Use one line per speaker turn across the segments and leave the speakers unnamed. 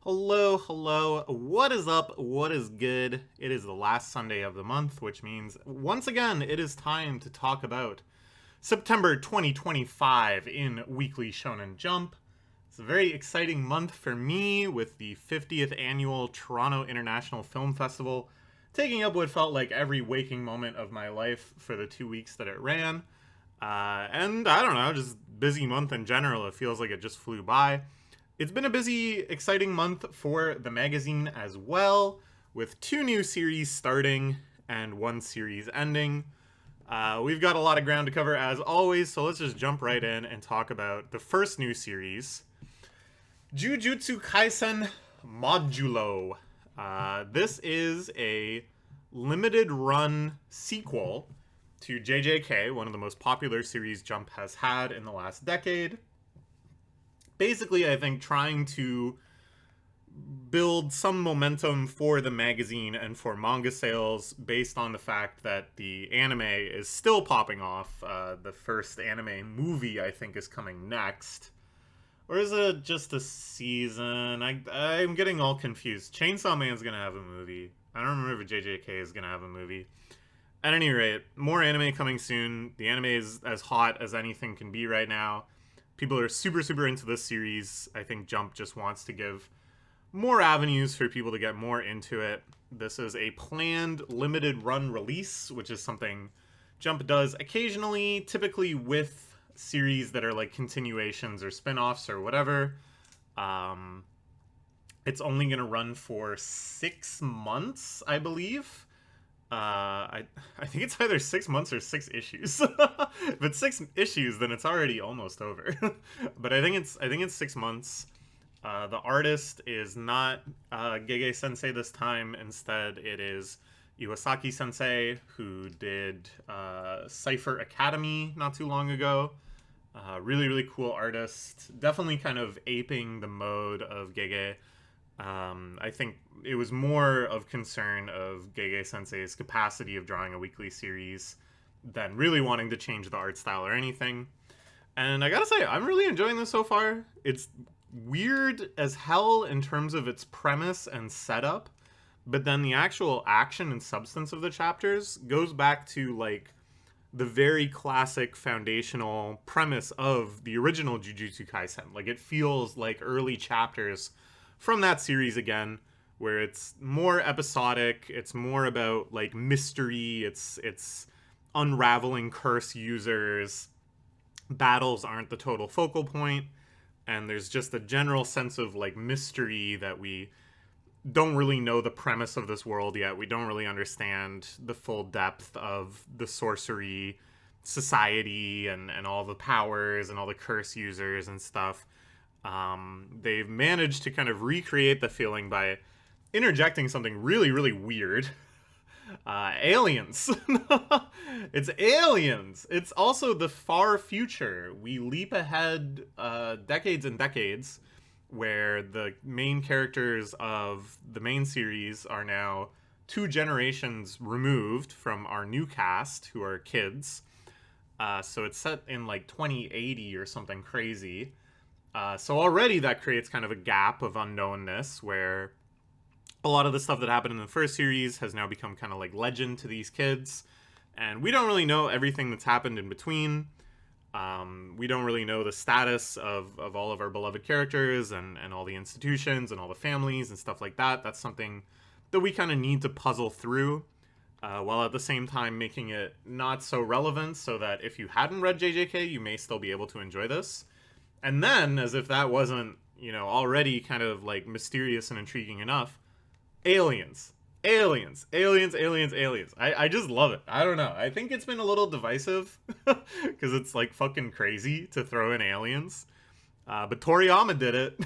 Hello, hello. What is up? What is good? It is the last Sunday of the month, which means once again it is time to talk about September 2025 in Weekly Shonen Jump. It's a very exciting month for me with the 50th annual Toronto International Film Festival taking up what felt like every waking moment of my life for the 2 weeks that it ran. And I don't know, just busy month in general. It feels like it just flew by. It's been a busy, exciting month for the magazine as well, with 2 new series starting and 1 series ending. We've got a lot of ground to cover as always, so let's just jump right in and talk about the first new series, Jujutsu Kaisen Modulo. This is a limited run sequel to JJK, one of the most popular series Jump has had in the last decade. Basically, I think trying to build some momentum for the magazine and for manga sales based on the fact that the anime is still popping off. The first anime movie, I think, is coming next. Or is it just a season? I'm getting all confused. Chainsaw Man's gonna have a movie. I don't remember if JJK is gonna have a movie. At any rate, more anime coming soon. The anime is as hot as anything can be right now. People are super, super into this series. I think Jump just wants to give more avenues for people to get more into it. This is a planned limited run release, which is something Jump does occasionally, typically with series that are like continuations or spin-offs or whatever. It's only going to run for 6 months, I believe. I think it's either 6 months or 6 issues. If it's 6 issues, then it's already almost over. But I think it's 6 months. The artist is not Gege Sensei this time. Instead, it is Iwasaki Sensei, who did Cypher Academy not too long ago. Really, really cool artist. Definitely kind of aping the mode of Gege. I think it was more of concern of Gege Sensei's capacity of drawing a weekly series than really wanting to change the art style or anything. And I gotta say, I'm really enjoying this so far. It's weird as hell in terms of its premise and setup, but then the actual action and substance of the chapters goes back to like the very classic foundational premise of the original Jujutsu Kaisen. Like it feels like early chapters from that series again, where it's more episodic, it's more about like mystery, it's unraveling curse users, battles aren't the total focal point, and there's just a general sense of like mystery that we don't really know the premise of this world yet. We don't really understand the full depth of the sorcery society and all the powers and all the curse users and stuff. They've managed to kind of recreate the feeling by interjecting something really, really weird. Aliens. It's aliens. It's also the far future. We leap ahead decades and decades, where the main characters of the main series are now 2 generations removed from our new cast, who are kids. So it's set in like 2080 or something crazy. So already that creates kind of a gap of unknownness where a lot of the stuff that happened in the first series has now become kind of like legend to these kids. And we don't really know everything that's happened in between. We don't really know the status of all of our beloved characters and all the institutions and all the families and stuff like that. That's something that we kind of need to puzzle through, while at the same time making it not so relevant so that if you hadn't read JJK, you may still be able to enjoy this. And then, as if that wasn't, already kind of like mysterious and intriguing enough, aliens. Aliens. Aliens, aliens, aliens. I just love it. I don't know. I think it's been a little divisive because it's like fucking crazy to throw in aliens. But Toriyama did it.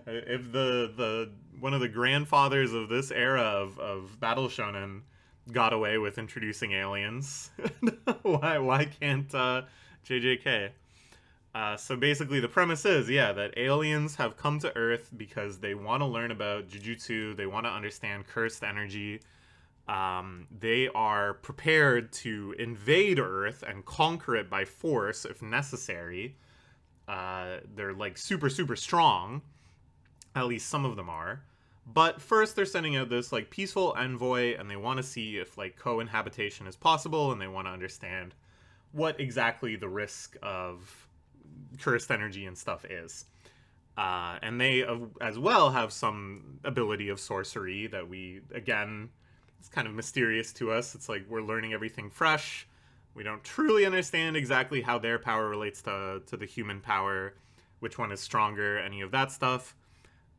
If the one of the grandfathers of this era of Battle Shonen got away with introducing aliens, why can't JJK? So basically the premise is, that aliens have come to Earth because they want to learn about Jujutsu, they want to understand cursed energy. They are prepared to invade Earth and conquer it by force if necessary. They're like super, super strong. At least some of them are. But first they're sending out this like peaceful envoy, and they want to see if like co-inhabitation is possible, and they want to understand what exactly the risk of cursed energy and stuff is. And they as well have some ability of sorcery that we, again, it's kind of mysterious to us. It's like we're learning everything fresh. We don't truly understand exactly how their power relates to the human power, which one is stronger, any of that stuff.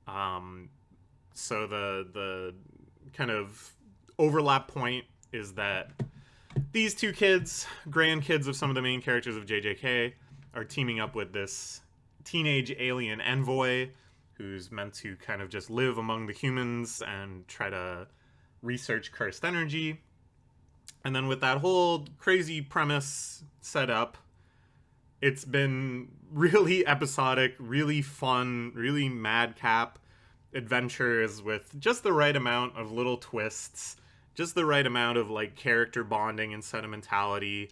So the kind of overlap point is that these two kids, grandkids of some of the main characters of JJK, are teaming up with this teenage alien envoy who's meant to kind of just live among the humans and try to research cursed energy. And then with that whole crazy premise set up, it's been really episodic, really fun, really madcap adventures with just the right amount of little twists, just the right amount of like character bonding and sentimentality,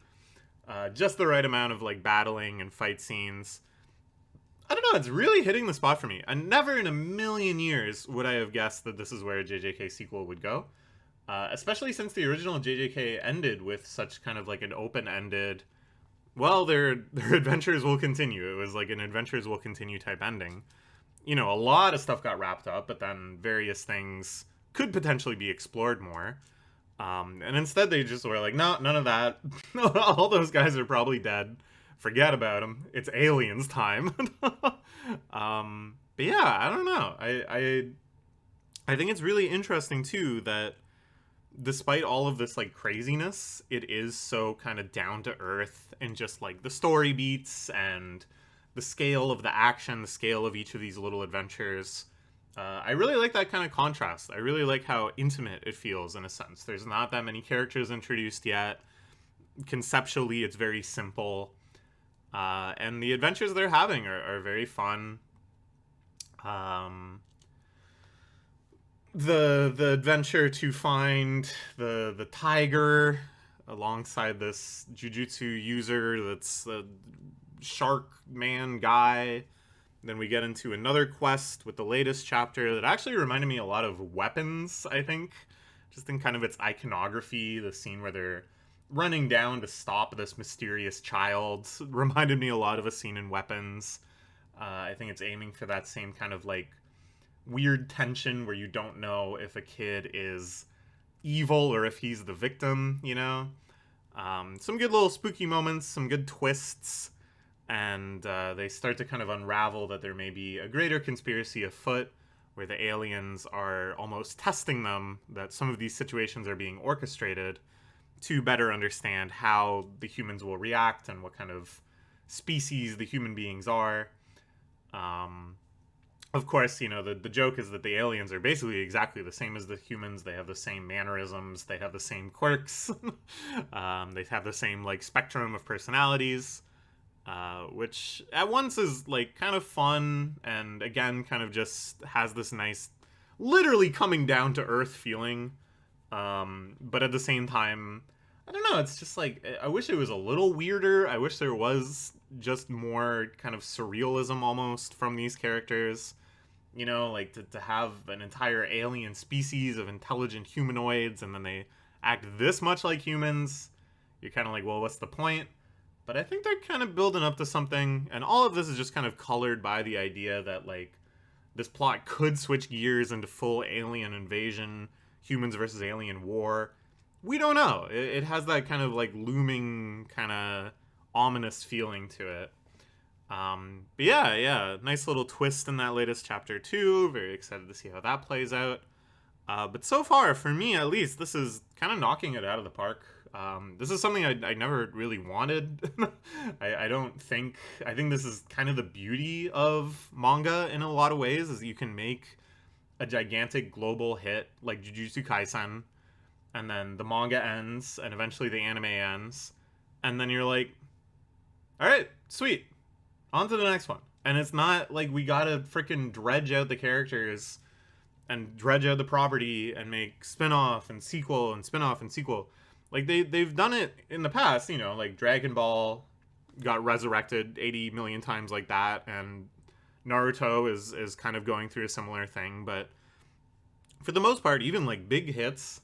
just the right amount of like battling and fight scenes. I don't know, it's really hitting the spot for me. And never in a million years would I have guessed that this is where a JJK sequel would go. Especially since the original JJK ended with such kind of like an open-ended, well, their adventures will continue. It was like an adventures will continue type ending. You know, a lot of stuff got wrapped up, but then various things could potentially be explored more. And instead they just were like, no, none of that. All those guys are probably dead. Forget about them. It's aliens time. But yeah, I don't know. I think it's really interesting too that despite all of this like craziness, it is so kind of down to earth and just like the story beats and the scale of the action, the scale of each of these little adventures. I really like that kind of contrast. I really like how intimate it feels in a sense. There's not that many characters introduced yet. Conceptually, it's very simple. And the adventures they're having are very fun. The adventure to find the tiger alongside this Jujutsu user that's the shark man guy. Then we get into another quest with the latest chapter that actually reminded me a lot of Weapons, I think. Just in kind of its iconography, the scene where they're running down to stop this mysterious child reminded me a lot of a scene in Weapons. I think it's aiming for that same kind of like weird tension where you don't know if a kid is evil or if he's the victim, you know? Some good little spooky moments, some good twists, and they start to kind of unravel that there may be a greater conspiracy afoot where the aliens are almost testing them, that some of these situations are being orchestrated to better understand how the humans will react and what kind of species the human beings are. Of course, you know, the joke is that the aliens are basically exactly the same as the humans. They have the same mannerisms. They have the same quirks. They have the same, like, spectrum of personalities, which at once is, like, kind of fun and, again, kind of just has this nice, literally coming down to earth feeling. But at the same time, I don't know, it's just, like, I wish it was a little weirder. I wish there was just more kind of surrealism almost from these characters. You know, like, to have an entire alien species of intelligent humanoids and then they act this much like humans, you're kind of like, well, what's the point? But I think they're kind of building up to something, and all of this is just kind of colored by the idea that, like, this plot could switch gears into full alien invasion, humans versus alien war. We don't know. It has that kind of, like, looming, kind of ominous feeling to it. But yeah, nice little twist in that latest chapter too. Very excited to see how that plays out. But so far, for me at least, this is kind of knocking it out of the park. This is something I never really wanted. I think this is kind of the beauty of manga in a lot of ways, is you can make a gigantic global hit like Jujutsu Kaisen, and then the manga ends, and eventually the anime ends, and then you're like, alright, sweet. On to the next one. And it's not like we gotta freaking dredge out the characters and dredge out the property and make spin-off and sequel and spin-off and sequel. Like, they've done it in the past, you know, like Dragon Ball got resurrected 80 million times like that, and Naruto is kind of going through a similar thing, but for the most part, even like big hits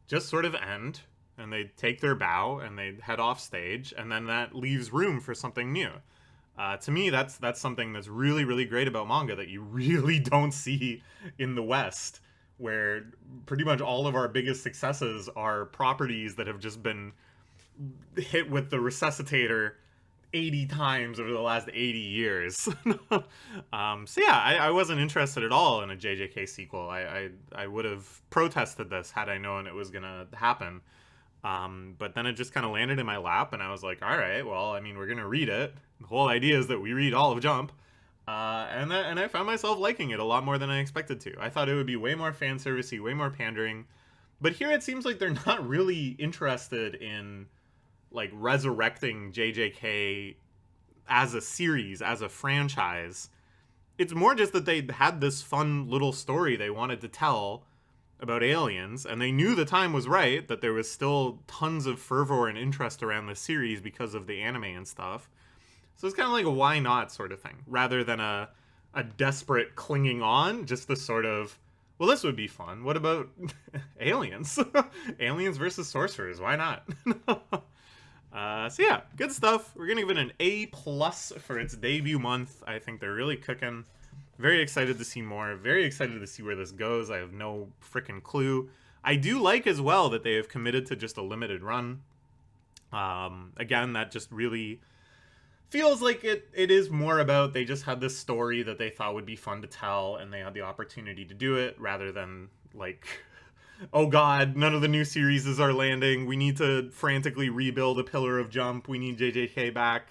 just sort of end and they take their bow and they head off stage, and then that leaves room for something new. To me, that's something that's really, really great about manga that you really don't see in the West, where pretty much all of our biggest successes are properties that have just been hit with the resuscitator 80 times over the last 80 years. So yeah, I wasn't interested at all in a JJK sequel. I would have protested this had I known it was gonna happen. But then it just kind of landed in my lap, and I was like, all right, well, I mean, we're gonna read it. The whole idea is that we read all of Jump. And I found myself liking it a lot more than I expected to. I thought it would be way more fan servicey, way more pandering. But here it seems like they're not really interested in like resurrecting JJK as a series, as a franchise. It's more just that they had this fun little story they wanted to tell about aliens, and they knew the time was right, that there was still tons of fervor and interest around the series because of the anime and stuff. So it's kind of like a why not sort of thing, rather than a desperate clinging on, just the sort of, well, this would be fun. What about aliens? Aliens versus sorcerers, why not? So yeah, good stuff. We're gonna give it an A+ for its debut month. I think they're really cooking. Very excited to see more. Very excited to see where this goes. I have no freaking clue. I do like as well that they have committed to just a limited run. Again, that just really feels like it is more about they just had this story that they thought would be fun to tell, and they had the opportunity to do it, rather than like, oh god, none of the new series are landing. We need to frantically rebuild a pillar of Jump. We need JJK back.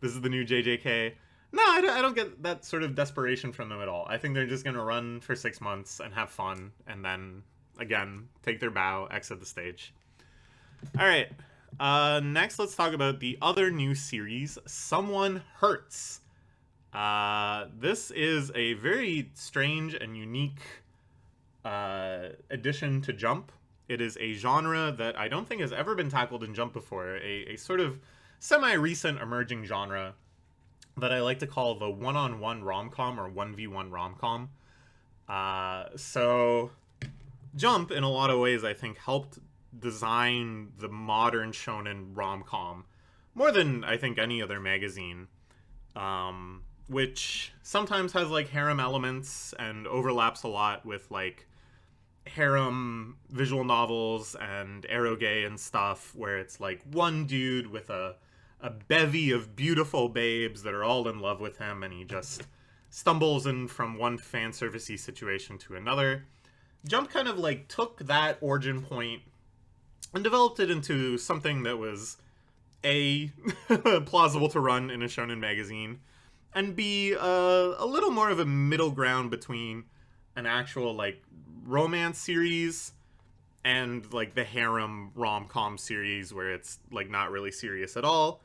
This is the new JJK. No, I don't get that sort of desperation from them at all. I think they're just going to run for 6 months and have fun, and then, again, take their bow, exit the stage. All right. Next, let's talk about the other new series, Someone Hertz. This is a very strange and unique addition to Jump. It is a genre that I don't think has ever been tackled in Jump before, a sort of semi-recent emerging genre that I like to call the one-on-one rom-com or 1v1 rom-com. So Jump, in a lot of ways, I think, helped design the modern shonen rom-com more than, I think, any other magazine, which sometimes has, like, harem elements and overlaps a lot with, like, harem visual novels and eroge and stuff, where it's, like, one dude with a bevy of beautiful babes that are all in love with him, and he just stumbles in from one fan servicey situation to another. Jump kind of like took that origin point and developed it into something that was A, plausible to run in a shonen magazine, and B, a little more of a middle ground between an actual like romance series and like the harem rom-com series where it's like not really serious at all.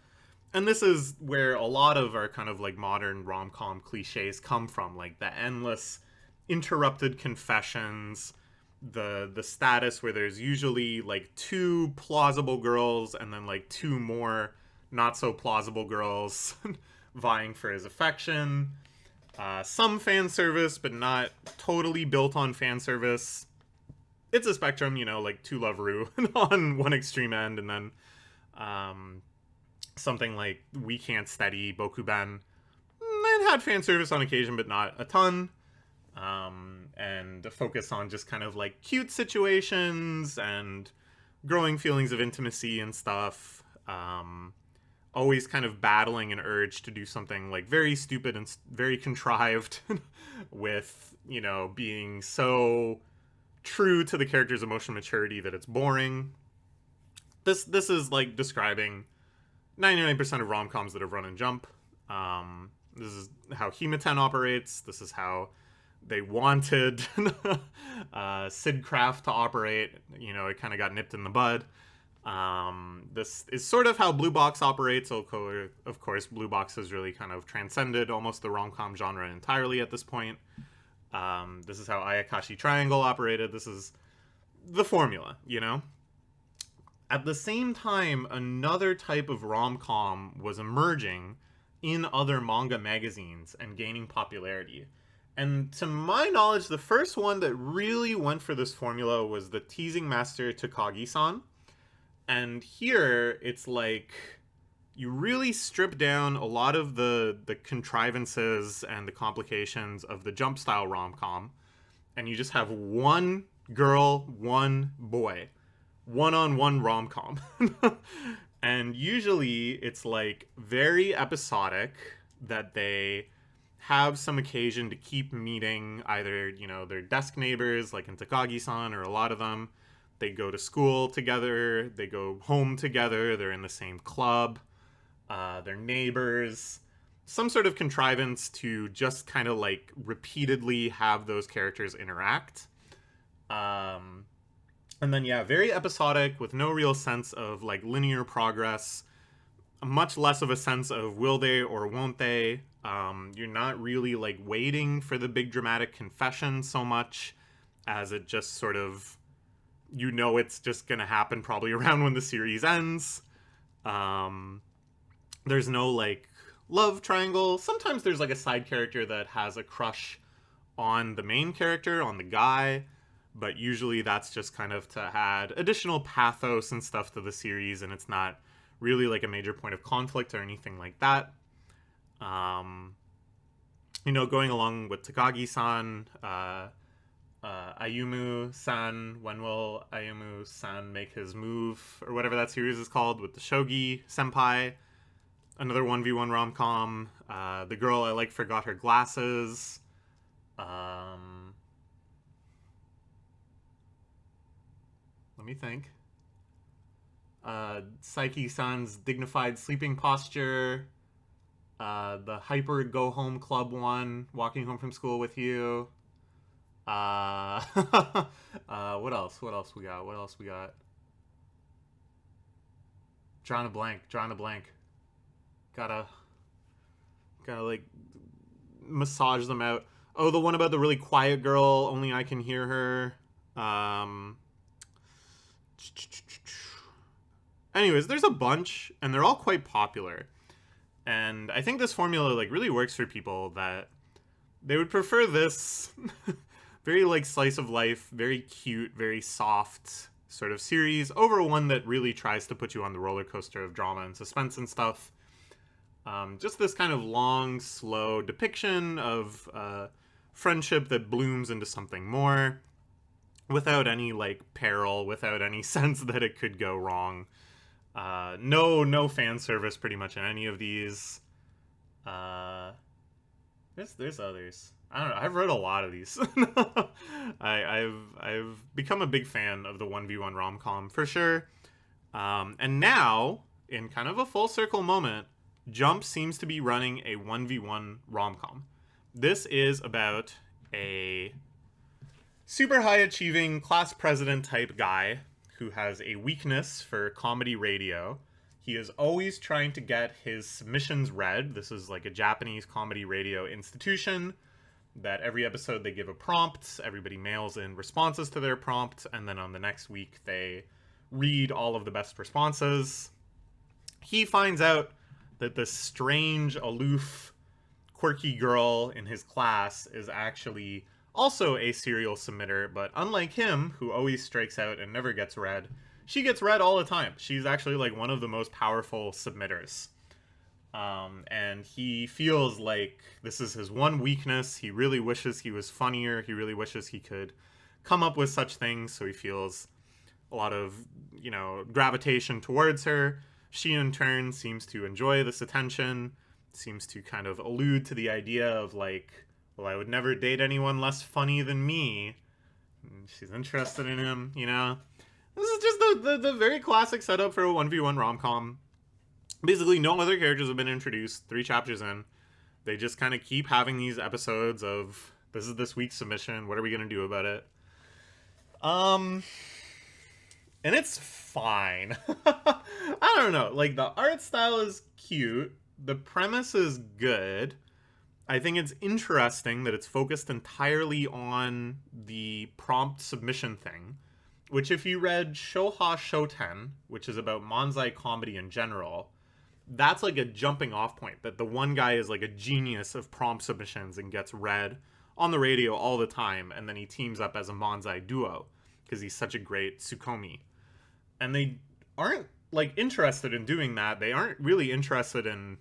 And this is where a lot of our kind of like modern rom-com cliches come from, like the endless interrupted confessions, the status where there's usually like two plausible girls and then like two more not so plausible girls vying for his affection. Some fan service, but not totally built on fan service. It's a spectrum, you know, like To Love Ru on one extreme end, and then something like We Can't Steady, Bokuben. It had fan service on occasion, but not a ton. And a focus on just kind of like cute situations and growing feelings of intimacy and stuff. Always kind of battling an urge to do something like very stupid and very contrived with, you know, being so true to the character's emotional maturity that it's boring. This is like describing 99% of rom-coms that have run in Jump. This is how Hima-ten operates. This is how they wanted Sid Craft to operate. You know, it kind of got nipped in the bud. This is sort of how Blue Box operates. Of course, Blue Box has really kind of transcended almost the rom-com genre entirely at this point. This is how Ayakashi Triangle operated. This is the formula, you know? At the same time, another type of rom-com was emerging in other manga magazines and gaining popularity. And to my knowledge, the first one that really went for this formula was the Teasing Master Takagi-san. And here, it's like you really strip down a lot of the contrivances and the complications of the jump style rom-com, and you just have one girl, one boy, one-on-one rom-com. And usually it's like very episodic, that they have some occasion to keep meeting either, you know, their desk neighbors, like in Takagi-san, or a lot of them. They go to school together, they go home together, they're in the same club, they're neighbors. Some sort of contrivance to just kind of like repeatedly have those characters interact. And then, yeah, very episodic with no real sense of like linear progress, much less of a sense of will they or won't they. You're not really like waiting for the big dramatic confession so much as it just sort of, you know, it's just gonna happen probably around when the series ends. There's no like love triangle. Sometimes there's like a side character that has a crush on the main character, on the guy, but usually that's just kind of to add additional pathos and stuff to the series, and it's not really like a major point of conflict or anything like that. You know, going along with Takagi-san, Ayumu-san, when will Ayumu-san make his move, or whatever that series is called, with the Shogi Senpai, another 1v1 rom-com. The girl I like forgot her glasses. Let me think. Saiki-san's dignified sleeping posture. The hyper go home club one, walking home from school with you. What else? What else we got? Drawing a blank. Gotta like massage them out. Oh, the one about the really quiet girl, only I can hear her. Anyways, there's a bunch, and they're all quite popular. And I think this formula like really works for people that they would prefer this very like slice of life, very cute, very soft sort of series over one that really tries to put you on the roller coaster of drama and suspense and stuff. Just this kind of long, slow depiction of friendship that blooms into something more, without any like peril, without any sense that it could go wrong. No fan service pretty much in any of these. There's others. I don't know. I've read a lot of these. I've become a big fan of the 1v1 rom-com for sure. And now, in kind of a full circle moment, Jump seems to be running a 1v1 rom-com. This is about a super high achieving class president type guy who has a weakness for comedy radio. He is always trying to get his submissions read. This is like a Japanese comedy radio institution that every episode they give a prompt, everybody mails in responses to their prompt, and then on the next week they read all of the best responses. He finds out that this strange, aloof, quirky girl in his class is actually also a serial submitter, but unlike him, who always strikes out and never gets read, she gets read all the time. She's actually like one of the most powerful submitters. And he feels like this is his one weakness. He really wishes he was funnier. He really wishes he could come up with such things, so he feels a lot of, you know, gravitation towards her. She, in turn, seems to enjoy this attention, seems to kind of allude to the idea of, like, well, I would never date anyone less funny than me. And she's interested in him, you know? This is just the very classic setup for a 1v1 rom-com. Basically, no other characters have been introduced 3 chapters in. They just kind of keep having these episodes of, this is this week's submission, what are we going to do about it? And it's fine. I don't know. Like, the art style is cute. The premise is good. I think it's interesting that it's focused entirely on the prompt submission thing, which if you read Shoha Shoten, which is about manzai comedy in general, that's like a jumping off point, that the one guy is like a genius of prompt submissions and gets read on the radio all the time, and then he teams up as a Manzai duo because he's such a great Tsukomi. And they aren't like interested in doing that. They aren't really interested in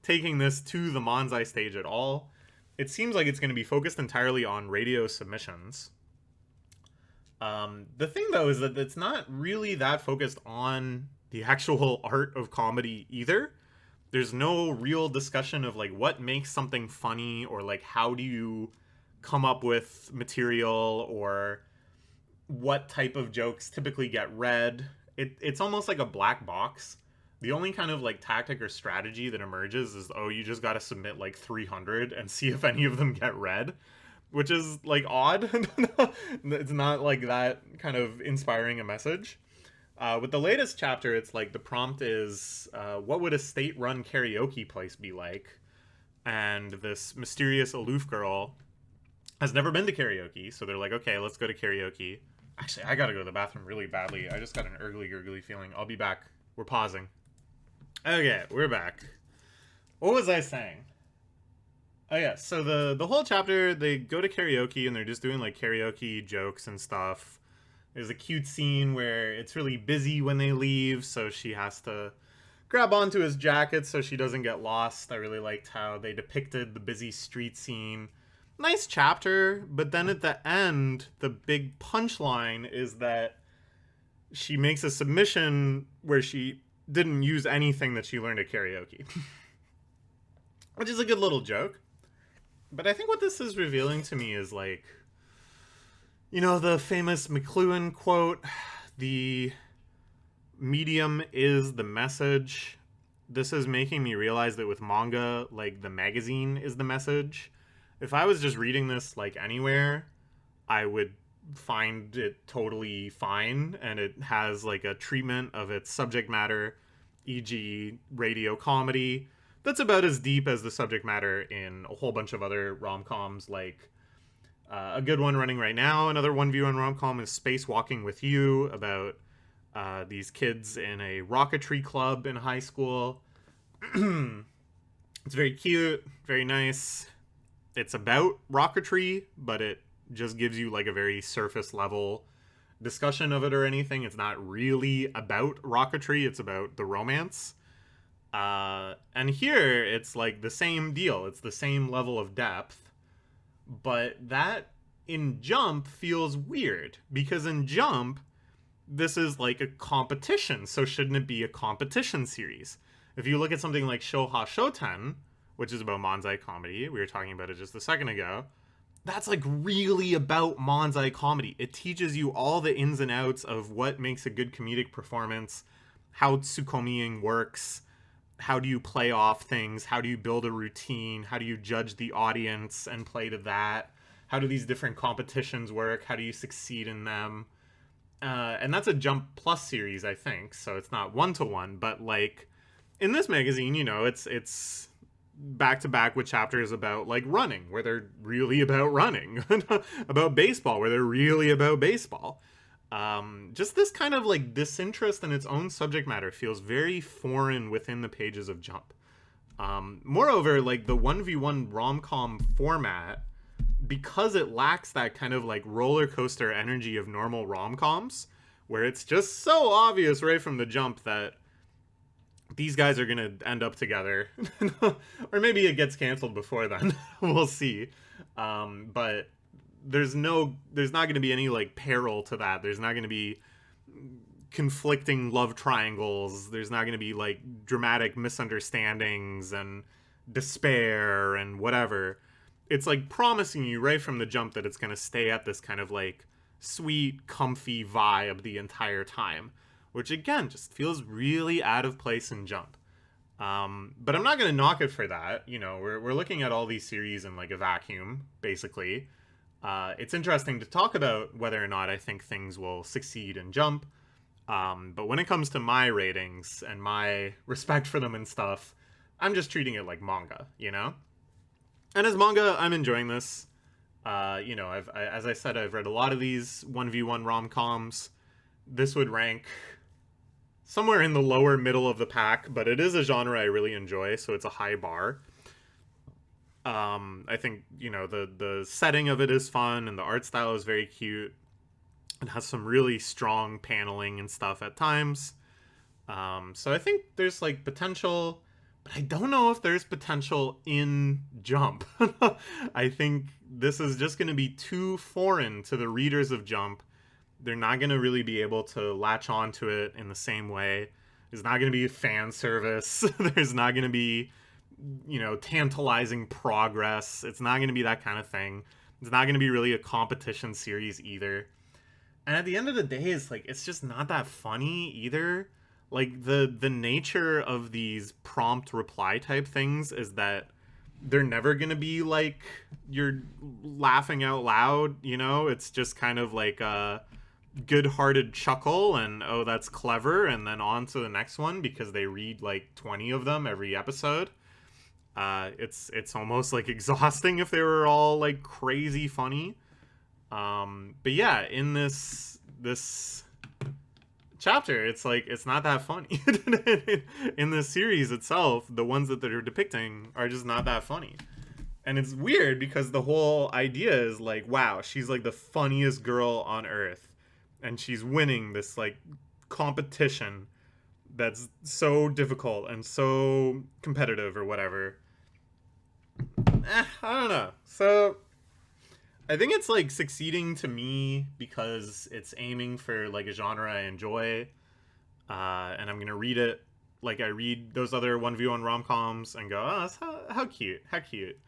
taking this to the Manzai stage at all. It seems like it's going to be focused entirely on radio submissions. The thing, though, is that it's not really that focused on the actual art of comedy either. There's no real discussion of like what makes something funny, or like how do you come up with material, or what type of jokes typically get read. It's almost like a black box. The only kind of like tactic or strategy that emerges is, oh, you just got to submit like 300 and see if any of them get read, which is like odd. It's not like that kind of inspiring a message. With the latest chapter, it's like the prompt is, what would a state-run karaoke place be like? And this mysterious aloof girl has never been to karaoke, so they're like, okay, let's go to karaoke. Actually, I gotta go to the bathroom really badly. I just got an gurgly feeling. I'll be back. We're pausing. Okay, we're back. What was I saying? Oh yeah, so the whole chapter, they go to karaoke and they're just doing like karaoke jokes and stuff. There's a cute scene where it's really busy when they leave, so she has to grab onto his jacket so she doesn't get lost. I really liked how they depicted the busy street scene. Nice chapter, but then at the end, the big punchline is that she makes a submission where she didn't use anything that she learned at karaoke. Which is a good little joke. But I think what this is revealing to me is like, you know, the famous McLuhan quote, the medium is the message. This is making me realize that with manga, like the magazine is the message. If I was just reading this like anywhere, I would find it totally fine, and it has like a treatment of its subject matter, e.g. radio comedy, that's about as deep as the subject matter in a whole bunch of other rom-coms. Like a good one running right now, another 1v1 rom-com, is Spacewalking with You, about these kids in a rocketry club in high school. It's very cute, very nice. It's about rocketry, but it just gives you like a very surface level discussion of it or anything. It's not really about rocketry, it's about the romance. And here it's like the same deal. It's the same level of depth, but that in Jump feels weird, because in Jump this is like a competition, so shouldn't it be a competition series? If you look at something like Shoha Shoten, which is about Manzai comedy, we were talking about it just a second ago, that's like really about Manzai comedy. It teaches you all the ins and outs of what makes a good comedic performance, how tsukomiing works, how do you play off things, how do you build a routine, how do you judge the audience and play to that, how do these different competitions work, how do you succeed in them. And that's a Jump Plus series, I think, so it's not one-to-one, but like in this magazine, you know, it's back to back with chapters about like running, where they're really about running, about baseball, where they're really about baseball. Just this kind of like disinterest in its own subject matter feels very foreign within the pages of Jump. Moreover, like the 1v1 rom-com format, because it lacks that kind of like roller coaster energy of normal rom-coms, where it's just so obvious right from the jump that these guys are gonna end up together. Or maybe it gets canceled before then. We'll see. But there's not gonna be any like peril to that. There's not gonna be conflicting love triangles. There's not gonna be like dramatic misunderstandings and despair and whatever. It's like promising you right from the jump that it's gonna stay at this kind of like sweet, comfy vibe the entire time, which again just feels really out of place in Jump. But I'm not going to knock it for that. You know, we're looking at all these series in like a vacuum, basically. It's interesting to talk about whether or not I think things will succeed in Jump. But when it comes to my ratings and my respect for them and stuff, I'm just treating it like manga, you know? And as manga, I'm enjoying this. You know, as I said, I've read a lot of these 1v1 rom-coms. This would rank somewhere in the lower middle of the pack, but it is a genre I really enjoy, so it's a high bar. I think, the setting of it is fun, and the art style is very cute. It has some really strong paneling and stuff at times. So I think there's like potential, but I don't know if there's potential in Jump. I think this is just going to be too foreign to the readers of Jump. They're not going to really be able to latch onto it in the same way. There's not going to be fan service. There's not going to be, tantalizing progress. It's not going to be that kind of thing. It's not going to be really a competition series either. And at the end of the day, it's just not that funny either. Like, the nature of these prompt reply type things is that they're never gonna be like you're laughing out loud, it's just kind of like a good-hearted chuckle and, oh, that's clever, and then on to the next one because they read like 20 of them every episode. It's almost like exhausting if they were all like crazy funny. But yeah, in this chapter, it's like it's not that funny. In the series itself, the ones that they're depicting are just not that funny. And it's weird because the whole idea is like, wow, she's like the funniest girl on earth, and she's winning this like competition that's so difficult and so competitive or whatever. I don't know. So I think it's like succeeding to me because it's aiming for like a genre I enjoy, and I'm gonna read it like I read those other 1v1 rom-coms and go, oh, that's how cute, how cute.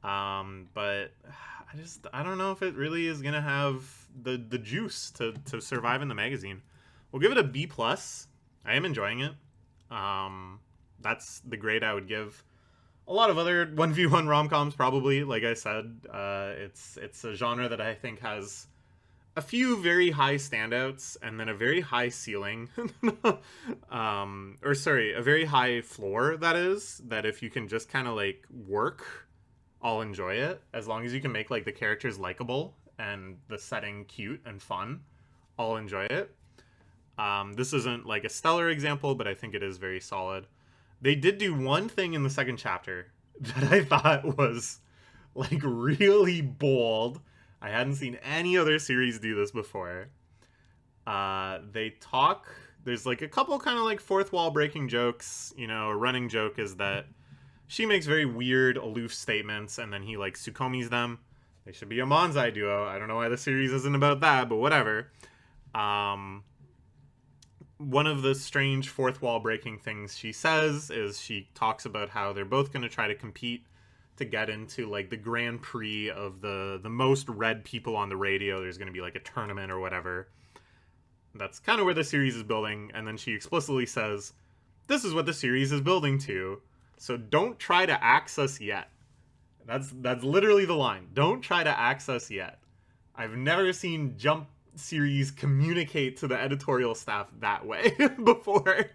But I don't know if it really is gonna have the juice to survive in the magazine. We'll give it a B+. I am enjoying it. That's the grade I would give a lot of other 1v1 rom-coms, probably. Like I said, it's a genre that I think has a few very high standouts and then a very high ceiling. A very high floor, that is. That if you can just kind of like work, I'll enjoy it. As long as you can make like the characters likable and the setting cute and fun, I'll enjoy it. This isn't like a stellar example, but I think it is very solid. They did do one thing in the second chapter that I thought was like really bold. I hadn't seen any other series do this before. There's like a couple kind of like fourth wall breaking jokes. A running joke is that she makes very weird, aloof statements and then he like Tsukomis them. They should be a Manzai duo. I don't know why the series isn't about that, but whatever. One of the strange fourth wall breaking things she says is she talks about how they're both going to try to compete to get into like the Grand Prix of the most read people on the radio. There's going to be like a tournament or whatever. That's kind of where the series is building. And then she explicitly says, this is what the series is building to. So don't try to axe us yet. That's literally the line. Don't try to axe us yet. I've never seen Jump series communicate to the editorial staff that way before.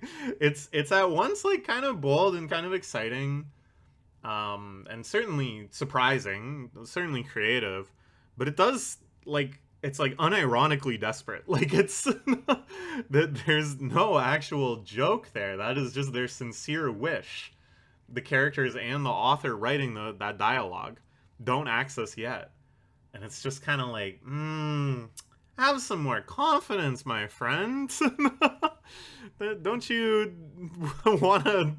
It's at once like kind of bold and kind of exciting, and certainly surprising, certainly creative, but it does like it's like unironically desperate. Like it's that there's no actual joke there. That is just their sincere wish. The characters and the author writing that dialogue, don't axe us yet. And it's just kind of like, have some more confidence, my friend. Don't you want to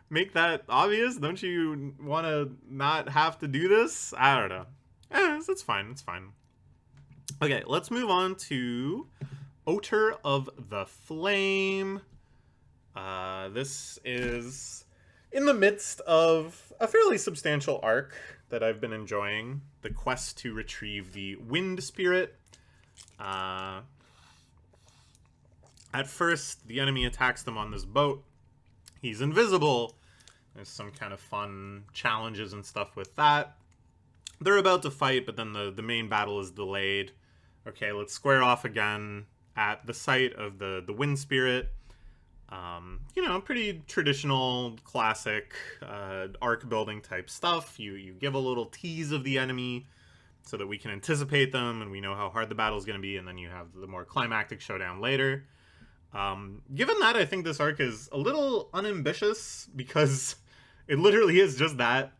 make that obvious? Don't you want to not have to do this? I don't know. It's fine. It's fine. Okay, let's move on to Otter of the Flame. This is in the midst of a fairly substantial arc that I've been enjoying. The quest to retrieve the Wind Spirit. At first, the enemy attacks them on this boat. He's invisible. There's some kind of fun challenges and stuff with that. They're about to fight, but then the main battle is delayed. Okay, let's square off again at the site of the Wind Spirit. Pretty traditional, classic arc building type stuff. You give a little tease of the enemy so that we can anticipate them and we know how hard the battle is going to be, and then you have the more climactic showdown later. Given that, I think this arc is a little unambitious because it literally is just that,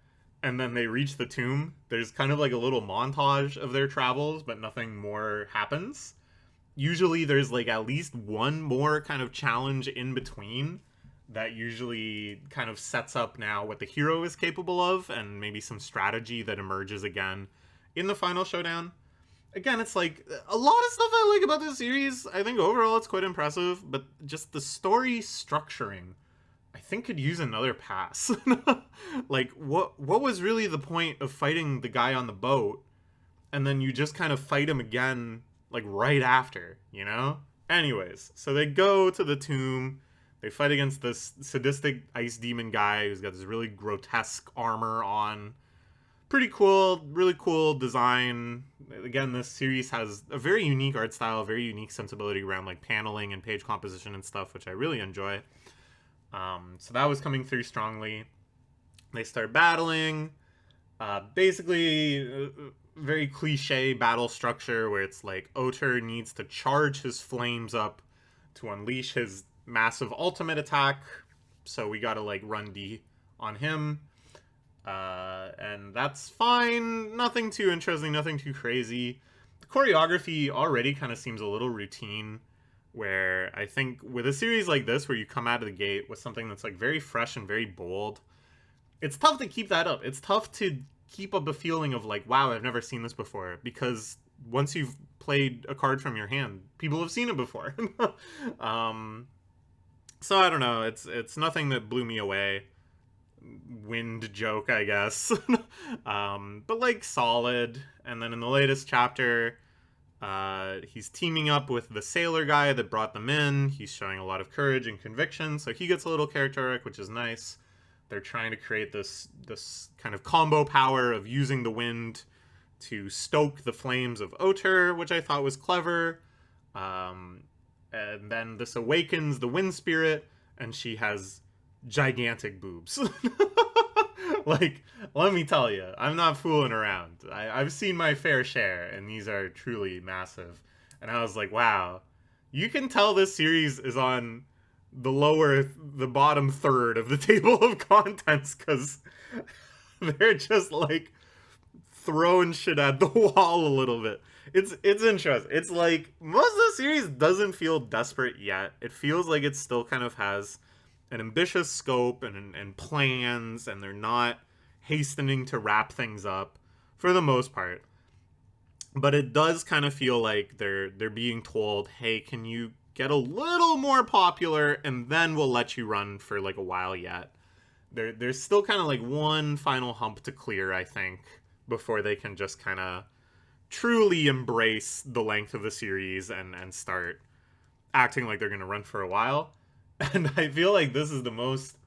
and then they reach the tomb. There's kind of like a little montage of their travels, but nothing more happens. Usually there's like at least one more kind of challenge in between that usually kind of sets up now what the hero is capable of, and maybe some strategy that emerges again in the final showdown. Again, it's like a lot of stuff I like about this series. I think overall it's quite impressive, but just the story structuring, I think could use another pass. Like what was really the point of fighting the guy on the boat and then you just kind of fight him again like right after, you know? Anyways, so they go to the tomb. They fight against this sadistic ice demon guy who's got this really grotesque armor on. Pretty cool, really cool design. Again, this series has a very unique art style, very unique sensibility around like paneling and page composition and stuff, which I really enjoy. So that was coming through strongly. They start battling. Basically, very cliche battle structure where it's like Oter needs to charge his flames up to unleash his massive ultimate attack. So we gotta like run D on him. And that's fine. Nothing too interesting, nothing too crazy. The choreography already kind of seems a little routine, where I think with a series like this, where you come out of the gate with something that's like very fresh and very bold, it's tough to keep that up. It's tough to keep up a feeling of like, wow, I've never seen this before, because once you've played a card from your hand, people have seen it before. So I don't know. It's nothing that blew me away. Wind joke, I guess. But like solid. And then in the latest chapter, he's teaming up with the sailor guy that brought them in. He's showing a lot of courage and conviction, so he gets a little character arc, which is nice. They're trying to create this kind of combo power of using the wind to stoke the flames of Oter, which I thought was clever. And then this awakens the wind spirit, and she has gigantic boobs. Like, let me tell you, I'm not fooling around. I've seen my fair share, and these are truly massive. And I was like, wow, you can tell this series is on the bottom third of the table of contents, because they're just like throwing shit at the wall a little bit. It's interesting. It's like most of the series doesn't feel desperate yet. It feels like it still kind of has an ambitious scope and plans, and they're not hastening to wrap things up for the most part. But it does kind of feel like they're being told, hey, can you get a little more popular, and then we'll let you run for like a while yet. There's still kind of like one final hump to clear, I think, before they can just kind of truly embrace the length of the series and start acting like they're going to run for a while. And I feel like this is the most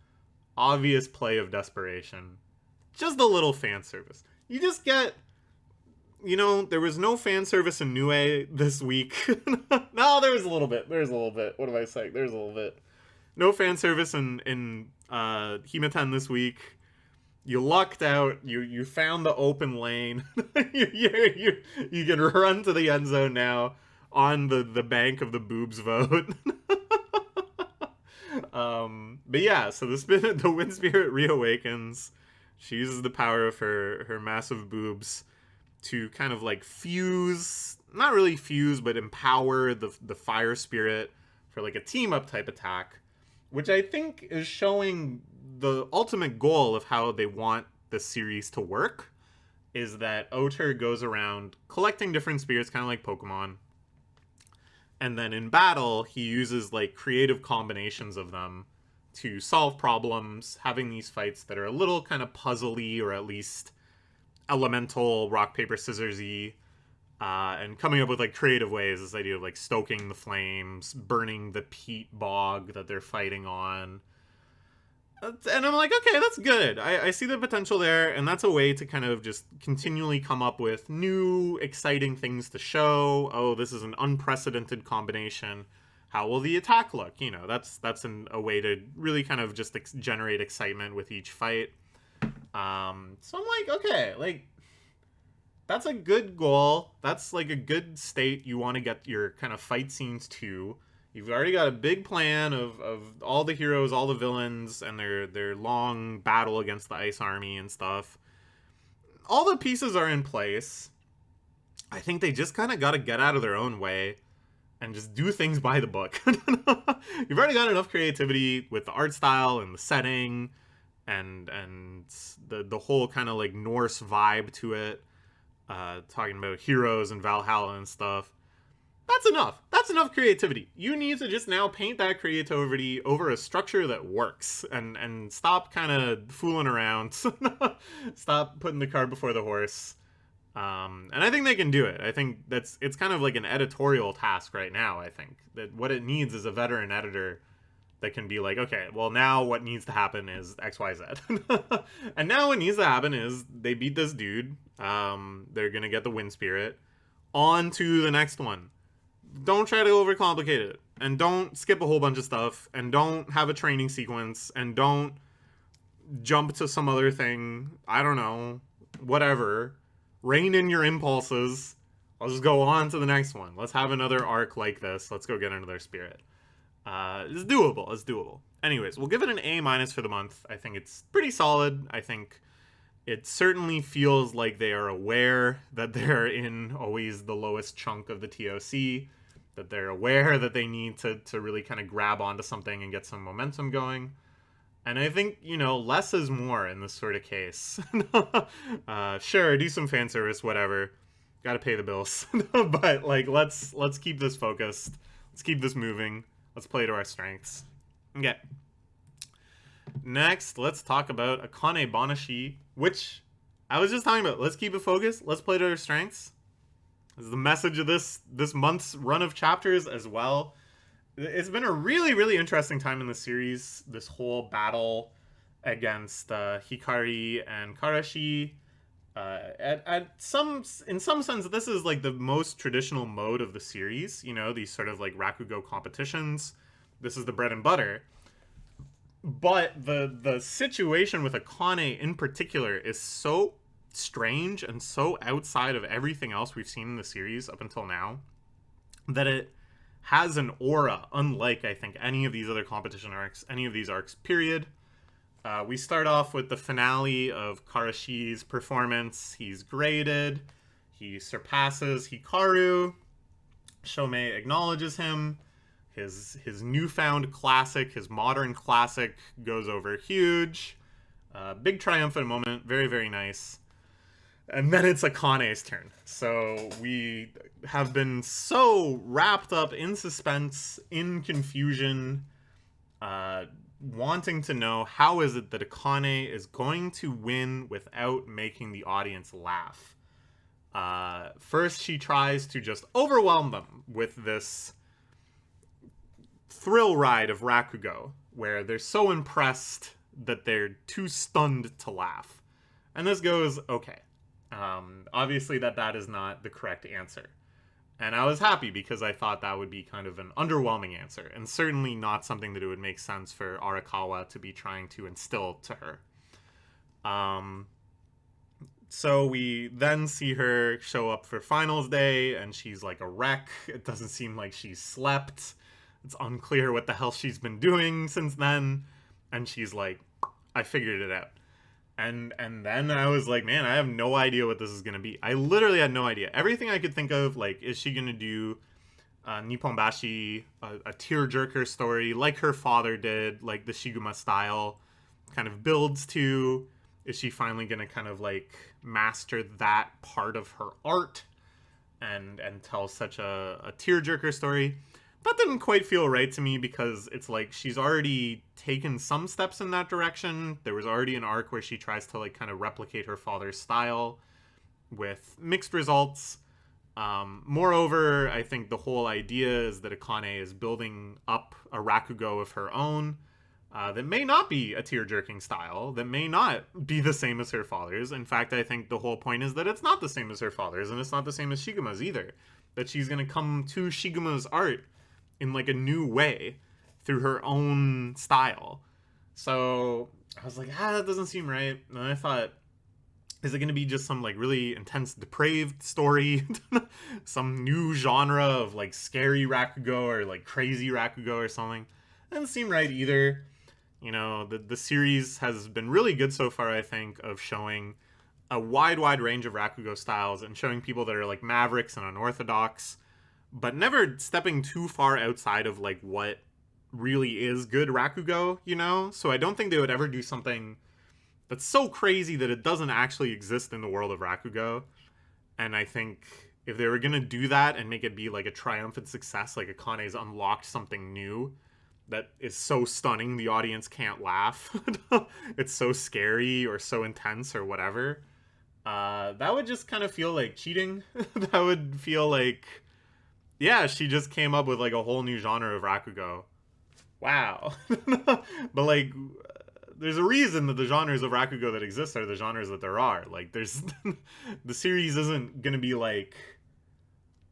obvious play of desperation. Just a little fan service. You just get, there was no fan service in Nue this week. No, there was a little bit. There's a little bit. What am I saying? There's a little bit. No fan service in Hima-ten this week. You lucked out. You found the open lane. You can run to the end zone now on the bank of the boobs vote. But yeah, so the wind spirit reawakens. She uses the power of her massive boobs to kind of like fuse, not really fuse, but empower the fire spirit for like a team up type attack, which I think is showing the ultimate goal of how they want this series to work, is that Oter goes around collecting different spirits, kind of like Pokemon. And then in battle, he uses like creative combinations of them to solve problems, having these fights that are a little kind of puzzly, or at least elemental rock, paper, scissors-y, and coming up with like creative ways, this idea of like stoking the flames, burning the peat bog that they're fighting on. And I'm like, okay, that's good. I see the potential there, and that's a way to kind of just continually come up with new, exciting things to show. Oh, this is an unprecedented combination. How will the attack look? That's a way to really kind of just generate excitement with each fight. So I'm like, okay, like, that's a good goal. That's like a good state you want to get your kind of fight scenes to. You've already got a big plan of all the heroes, all the villains, and their long battle against the Ice Army and stuff. All the pieces are in place. I think they just kind of got to get out of their own way and just do things by the book. You've already got enough creativity with the art style and the setting and the whole kind of like Norse vibe to it. Talking about heroes and Valhalla and stuff. That's enough. That's enough creativity. You need to just now paint that creativity over a structure that works and stop kind of fooling around. Stop putting the cart before the horse. And I think they can do it. I think it's kind of like an editorial task right now. I think that what it needs is a veteran editor that can be like, okay, well, now what needs to happen is X, Y, Z. And now what needs to happen is they beat this dude. They're going to get the wind spirit. On to the next one. Don't try to overcomplicate it. And don't skip a whole bunch of stuff. And don't have a training sequence. And don't jump to some other thing. I don't know. Whatever. Rein in your impulses. I'll just go on to the next one. Let's have another arc like this. Let's go get another spirit. It's doable. It's doable. Anyways, we'll give it an A- for the month. I think it's pretty solid. I think it certainly feels like they are aware that they're in always the lowest chunk of the TOC, that they're aware that they need to really kind of grab onto something and get some momentum going. And I think, less is more in this sort of case. Sure, do some fan service, whatever. Gotta pay the bills. But, let's keep this focused. Let's keep this moving. Let's play to our strengths. Okay. Next, let's talk about Akane-banashi, which I was just talking about. Let's keep it focused. Let's play to our strengths. This is the message of this month's run of chapters as well. It's been a really, really interesting time in the series. This whole battle against Hikari and Karashi. In some sense, this is like the most traditional mode of the series. These sort of like Rakugo competitions. This is the bread and butter. But the situation with Akane in particular is so strange and so outside of everything else we've seen in the series up until now that it has an aura unlike, I think, any of these other competition arcs, any of these arcs, period. We start off with the finale of Karashi's performance. He's graded. He surpasses Hikaru. Shomei acknowledges him. His newfound classic, his modern classic, goes over huge. Big triumphant moment. Very, very nice. And then it's Akane's turn. So we have been so wrapped up in suspense, in confusion, wanting to know how is it that Akane is going to win without making the audience laugh. First, she tries to just overwhelm them with this thrill ride of Rakugo, where they're so impressed that they're too stunned to laugh. And this goes, okay. Obviously that is not the correct answer. And I was happy because I thought that would be kind of an underwhelming answer, and certainly not something that it would make sense for Arakawa to be trying to instill to her. So we then see her show up for finals day, and she's like a wreck. It doesn't seem like she's slept. It's unclear what the hell she's been doing since then. And she's like, I figured it out. And then I was like, man, I have no idea what this is going to be. I literally had no idea. Everything I could think of, like, is she going to do Nipponbashi, a tearjerker story, like her father did, like the Shiguma style kind of builds to? Is she finally going to kind of, like, master that part of her art and tell such a tearjerker story? That didn't quite feel right to me because it's like she's already taken some steps in that direction. There was already an arc where she tries to like kind of replicate her father's style with mixed results. Moreover, I think the whole idea is that Akane is building up a Rakugo of her own that may not be a tear-jerking style, that may not be the same as her father's. In fact, I think the whole point is that it's not the same as her father's, and it's not the same as Shiguma's either. That she's going to come to Shiguma's art in like a new way through her own style. So I was like, that doesn't seem right. And I thought Is it going to be just some like really intense depraved story? Some new genre of like scary Rakugo or like crazy Rakugo or something? Doesn't seem right either. You know, the series has been really good so far, I think, of showing a wide range of Rakugo styles and showing people that are like mavericks and unorthodox, but never stepping too far outside of like what really is good Rakugo, you know? So I don't think they would ever do something that's so crazy that it doesn't actually exist in the world of Rakugo. And I think if they were gonna do that and make it be like a triumphant success, like Akane's unlocked something new that is so stunning the audience can't laugh, it's so scary or so intense or whatever, that would just kind of feel like cheating. That would feel like, yeah, she just came up with like a whole new genre of Rakugo. Wow. But like, there's a reason that the genres of Rakugo that exist are the genres that there are. Like, there's the series isn't gonna be like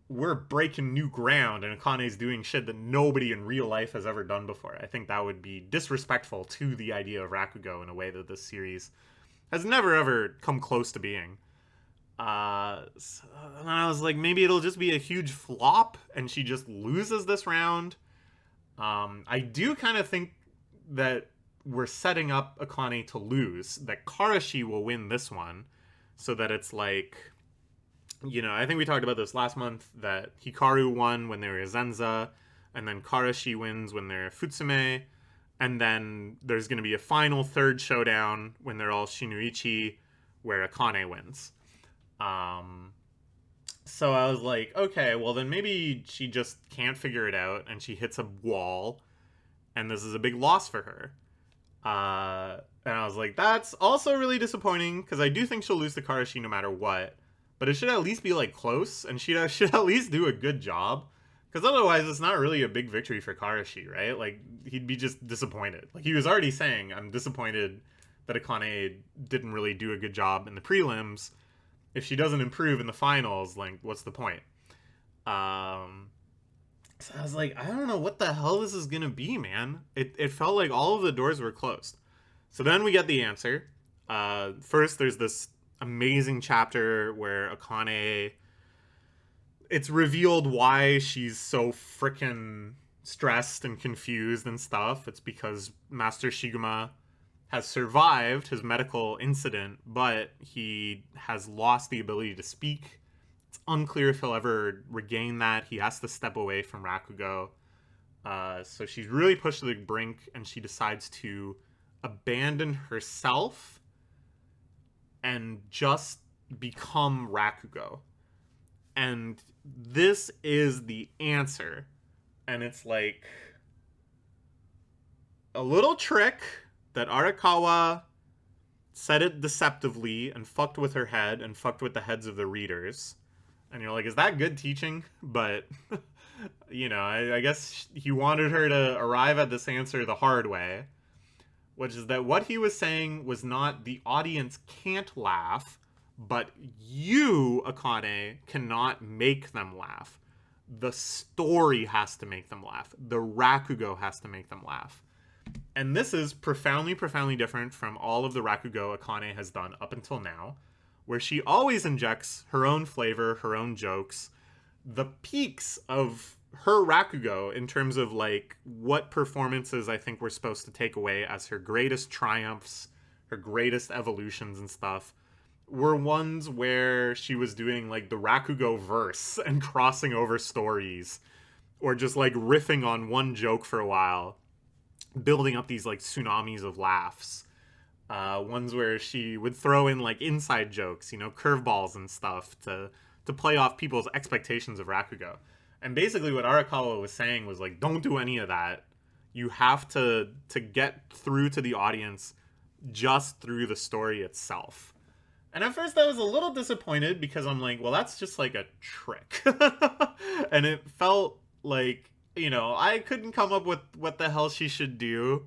we're breaking new ground and Akane's doing shit that nobody in real life has ever done before. I think that would be disrespectful to the idea of Rakugo in a way that this series has never ever come close to being. So, and I was like, maybe it'll just be a huge flop and she just loses this round. I do kind of think that we're setting up Akane to lose, that Karashi will win this one, so that it's like, you know, I think we talked about this last month, that Hikaru won when they were Zenza, and then Karashi wins when they're Futsume, and then there's going to be a final third showdown when they're all Shinuichi, where Akane wins. So I was like, okay, well then maybe she just can't figure it out, and she hits a wall, and this is a big loss for her. And I was like, that's also really disappointing, because I do think she'll lose to Karashi no matter what. But it should at least be like close, and she should at least do a good job. Because otherwise, it's not really a big victory for Karashi, right? Like, he'd be just disappointed. Like, he was already saying, I'm disappointed that Akane didn't really do a good job in the prelims. If she doesn't improve in the finals, like, what's the point? So I was like, I don't know what the hell this is gonna be, man. It felt like all of the doors were closed. So then we get the answer. First, there's this amazing chapter where Akane, it's revealed why she's so freaking stressed and confused and stuff. It's because Master Shiguma has survived his medical incident, but he has lost the ability to speak. It's unclear if he'll ever regain that. He has to step away from Rakugo. So she's really pushed to the brink, and she decides to abandon herself and just become Rakugo. And this is the answer. And it's like a little trick that Arakawa said it deceptively and fucked with her head and fucked with the heads of the readers. And you're like, is that good teaching? But, you know, I guess he wanted her to arrive at this answer the hard way, which is that what he was saying was not the audience can't laugh, but you, Akane, cannot make them laugh. The story has to make them laugh. The Rakugo has to make them laugh. And this is profoundly different from all of the Rakugo Akane has done up until now, where she always injects her own flavor, her own jokes. The peaks of her Rakugo, in terms of like what performances I think we're supposed to take away as her greatest triumphs, her greatest evolutions and stuff, were ones where she was doing like the Rakugo verse and crossing over stories, or just like riffing on one joke for a while, building up these like tsunamis of laughs. Ones where she would throw in like inside jokes, you know, curveballs and stuff to play off people's expectations of Rakugo. And basically what Arakawa was saying was like, don't do any of that. You have to get through to the audience just through the story itself. And at first I was a little disappointed, because I'm like, well, that's just like a trick. And it felt like, you know, I couldn't come up with what the hell she should do.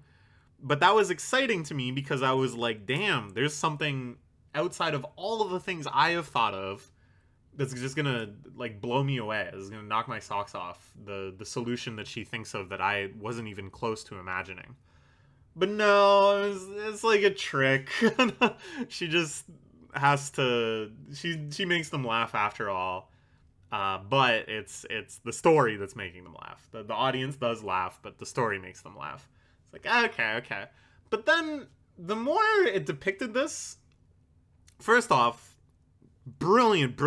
But that was exciting to me, because I was like, damn, there's something outside of all of the things I have thought of that's just gonna like blow me away. It's gonna knock my socks off. The solution that she thinks of that I wasn't even close to imagining. But no, it's like a trick. She just has to, she makes them laugh after all. But it's the story that's making them laugh. The audience does laugh, but the story makes them laugh. It's like, okay. But then, the more it depicted this, first off, brilliant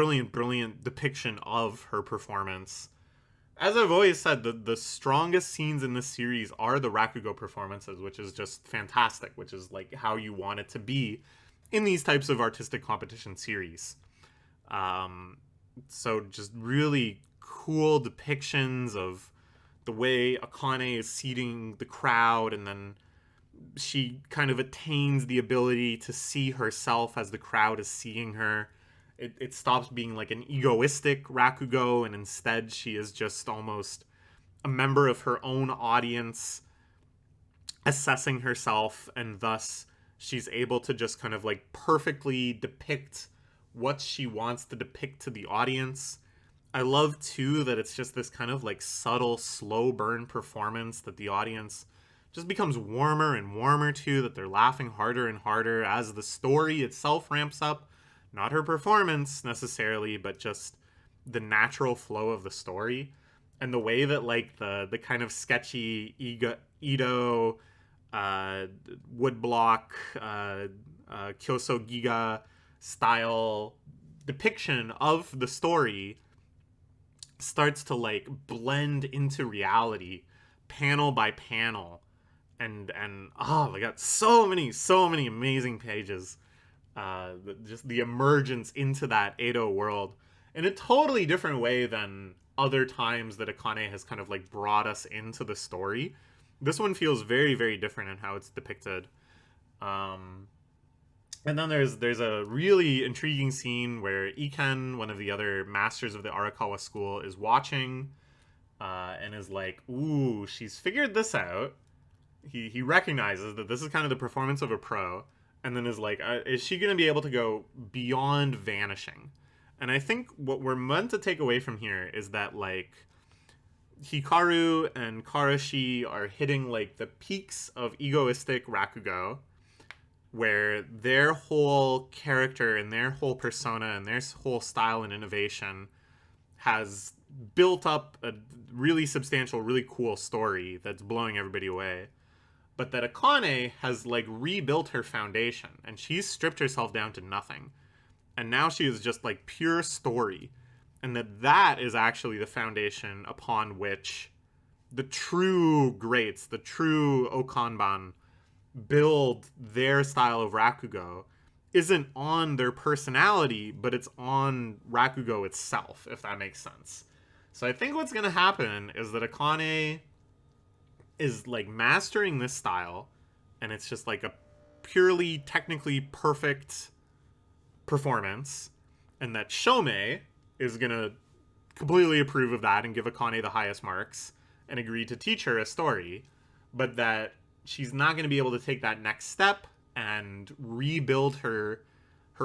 depiction of her performance. As I've always said, the strongest scenes in this series are the Rakugo performances, which is just fantastic, which is like how you want it to be in these types of artistic competition series. So just really cool depictions of the way Akane is seating the crowd, and then she kind of attains the ability to see herself as the crowd is seeing her. It stops being like an egoistic Rakugo, and instead she is just almost a member of her own audience, assessing herself, and thus she's able to just kind of like perfectly depict what she wants to depict to the audience. I love too that it's just this kind of like subtle, slow burn performance that the audience just becomes warmer and warmer to, that they're laughing harder and harder as the story itself ramps up. Not her performance necessarily, but just the natural flow of the story. And the way that like the kind of sketchy Edo woodblock Kyoso Giga style depiction of the story starts to like blend into reality panel by panel, and oh my god, so many amazing pages. Just the emergence into that Edo world in a totally different way than other times that Akane has kind of like brought us into the story. This one feels very different in how it's depicted. And then there's a really intriguing scene where Iken, one of the other masters of the Arakawa school, is watching and is like, ooh, she's figured this out. He recognizes that this is kind of the performance of a pro, and then is like, is she going to be able to go beyond vanishing? And I think what we're meant to take away from here is that, like, Hikaru and Karashi are hitting, like, the peaks of egoistic Rakugo, where their whole character and their whole persona and their whole style and innovation has built up a really substantial, really cool story that's blowing everybody away. But that Akane has, like, rebuilt her foundation, and she's stripped herself down to nothing. And now she is just, like, pure story. And that is actually the foundation upon which the true greats, the true Okanban, build their style of Rakugo. Isn't on their personality, but it's on Rakugo itself, if that makes sense. So I think what's going to happen is that Akane is like mastering this style, and it's just like a purely technically perfect performance, and that Shomei is gonna completely approve of that and give Akane the highest marks and agree to teach her a story, but that she's not going to be able to take that next step and rebuild her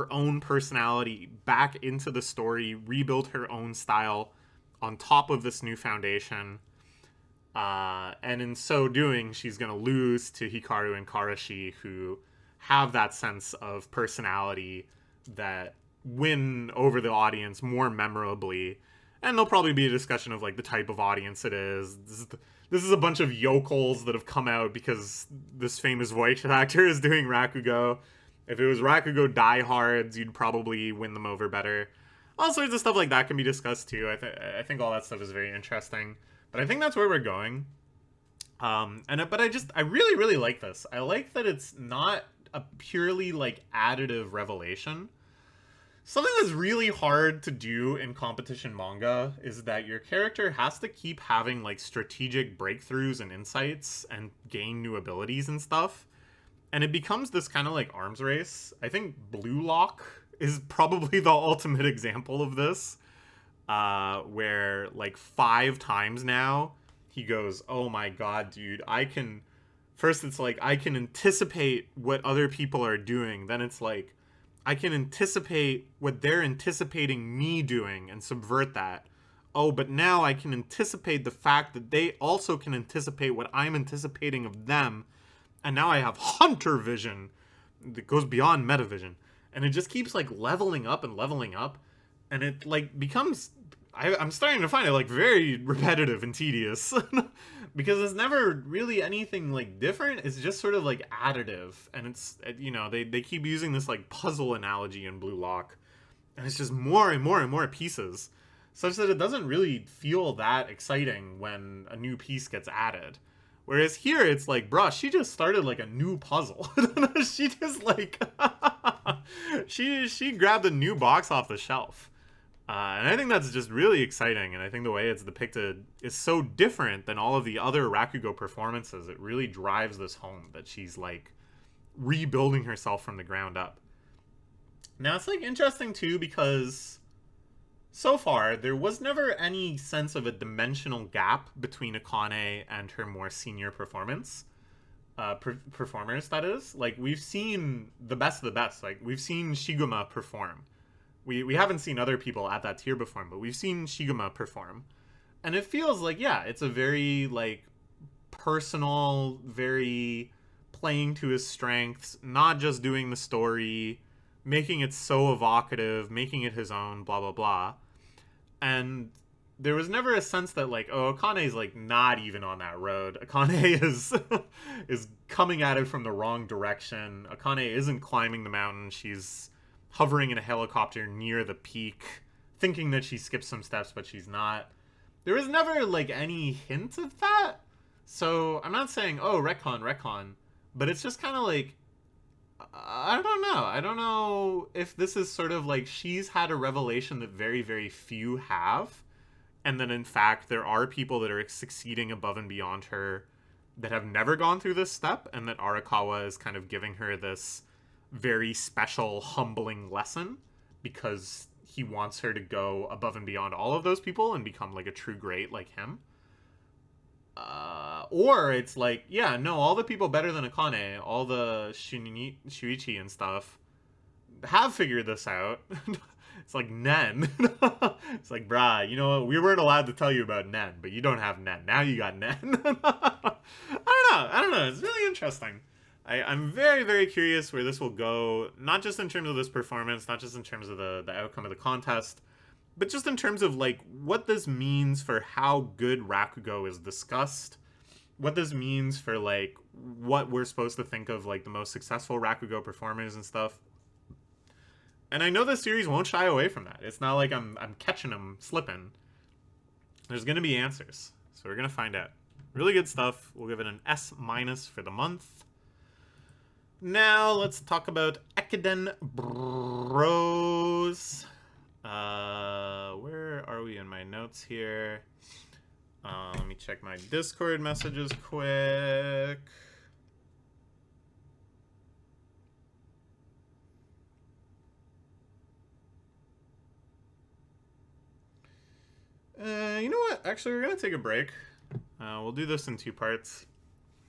own personality back into the story, rebuild her own style on top of this new foundation. And in so doing, she's going to lose to Hikaru and Karashi, who have that sense of personality that win over the audience more memorably. And there'll probably be a discussion of like the type of audience it is. This is a bunch of yokels that have come out because this famous voice actor is doing Rakugo. If it was Rakugo diehards, you'd probably win them over better. All sorts of stuff like that can be discussed too. I think all that stuff is very interesting. But I think that's where we're going. But I really like this. I like that it's not a purely like additive revelation. Something that's really hard to do in competition manga is that your character has to keep having like strategic breakthroughs and insights and gain new abilities and stuff. And it becomes this kind of like arms race. I think Blue Lock is probably the ultimate example of this. Where like 5 times now he goes, oh my god, dude, first it's like I can anticipate what other people are doing, then it's like I can anticipate what they're anticipating me doing and subvert that. Oh, but now I can anticipate the fact that they also can anticipate what I'm anticipating of them, and now I have hunter vision that goes beyond metavision. and it just keeps like leveling up and leveling up, and it like becomes I'm starting to find it like very repetitive and tedious because it's never really anything like different. It's just sort of like additive, and it's, you know, they keep using this like puzzle analogy in Blue Lock, and it's just more and more and more pieces, such that it doesn't really feel that exciting when a new piece gets added. Whereas here, it's like, bruh, she just started like a new puzzle. She just like she grabbed a new box off the shelf. And I think that's just really exciting, and I think the way it's depicted is so different than all of the other Rakugo performances. It really drives this home that she's like rebuilding herself from the ground up. Now it's like interesting too, because so far there was never any sense of a dimensional gap between Akane and her more senior performers, that is. Like, we've seen the best of the best. Like, we've seen Shiguma perform. We haven't seen other people at that tier perform, but we've seen Shiguma perform. And it feels like, yeah, it's a very, like, personal, very playing to his strengths, not just doing the story, making it so evocative, making it his own, blah, blah, blah. And there was never a sense that, like, oh, Akane's, like, not even on that road. Akane is coming at it from the wrong direction. Akane isn't climbing the mountain. She's hovering in a helicopter near the peak, thinking that she skipped some steps, but she's not. There was never, like, any hint of that. So I'm not saying, oh, retcon, but it's just kind of like, I don't know. I don't know if this is sort of like she's had a revelation that very, very few have, and then in fact there are people that are succeeding above and beyond her that have never gone through this step, and that Arakawa is kind of giving her this very special, humbling lesson because he wants her to go above and beyond all of those people and become like a true great like him. Or it's like, yeah, no, all the people better than Akane, all the Shuichi and stuff, have figured this out. It's like Nen. It's like, brah, you know what? We weren't allowed to tell you about Nen, but you don't have Nen. Now you got Nen. I don't know. It's really interesting. I'm very, very curious where this will go, not just in terms of this performance, not just in terms of the outcome of the contest, but just in terms of, like, what this means for how good Rakugo is discussed, what this means for, like, what we're supposed to think of, like, the most successful Rakugo performers and stuff. And I know this series won't shy away from that. It's not like I'm catching them slipping. There's going to be answers, so we're going to find out. Really good stuff. We'll give it an S- for the month. Now, let's talk about Ekiden Bros. Where are we in my notes here? Let me check my Discord messages quick. You know what? Actually, we're going to take a break. We'll do this in 2 parts.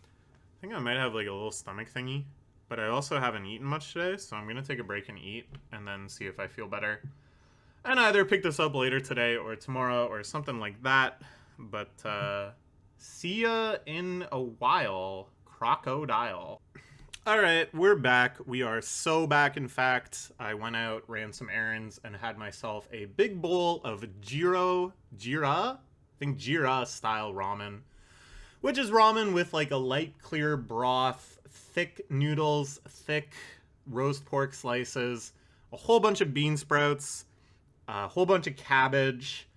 I think I might have like a little stomach thingy, but I also haven't eaten much today, so I'm going to take a break and eat, and then see if I feel better. And either pick this up later today or tomorrow or something like that. But see ya in a while, crocodile. Alright, we're back. We are so back, in fact. I went out, ran some errands, and had myself a big bowl of Jira style ramen. Which is ramen with like a light clear broth, thick noodles, thick roast pork slices, a whole bunch of bean sprouts, a whole bunch of cabbage,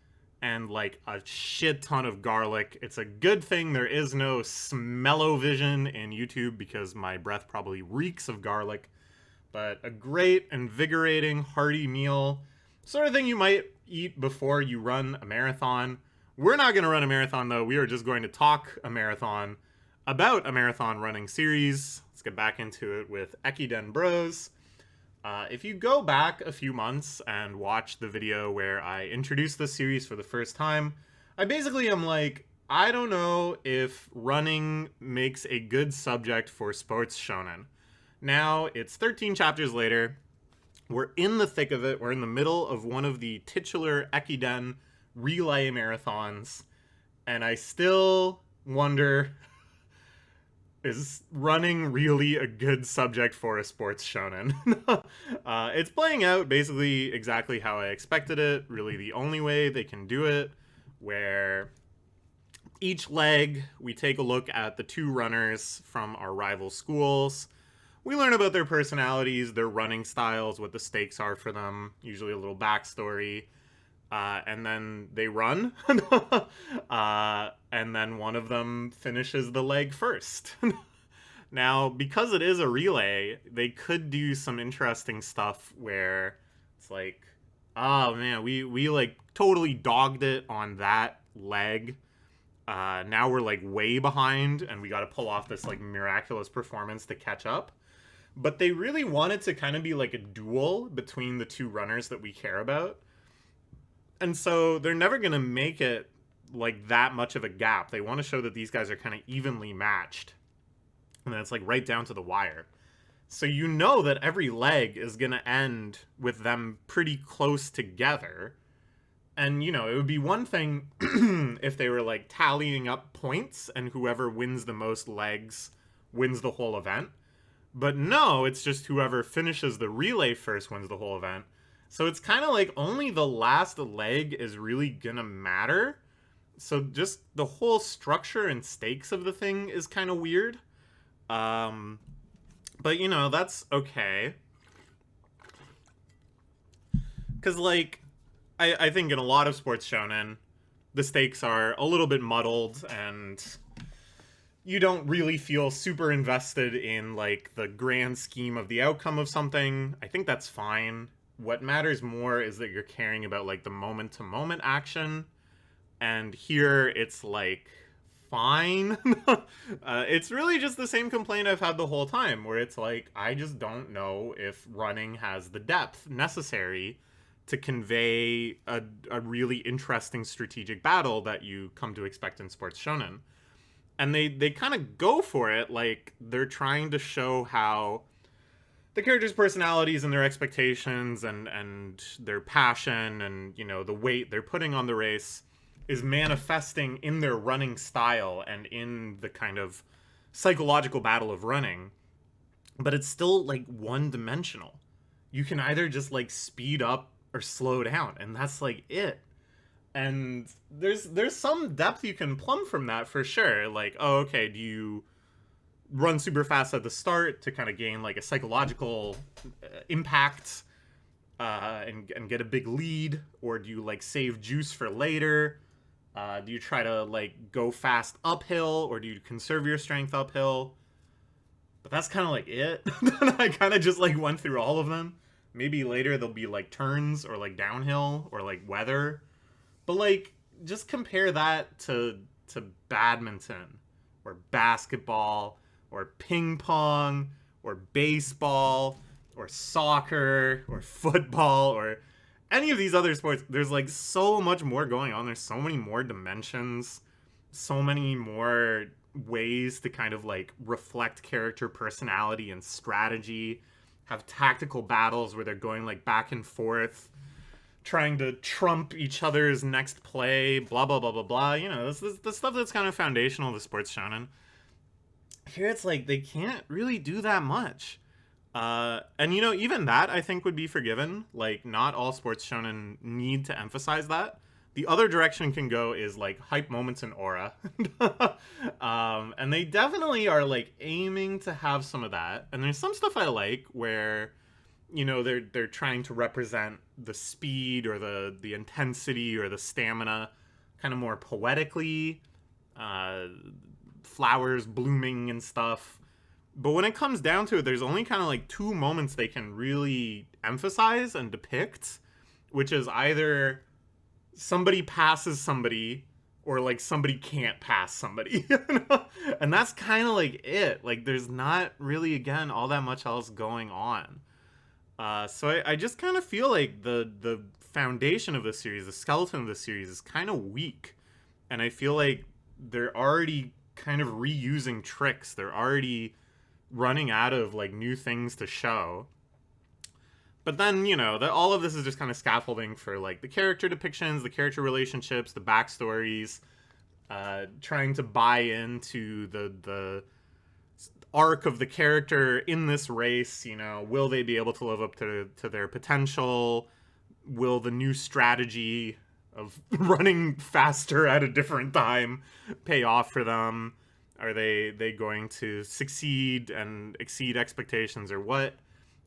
and like a shit ton of garlic. It's a good thing there is no smell-o-vision in YouTube because my breath probably reeks of garlic. But a great, invigorating, hearty meal. Sort of thing you might eat before you run a marathon. We're not going to run a marathon, though. We are just going to talk a marathon about a marathon running series. Let's get back into it with Ekiden Bros. If you go back a few months and watch the video where I introduced this series for the first time, I basically am like, I don't know if running makes a good subject for sports shonen. Now, it's 13 chapters later. We're in the thick of it. We're in the middle of one of the titular Ekiden relay marathons. And I still wonder, is running really a good subject for a sports shonen? It's playing out basically exactly how I expected it, really the only way they can do it, where each leg we take a look at the two runners from our rival schools. We learn about their personalities, their running styles, what the stakes are for them, usually a little backstory. And then they run, and then one of them finishes the leg first. Now, because it is a relay, they could do some interesting stuff where it's like, oh man, we like totally dogged it on that leg. Now we're like way behind, and we got to pull off this like miraculous performance to catch up. But they really wanted to kind of be like a duel between the two runners that we care about. And so they're never going to make it like that much of a gap. They want to show that these guys are kind of evenly matched. And then it's like right down to the wire. So you know that every leg is going to end with them pretty close together. And, you know, it would be one thing if they were like tallying up points and whoever wins the most legs wins the whole event. But no, it's just whoever finishes the relay first wins the whole event. So it's kind of like only the last leg is really gonna matter. So just the whole structure and stakes of the thing is kind of weird. But, you know, that's okay. Because, like, I think in a lot of sports shonen, the stakes are a little bit muddled and you don't really feel super invested in, like, the grand scheme of the outcome of something. I think that's fine. What matters more is that you're caring about, like, the moment-to-moment action. And here, it's, like, fine. It's really just the same complaint I've had the whole time, where it's like, I just don't know if running has the depth necessary to convey a really interesting strategic battle that you come to expect in sports shonen. And they kind of go for it, like, they're trying to show how the characters' personalities and their expectations and their passion and, you know, the weight they're putting on the race is manifesting in their running style and in the kind of psychological battle of running. But it's still, like, one-dimensional. You can either just, like, speed up or slow down, and that's, like, it. And there's some depth you can plumb from that for sure. Like, oh, okay, do you run super fast at the start to kind of gain, like, a psychological impact and get a big lead? Or do you, like, save juice for later? Do you try to, like, go fast uphill, or do you conserve your strength uphill? But that's kind of, like, it. I kind of just, like, went through all of them. Maybe later there'll be, like, turns, or, like, downhill, or, like, weather. But, like, just compare that to badminton, or basketball, or ping pong, or baseball, or soccer, or football, or any of these other sports. There's, like, so much more going on. There's so many more dimensions, so many more ways to kind of, like, reflect character personality and strategy, have tactical battles where they're going, like, back and forth, trying to trump each other's next play, blah, blah, blah, blah, blah. You know, this the stuff that's kind of foundational to sports shonen. Here it's like, they can't really do that much. And, you know, even that, I think, would be forgiven. Like, not all sports shonen need to emphasize that. The other direction can go is, like, hype moments and aura. And they definitely are, like, aiming to have some of that. And there's some stuff I like where, you know, they're trying to represent the speed or the intensity or the stamina kind of more poetically, flowers blooming and stuff. But when it comes down to it, there's only kind of like two moments they can really emphasize and depict, which is either somebody passes somebody or, like, somebody can't pass somebody. You know? And that's kind of like it. Like, there's not really, again, all that much else going on. So I just kind of feel like the foundation of the series, the skeleton of the series, is kind of weak. And I feel like they're already kind of reusing tricks. They're already running out of, like, new things to show. But then, you know, all of this is just kind of scaffolding for, like, the character depictions, the character relationships, the backstories, trying to buy into the arc of the character in this race. You know, will they be able to live up to their potential? Will the new strategy of running faster at a different time pay off for them? Are they going to succeed and exceed expectations, or what?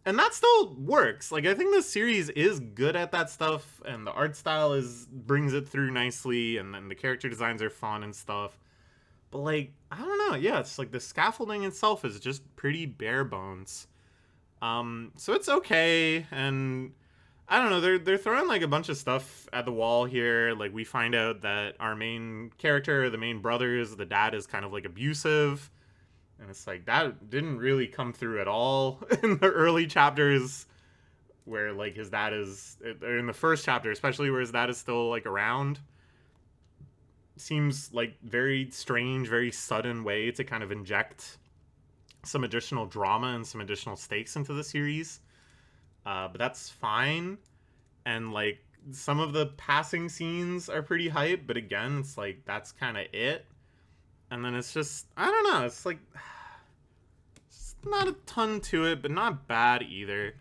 And that still works. Like, I think this series is good at that stuff, and the art style brings it through nicely, and then the character designs are fun and stuff. But, like, I don't know. Yeah, it's like the scaffolding itself is just pretty bare bones. So it's okay, and I don't know. They're throwing like a bunch of stuff at the wall here. Like, we find out that our main character, the main brothers, the dad is kind of like abusive. And it's like, that didn't really come through at all in the early chapters where, like, his dad is, or in the first chapter, especially where his dad is still, like, around. Seems like very strange, very sudden way to kind of inject some additional drama and some additional stakes into the series. But that's fine. And, like, some of the passing scenes are pretty hype, but again, it's like, that's kind of it. And then it's just, I don't know, it's like, it's not a ton to it, but not bad either.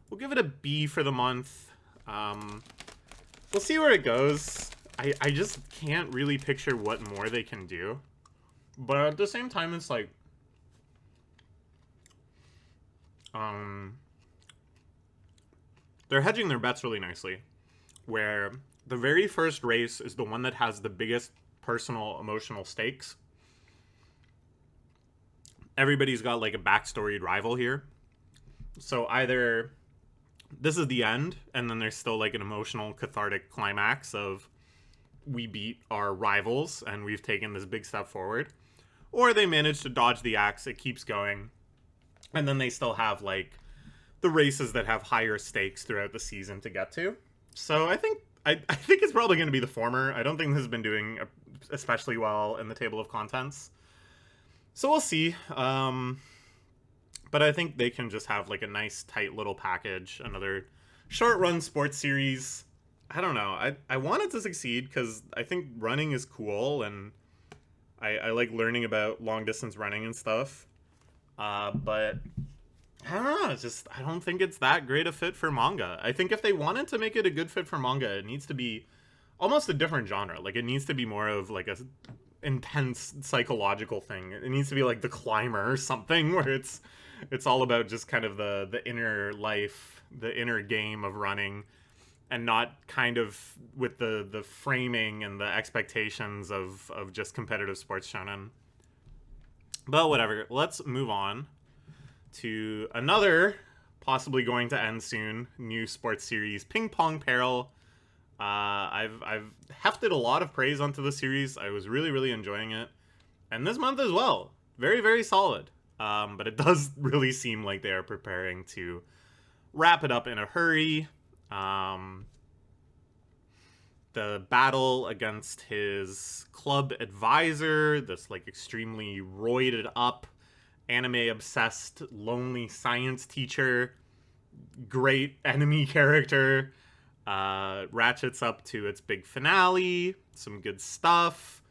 We'll give it a B for the month. We'll see where it goes. I just can't really picture what more they can do. But at the same time, it's like, they're hedging their bets really nicely. Where the very first race is the one that has the biggest personal, emotional stakes. Everybody's got like a backstoried rival here. So either this is the end, and then there's still like an emotional, cathartic climax of we beat our rivals and we've taken this big step forward. Or they manage to dodge the axe, it keeps going. And then they still have like the races that have higher stakes throughout the season to get to. So I think it's probably going to be the former. I don't think this has been doing especially well in the table of contents. So we'll see. But I think they can just have like a nice tight little package, another short run sports series. I don't know. I want it to succeed because I think running is cool, and I like learning about long distance running and stuff. But I don't know. It's just, I don't think it's that great a fit for manga. I think if they wanted to make it a good fit for manga, it needs to be almost a different genre. Like, it needs to be more of like a intense psychological thing. It needs to be like The Climber or something, where it's all about just kind of the inner life, the inner game of running, and not kind of with the framing and the expectations of just competitive sports shonen. But whatever. Let's move on to another possibly going to end soon new sports series, Ping Pong Peril. I've hefted a lot of praise onto the series. I was really enjoying it, and this month as well, very solid. But it does really seem like they are preparing to wrap it up in a hurry. The battle against his club advisor, this like extremely roided up, anime obsessed, lonely science teacher, great enemy character, ratchets up to its big finale. Some good stuff.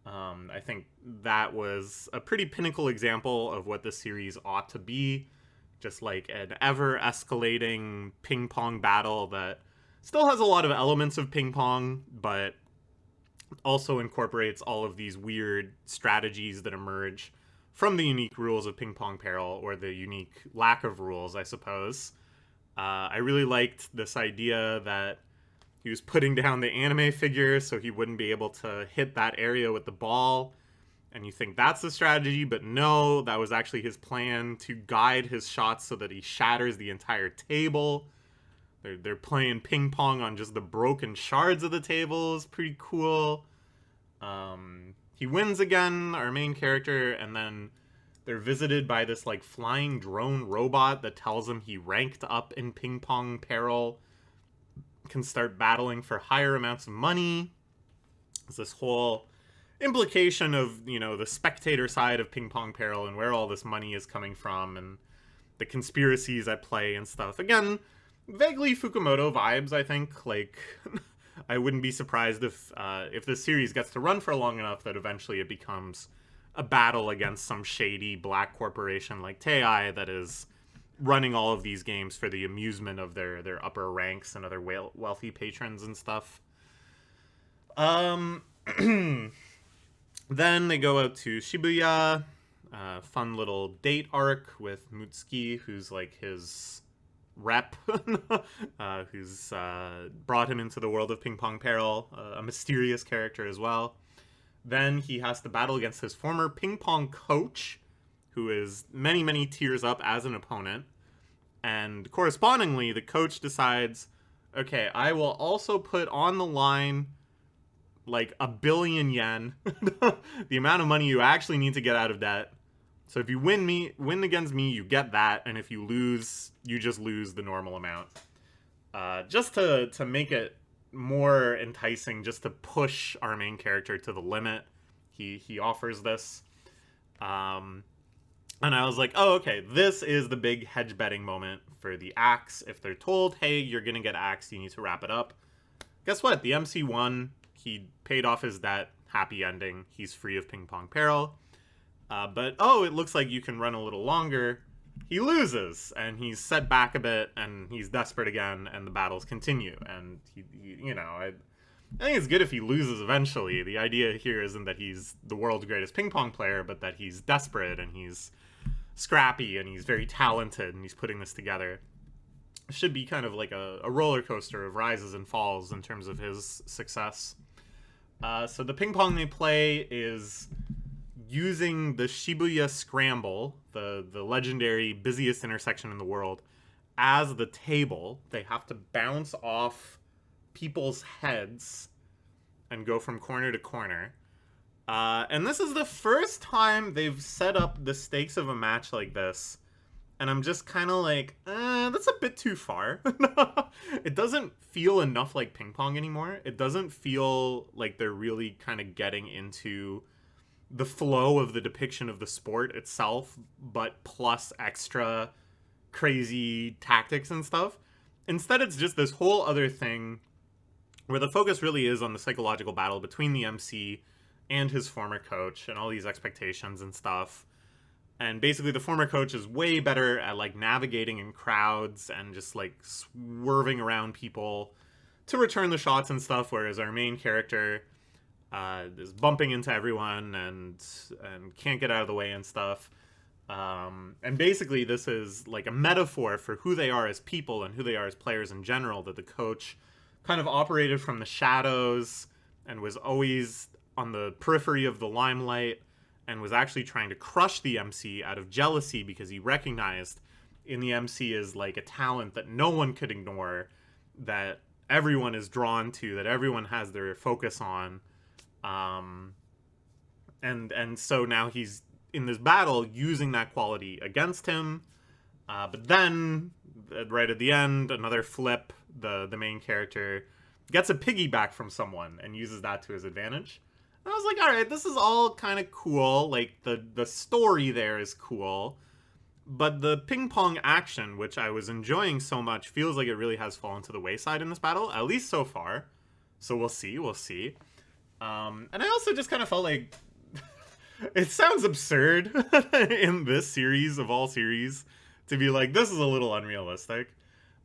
I think that was a pretty pinnacle example of what the series ought to be. Just like an ever escalating ping pong battle that still has a lot of elements of ping pong, but also incorporates all of these weird strategies that emerge from the unique rules of Ping Pong Peril, or the unique lack of rules, I suppose. I really liked this idea that he was putting down the anime figure so he wouldn't be able to hit that area with the ball. And you think that's the strategy, but no, that was actually his plan to guide his shots so that he shatters the entire table. They're playing ping pong on just the broken shards of the table. It's pretty cool. He wins again, our main character, and then they're visited by this like flying drone robot that tells him he ranked up in Ping Pong Peril, can start battling for higher amounts of money. There's this whole implication of, you know, the spectator side of Ping Pong Peril and where all this money is coming from and the conspiracies at play and stuff. Again, vaguely Fukumoto vibes, I think. Like, I wouldn't be surprised if this series gets to run for long enough that eventually it becomes a battle against some shady black corporation like Tei that is running all of these games for the amusement of their upper ranks and other wealthy patrons and stuff. Then they go out to Shibuya, fun little date arc with Mutsuki, who's like his rep, who's brought him into the world of Ping Pong Peril, a mysterious character as well. Then he has to battle against his former ping pong coach, who is many, many tiers up as an opponent. And correspondingly, the coach decides, okay, I will also put on the line like 1 billion yen, the amount of money you actually need to get out of debt. So if you win against me, you get that, and if you lose, you just lose the normal amount. Just to make it more enticing, just to push our main character to the limit, he offers this. And I was like, oh, okay, this is the big hedge betting moment for the axe. If they're told, hey, you're gonna get axed, you need to wrap it up. Guess what? The MC won. He paid off his debt. Happy ending. He's free of Ping Pong Peril. But, oh, it looks like you can run a little longer. He loses, and he's set back a bit, and he's desperate again, and the battles continue. And, I think it's good if he loses eventually. The idea here isn't that he's the world's greatest ping pong player, but that he's desperate, and he's scrappy, and he's very talented, and he's putting this together. It should be kind of like a roller coaster of rises and falls in terms of his success. So the ping pong they play is using the Shibuya Scramble, the legendary busiest intersection in the world, as the table. They have to bounce off people's heads and go from corner to corner. And this is the first time they've set up the stakes of a match like this. And I'm just kind of like, that's a bit too far. It doesn't feel enough like ping pong anymore. It doesn't feel like they're really kind of getting into the flow of the depiction of the sport itself, but plus extra crazy tactics and stuff. Instead, it's just this whole other thing where the focus really is on the psychological battle between the MC and his former coach and all these expectations and stuff. And basically the former coach is way better at like navigating in crowds and just like swerving around people to return the shots and stuff, whereas our main character is bumping into everyone and can't get out of the way and stuff. And basically this is like a metaphor for who they are as people and who they are as players in general, that the coach kind of operated from the shadows and was always on the periphery of the limelight, and was actually trying to crush the MC out of jealousy because he recognized in the MC is like a talent that no one could ignore, that everyone is drawn to, that everyone has their focus on. And so now he's in this battle using that quality against him. But then right at the end, another flip, the main character gets a piggyback from someone and uses that to his advantage. I was like, all right, this is all kind of cool. Like, the story there is cool. But the ping pong action, which I was enjoying so much, feels like it really has fallen to the wayside in this battle, at least so far. So we'll see. And I also just kind of felt like it sounds absurd in this series of all series to be like, this is a little unrealistic.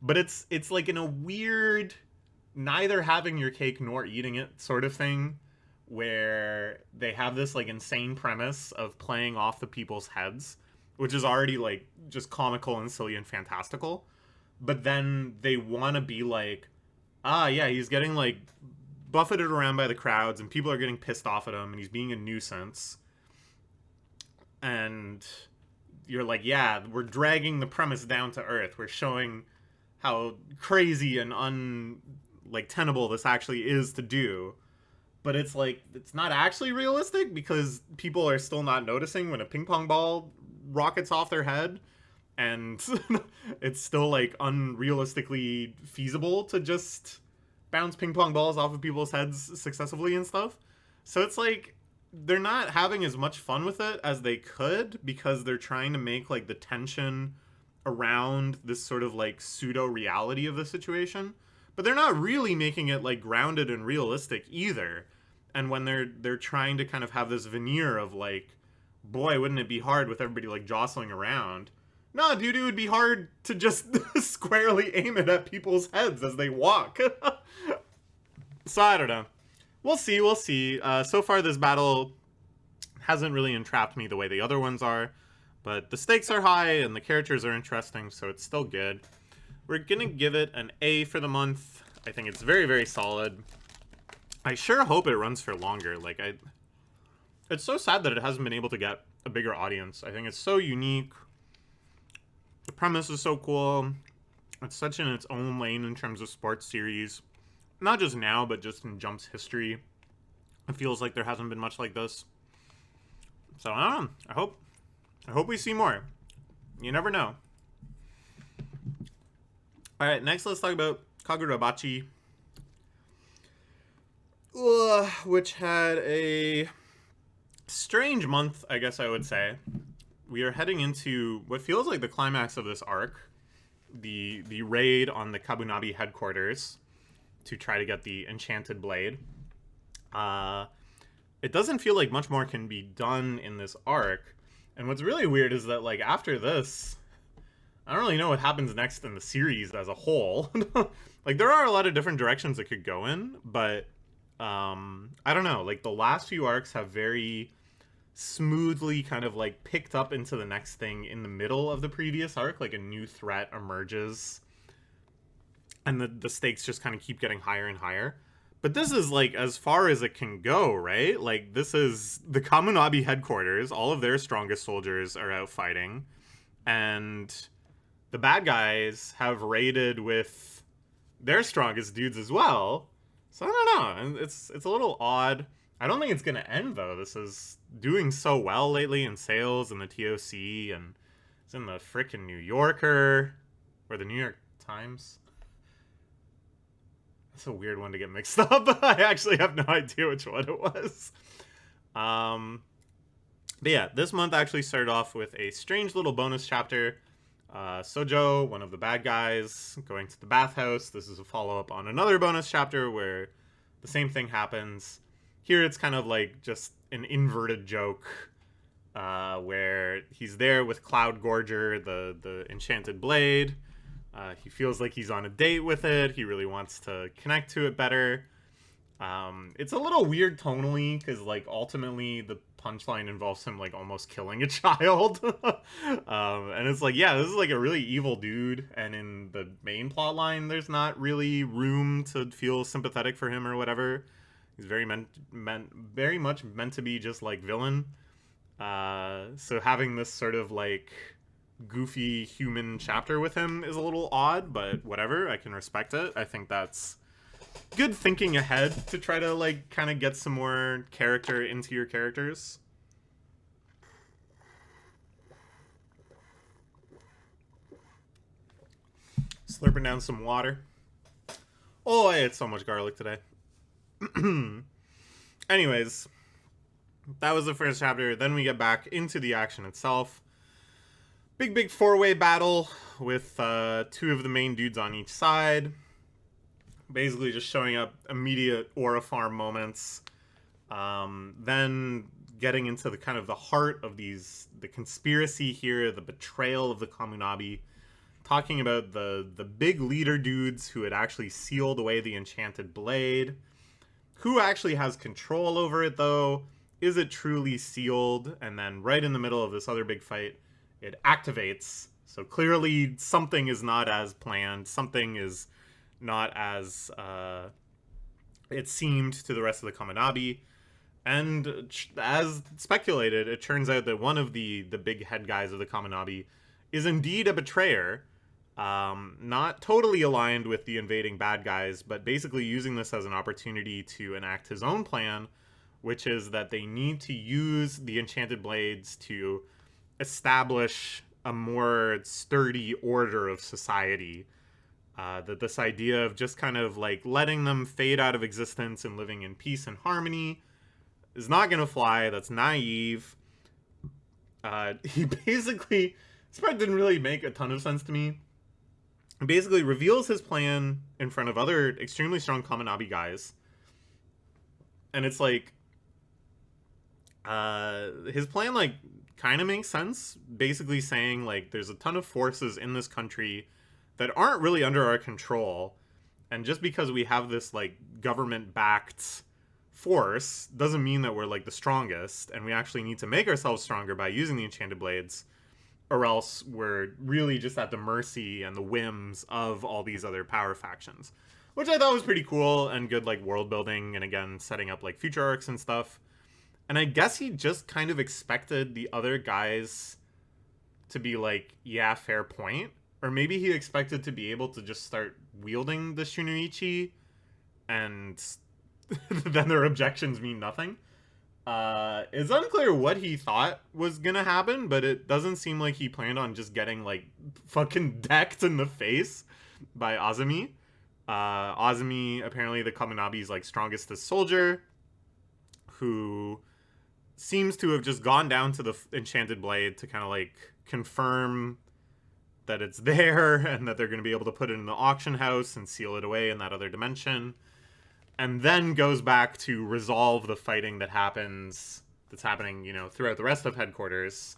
But it's like in a weird, neither having your cake nor eating it sort of thing, where they have this like insane premise of playing off the people's heads, which is already like just comical and silly and fantastical, but then they want to be like, yeah, he's getting like buffeted around by the crowds and people are getting pissed off at him and he's being a nuisance, and you're like, yeah, we're dragging the premise down to earth, we're showing how crazy and tenable this actually is to do. But it's like, it's not actually realistic because people are still not noticing when a ping pong ball rockets off their head. And it's still like unrealistically feasible to just bounce ping pong balls off of people's heads successfully and stuff. So it's like, they're not having as much fun with it as they could because they're trying to make like the tension around this sort of like pseudo reality of the situation. But they're not really making it like grounded and realistic either. And when they're trying to kind of have this veneer of like, boy, wouldn't it be hard with everybody like jostling around. No, dude, it would be hard to just squarely aim it at people's heads as they walk. So I don't know. We'll see, we'll see. So far this battle hasn't really entrapped me the way the other ones are, but the stakes are high and the characters are interesting, so it's still good. We're gonna give it an A for the month. I think it's very, very solid. I sure hope it runs for longer. Like, it's so sad that it hasn't been able to get a bigger audience. I think it's so unique. The premise is so cool. It's such in its own lane in terms of sports series. Not just now, but just in Jump's history. It feels like there hasn't been much like this. So, I don't know. I hope we see more. You never know. Alright, next let's talk about Kagurabachi. Which had a strange month, I guess I would say. We are heading into what feels like the climax of this arc. The raid on the Kabunabi headquarters to try to get the enchanted blade. It doesn't feel like much more can be done in this arc. And what's really weird is that, like, after this, I don't really know what happens next in the series as a whole. Like, there are a lot of different directions it could go in, but I don't know. Like, the last few arcs have very smoothly kind of, like, picked up into the next thing in the middle of the previous arc. Like, a new threat emerges, and the stakes just kind of keep getting higher and higher. But this is, like, as far as it can go, right? Like, this is the Kamunabi headquarters. All of their strongest soldiers are out fighting. And the bad guys have raided with their strongest dudes as well. So, I don't know. It's a little odd. I don't think it's going to end, though. This is doing so well lately in sales and the TOC. And it's in the frickin' New Yorker. Or the New York Times. That's a weird one to get mixed up. I actually have no idea which one it was. But yeah, this month actually started off with a strange little bonus chapter. Sojo, one of the bad guys, going to the bathhouse. This is a follow-up on another bonus chapter where the same thing happens. Here it's kind of like just an inverted joke, where he's there with Cloud Gorger, the enchanted blade. He feels like he's on a date with it. He really wants to connect to it better. It's a little weird tonally, because, like, ultimately the punchline involves him, like, almost killing a child. And it's like, yeah, this is, like, a really evil dude, and in the main plot line, there's not really room to feel sympathetic for him or whatever. He's very much meant to be just, like, villain. So having this sort of, like, goofy human chapter with him is a little odd, but whatever, I can respect it. I think that's good thinking ahead to try to, like, kind of get some more character into your characters. Slurping down some water. Oh, I ate so much garlic today. Anyways, that was the first chapter. Then we get back into the action itself. Big four-way battle with two of the main dudes on each side. Basically just showing up immediate aura farm moments. Then getting into the kind of the heart of the conspiracy here, the betrayal of the Kamunabi. Talking about the big leader dudes who had actually sealed away the enchanted blade. Who actually has control over it, though? Is it truly sealed? And then right in the middle of this other big fight, it activates. So clearly something is not as planned. Something is not as it seemed to the rest of the Kamunabi. And as speculated, it turns out that one of the big head guys of the Kamunabi is indeed a betrayer. Not totally aligned with the invading bad guys, but basically using this as an opportunity to enact his own plan, which is that they need to use the enchanted blades to establish a more sturdy order of society. That this idea of just kind of like letting them fade out of existence and living in peace and harmony is not going to fly. That's naive. He basically, this part didn't really make a ton of sense to me. He basically reveals his plan in front of other extremely strong Kamunabi guys. And it's like, His plan, like, kind of makes sense. Basically saying, like, there's a ton of forces in this country that aren't really under our control. And just because we have this, like, government-backed force doesn't mean that we're, like, the strongest. And we actually need to make ourselves stronger by using the Enchanted Blades. Or else we're really just at the mercy and the whims of all these other power factions. Which I thought was pretty cool and good, like, world building. And again, setting up, like, future arcs and stuff. And I guess he just kind of expected the other guys to be like, yeah, fair point. Or maybe he expected to be able to just start wielding the Shunoichi and then their objections mean nothing. It's unclear what he thought was gonna happen, but it doesn't seem like he planned on just getting, like, fucking decked in the face by Azumi. Azumi, apparently the Kaminabi's, like, strongest soldier, who seems to have just gone down to the Enchanted Blade to kind of, like, confirm that it's there and that they're going to be able to put it in the auction house and seal it away in that other dimension. And then goes back to resolve the fighting that's happening, you know, throughout the rest of Headquarters.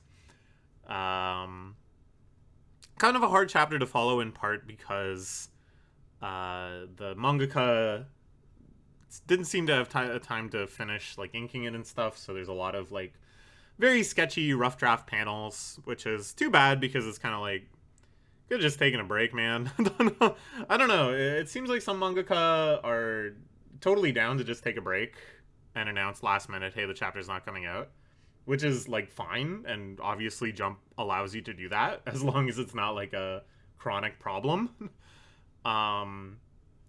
Kind of a hard chapter to follow, in part because the mangaka didn't seem to have time to finish, like, inking it and stuff, so there's a lot of, like, very sketchy rough draft panels, which is too bad because it's kind of like, could have just taken a break, man. I don't know. It seems like some mangaka are totally down to just take a break and announce last minute, hey, the chapter's not coming out, which is, like, fine, and obviously Jump allows you to do that as long as it's not, like, a chronic problem.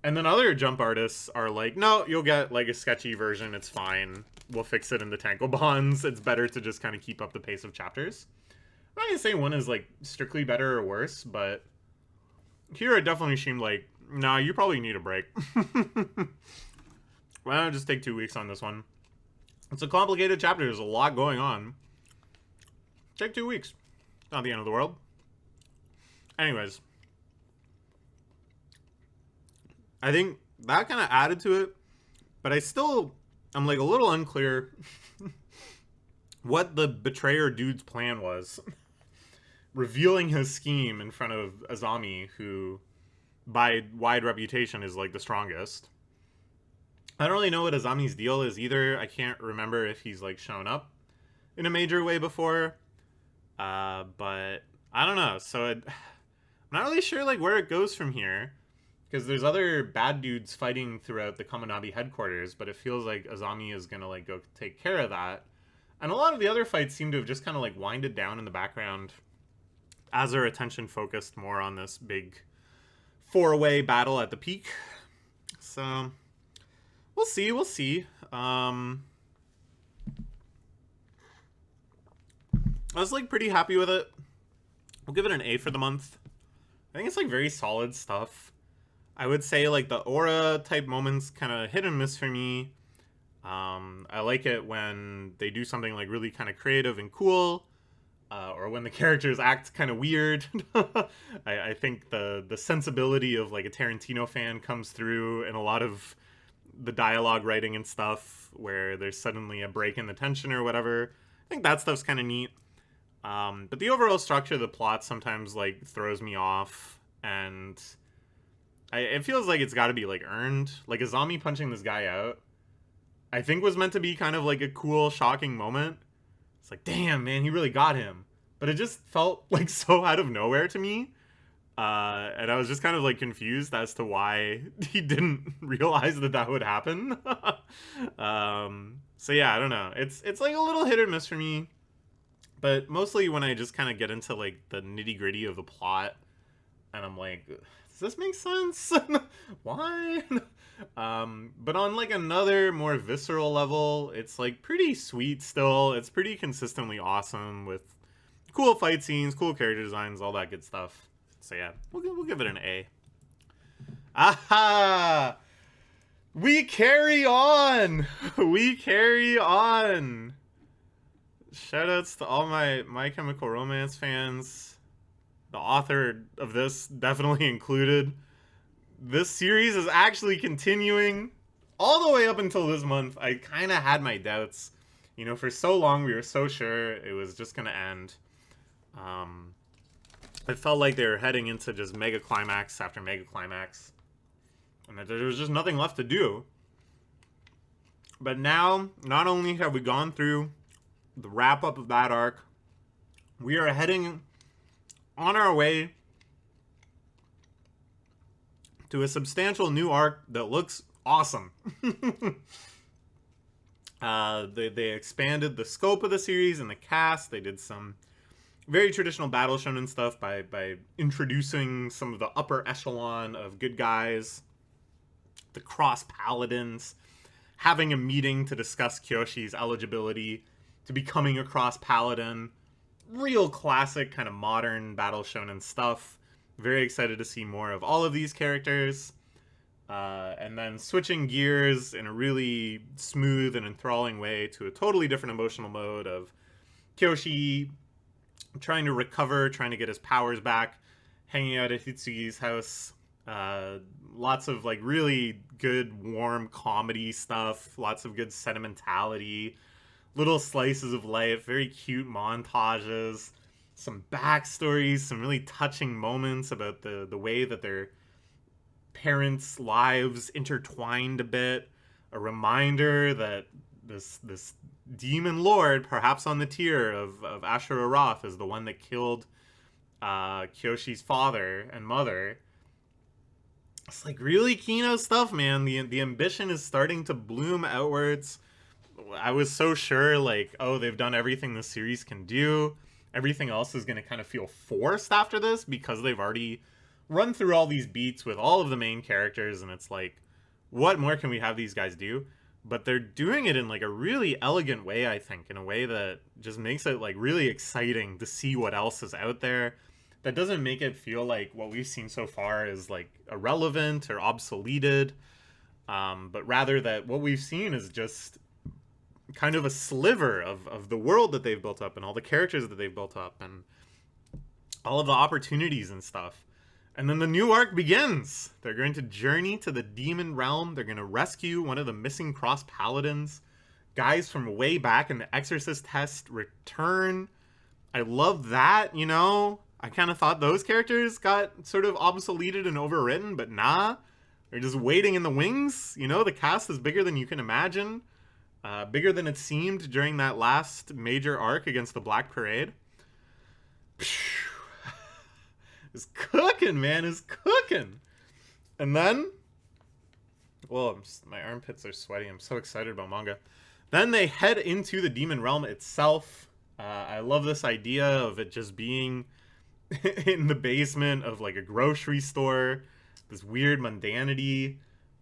And then other Jump artists are like, no, you'll get, like, a sketchy version, it's fine, we'll fix it in the tankobons, it's better to just kind of keep up the pace of chapters. I'm not gonna say one is, like, strictly better or worse, but here it definitely seemed like, nah, you probably need a break. Why don't I just take 2 weeks on this one? It's a complicated chapter, there's a lot going on. Take 2 weeks. Not the end of the world. Anyways. I think that kind of added to it, but I'm, like, a little unclear what the betrayer dude's plan was. Revealing his scheme in front of Azami, who, by wide reputation, is, like, the strongest. I don't really know what Azami's deal is either. I can't remember if he's, like, shown up in a major way before. But I don't know. So I'm not really sure, like, where it goes from here. Because there's other bad dudes fighting throughout the Kaminabi headquarters, but it feels like Azami is going to, like, go take care of that. And a lot of the other fights seem to have just kind of, like, winded down in the background as their attention focused more on this big four-way battle at the peak. So, we'll see. I was, like, pretty happy with it. We'll give it an A for the month. I think it's, like, very solid stuff. I would say, like, the aura type moments kind of hit and miss for me. I like it when they do something, like, really kind of creative and cool, or when the characters act kind of weird. I think the sensibility of, like, a Tarantino fan comes through in a lot of the dialogue writing and stuff, where there's suddenly a break in the tension or whatever. I think that stuff's kind of neat. But the overall structure of the plot sometimes, like, throws me off, and it feels like it's got to be, like, earned. Like, Azami punching this guy out, I think, was meant to be kind of, like, a cool, shocking moment. It's like, damn, man, he really got him. But it just felt, like, so out of nowhere to me. And I was just kind of, like, confused as to why he didn't realize that would happen. So, yeah, I don't know. It's, like, a little hit or miss for me. But mostly when I just kind of get into, like, the nitty-gritty of the plot, and I'm like, does this make sense? Why? But on, like, another more visceral level, it's, like, pretty sweet still. It's pretty consistently awesome with cool fight scenes, cool character designs, all that good stuff. So yeah, we'll give it an A. Aha! We carry on! We carry on! Shoutouts to all My Chemical Romance fans. The author of this definitely included. This series is actually continuing all the way up until this month. I kind of had my doubts You know, for so long we were so sure it was just gonna end. It felt like they were heading into just mega climax after mega climax, and that there was just nothing left to do. But now, not only have we gone through the wrap up of that arc, we are heading on our way to a substantial new arc that looks awesome. They expanded the scope of the series and the cast. They did some very traditional battle shonen stuff by introducing some of the upper echelon of good guys, the cross paladins, having a meeting to discuss Kiyoshi's eligibility to becoming a cross paladin. Real classic kind of modern battle shonen stuff. Very excited to see more of all of these characters. And then switching gears in a really smooth and enthralling way to a totally different emotional mode of Kiyoshi trying to recover, trying to get his powers back, hanging out at Hitsugi's house. Lots of like really good, warm comedy stuff. Lots of good sentimentality. Little slices of life. Very cute montages. Some backstories. Some really touching moments about the way that their parents' lives intertwined a bit. A reminder that this demon lord, perhaps on the tier of Ashura Roth, is the one that killed Kiyoshi's father and mother. It's like really Kino stuff, man. The ambition is starting to bloom outwards. I was so sure, like, oh, they've done everything the series can do. Everything else is going to kind of feel forced after this because they've already run through all these beats with all of the main characters, and it's like, what more can we have these guys do? But they're doing it in like a really elegant way, I think, in a way that just makes it like really exciting to see what else is out there. That doesn't make it feel like what we've seen so far is like irrelevant or obsoleted, but rather that what we've seen is just kind of a sliver of the world that they've built up and all the characters that they've built up and all of the opportunities and stuff. And then the new arc begins. They're going to journey to the demon realm. They're going to rescue one of the missing cross paladins. Guys from way back in the Exorcist test return. I love that, you know? I kind of thought those characters got sort of obsoleted and overwritten, but nah. They're just waiting in the wings. You know, the cast is bigger than you can imagine. Bigger than it seemed during that last major arc against the Black Parade. It's cooking, man. It's cooking. And then, well, my armpits are sweaty. I'm so excited about manga. Then they head into the demon realm itself. I love this idea of it just being in the basement of like a grocery store. This weird mundanity.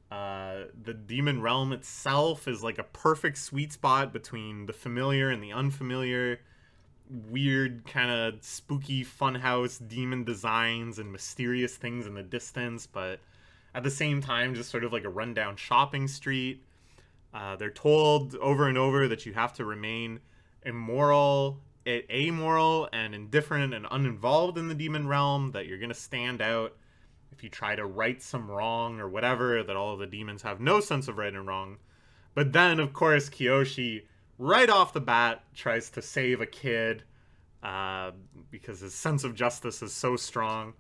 The demon realm itself is like a perfect sweet spot between the familiar and the unfamiliar. Weird kind of spooky funhouse demon designs and mysterious things in the distance, but at the same time just sort of like a rundown shopping street. They're told over and over that you have to remain immoral, amoral, and indifferent and uninvolved in the demon realm, that you're going to stand out if you try to right some wrong or whatever, that all of the demons have no sense of right and wrong. But then, of course, Kiyoshi, right off the bat, tries to save a kid because his sense of justice is so strong.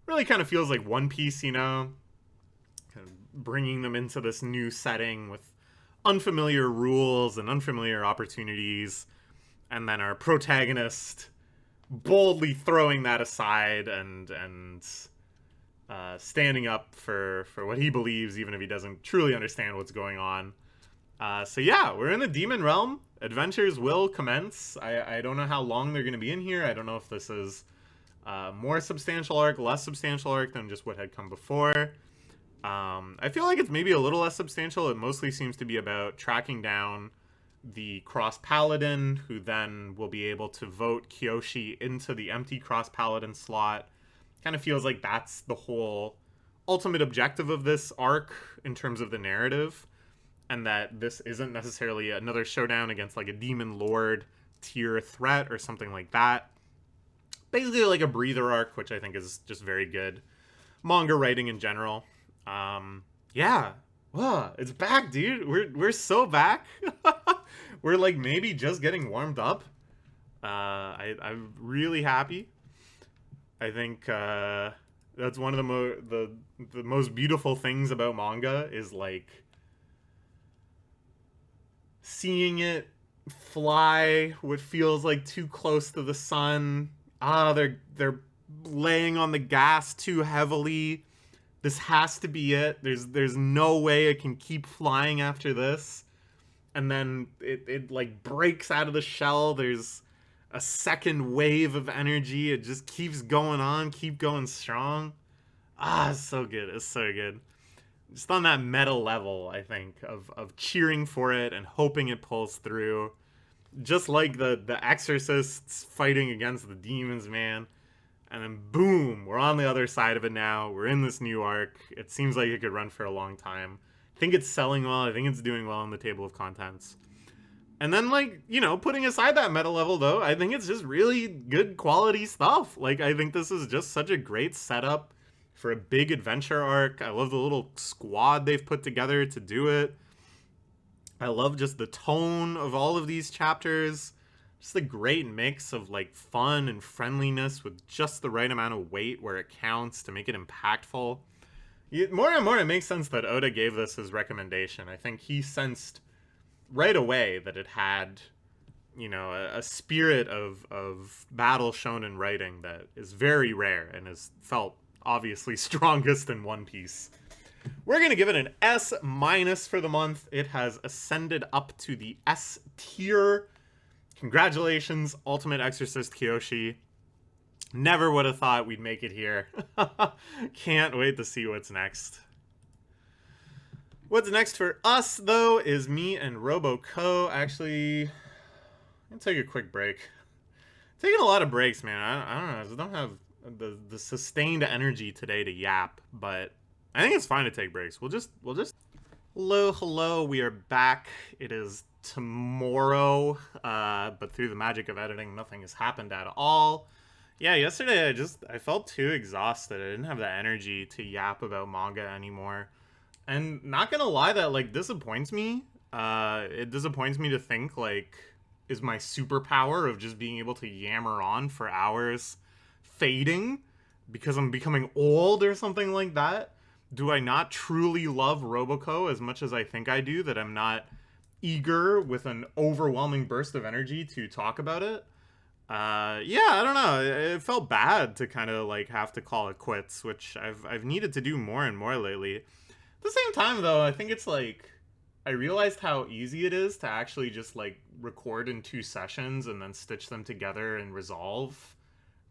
Really kind of feels like One Piece, you know? Kind of bringing them into this new setting with unfamiliar rules and unfamiliar opportunities. And then our protagonist boldly throwing that aside and standing up for what he believes, even if he doesn't truly understand what's going on. So yeah, we're in the demon realm. Adventures will commence. I don't know how long they're going to be in here. I don't know if this is more substantial arc, less substantial arc than just what had come before. I feel like it's maybe a little less substantial. It mostly seems to be about tracking down the cross paladin, who then will be able to vote Kiyoshi into the empty cross paladin slot. Kind of feels like that's the whole ultimate objective of this arc in terms of the narrative, and that this isn't necessarily another showdown against like a demon lord tier threat or something like that. Basically like a breather arc, which I think is just very good manga writing in general. Yeah, it's back, dude. We're so back. we're like maybe just getting warmed up. I'm really happy. I think that's one of the most beautiful things about manga is like seeing it fly what feels like too close to the sun. They're laying on the gas too heavily. This has to be it. There's no way it can keep flying after this. And then it like breaks out of the shell. There's a second wave of energy. It just keeps going on, keep going strong. It's so good. It's so good. Just on that meta level, I think, of cheering for it and hoping it pulls through. Just like the Exorcists fighting against the demons, man. And then boom, we're on the other side of it now. We're in this new arc. It seems like it could run for a long time. I think it's selling well. I think it's doing well on the table of contents. And then, like, you know, putting aside that meta level, though, I think it's just really good quality stuff. Like, I think this is just such a great setup for a big adventure arc. I love the little squad they've put together to do it. I love just the tone of all of these chapters. Just a great mix of, like, fun and friendliness with just the right amount of weight where it counts to make it impactful. More and more, it makes sense that Oda gave this his recommendation. I think he sensed right away that it had, you know, a spirit of battle shonen writing that is very rare and is felt obviously strongest in One Piece. We're going to give it an S- for the month. It has ascended up to the S tier. Congratulations, Ultimate Exorcist Kiyoshi. Never would have thought we'd make it here. Can't wait to see what's next. What's next for us, though, is me and Roboco. Actually, I'm going to take a quick break. Taking a lot of breaks, man. I don't know. I just don't have the sustained energy today to yap, but I think it's fine to take breaks. We'll just hello, we are back. It is tomorrow, but through the magic of editing, nothing has happened at all. Yeah, yesterday I felt too exhausted. I didn't have the energy to yap about manga anymore. And not gonna lie, that like disappoints me. It disappoints me to think like, is my superpower of just being able to yammer on for hours fading because I'm becoming old or something like that? Do I not truly love Roboco as much as I think I do, that I'm not eager with an overwhelming burst of energy to talk about it? Yeah, I don't know. It felt bad to kind of like have to call it quits, which I've needed to do more and more lately. At the same time, though, I think it's like I realized how easy it is to actually just like record in 2 sessions and then stitch them together and resolve.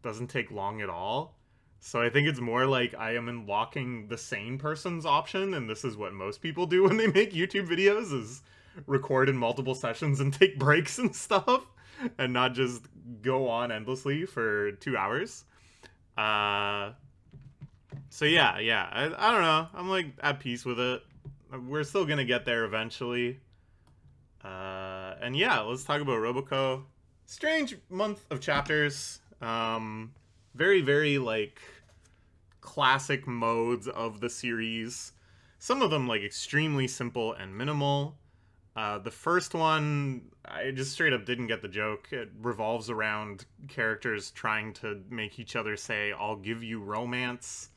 Doesn't take long at all. So I think it's more like I am unlocking the sane person's option, and this is what most people do when they make YouTube videos, is record in multiple sessions and take breaks and stuff, and not just go on endlessly for 2 hours. So yeah, I don't know. I'm like at peace with it. We're still gonna get there eventually. And yeah, let's talk about Roboco. Strange month of chapters. Very, very, like, classic modes of the series. Some of them, like, extremely simple and minimal. The first one, I just straight up didn't get the joke. It revolves around characters trying to make each other say, "I'll give you romance."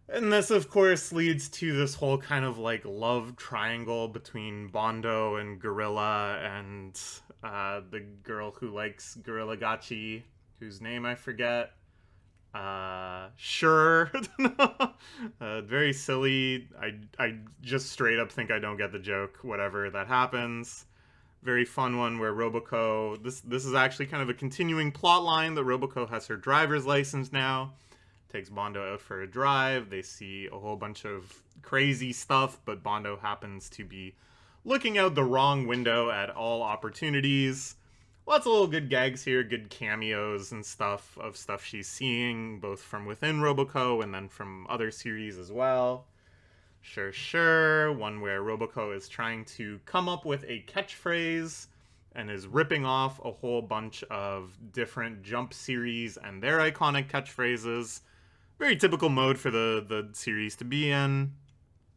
And this, of course, leads to this whole kind of, like, love triangle between Bondo and Gorilla and the girl who likes Gorillagachi, whose name I forget. Sure. Very silly. I just straight up think I don't get the joke, whatever that happens. Very fun one where Roboco, this is actually kind of a continuing plot line that Roboco has her driver's license now. Takes Bondo out for a drive. They see a whole bunch of crazy stuff, but Bondo happens to be looking out the wrong window at all opportunities. Lots of little good gags here, good cameos and stuff of stuff she's seeing, both from within Roboco and then from other series as well. Sure. One where Roboco is trying to come up with a catchphrase and is ripping off a whole bunch of different Jump series and their iconic catchphrases. Very typical mode for the series to be in.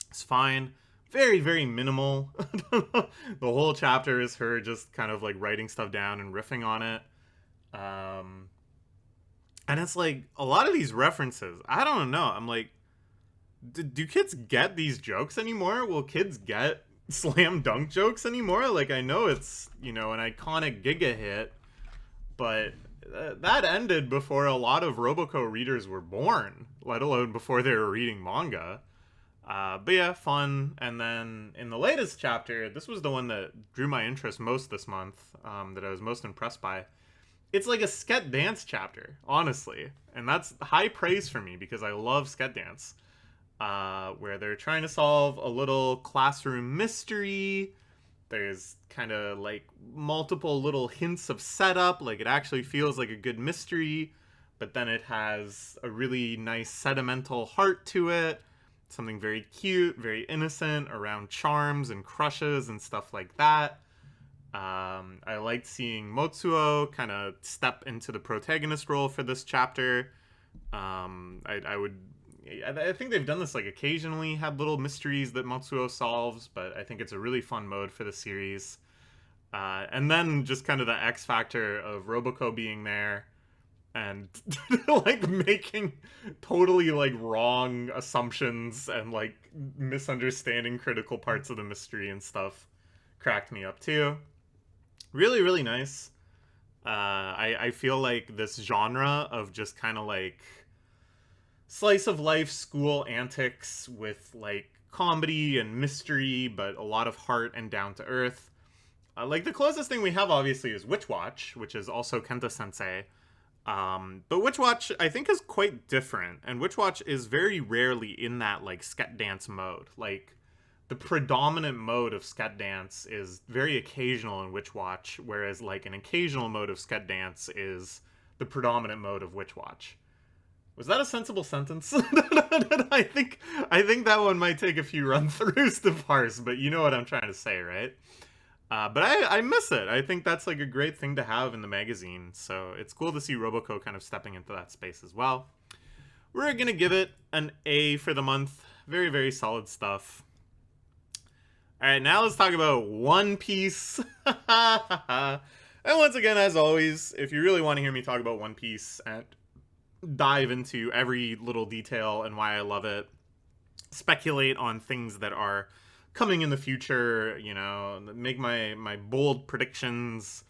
It's fine. very, very minimal. The whole chapter is her just kind of like writing stuff down and riffing on it. Um, and it's like a lot of these references. I don't know. I'm like, do kids get these jokes anymore? Will kids get slam dunk jokes anymore? Like, I know it's, you know, an iconic Giga hit, but that ended before a lot of Roboco readers were born, let alone before they were reading manga. But yeah, fun. And then in the latest chapter, this was the one that drew my interest most this month, that I was most impressed by. It's like a Sket Dance chapter, honestly. And that's high praise for me because I love Sket Dance. Where they're trying to solve a little classroom mystery. There's kind of like multiple little hints of setup. Like it actually feels like a good mystery, but then it has a really nice sentimental heart to it. Something very cute, very innocent around charms and crushes and stuff like that. I liked seeing Motsuo kind of step into the protagonist role for this chapter. I think they've done this like occasionally, had little mysteries that Motsuo solves, but I think it's a really fun mode for the series. And then just kind of the X factor of Roboco being there and like making totally like wrong assumptions and like misunderstanding critical parts of the mystery and stuff cracked me up too. Really, really nice. I feel like this genre of just kind of like slice of life school antics with like comedy and mystery, but a lot of heart and down to earth. Like the closest thing we have obviously is Witch Watch, which is also Kenta Sensei. But Witch Watch I think is quite different, and Witch Watch is very rarely in that like Sket Dance mode. Like the predominant mode of Sket Dance is very occasional in Witch Watch, whereas like an occasional mode of Sket Dance is the predominant mode of Witch Watch. Was that a sensible sentence? I think that one might take a few run-throughs to parse, but you know what I'm trying to say, right? But I miss it. I think that's like a great thing to have in the magazine, so it's cool to see Roboco kind of stepping into that space as well. We're gonna give it an A for the month. Very, very solid stuff. Alright, now let's talk about One Piece. And once again, as always, if you really want to hear me talk about One Piece and dive into every little detail and why I love it, speculate on things that are coming in the future, you know, make my bold predictions,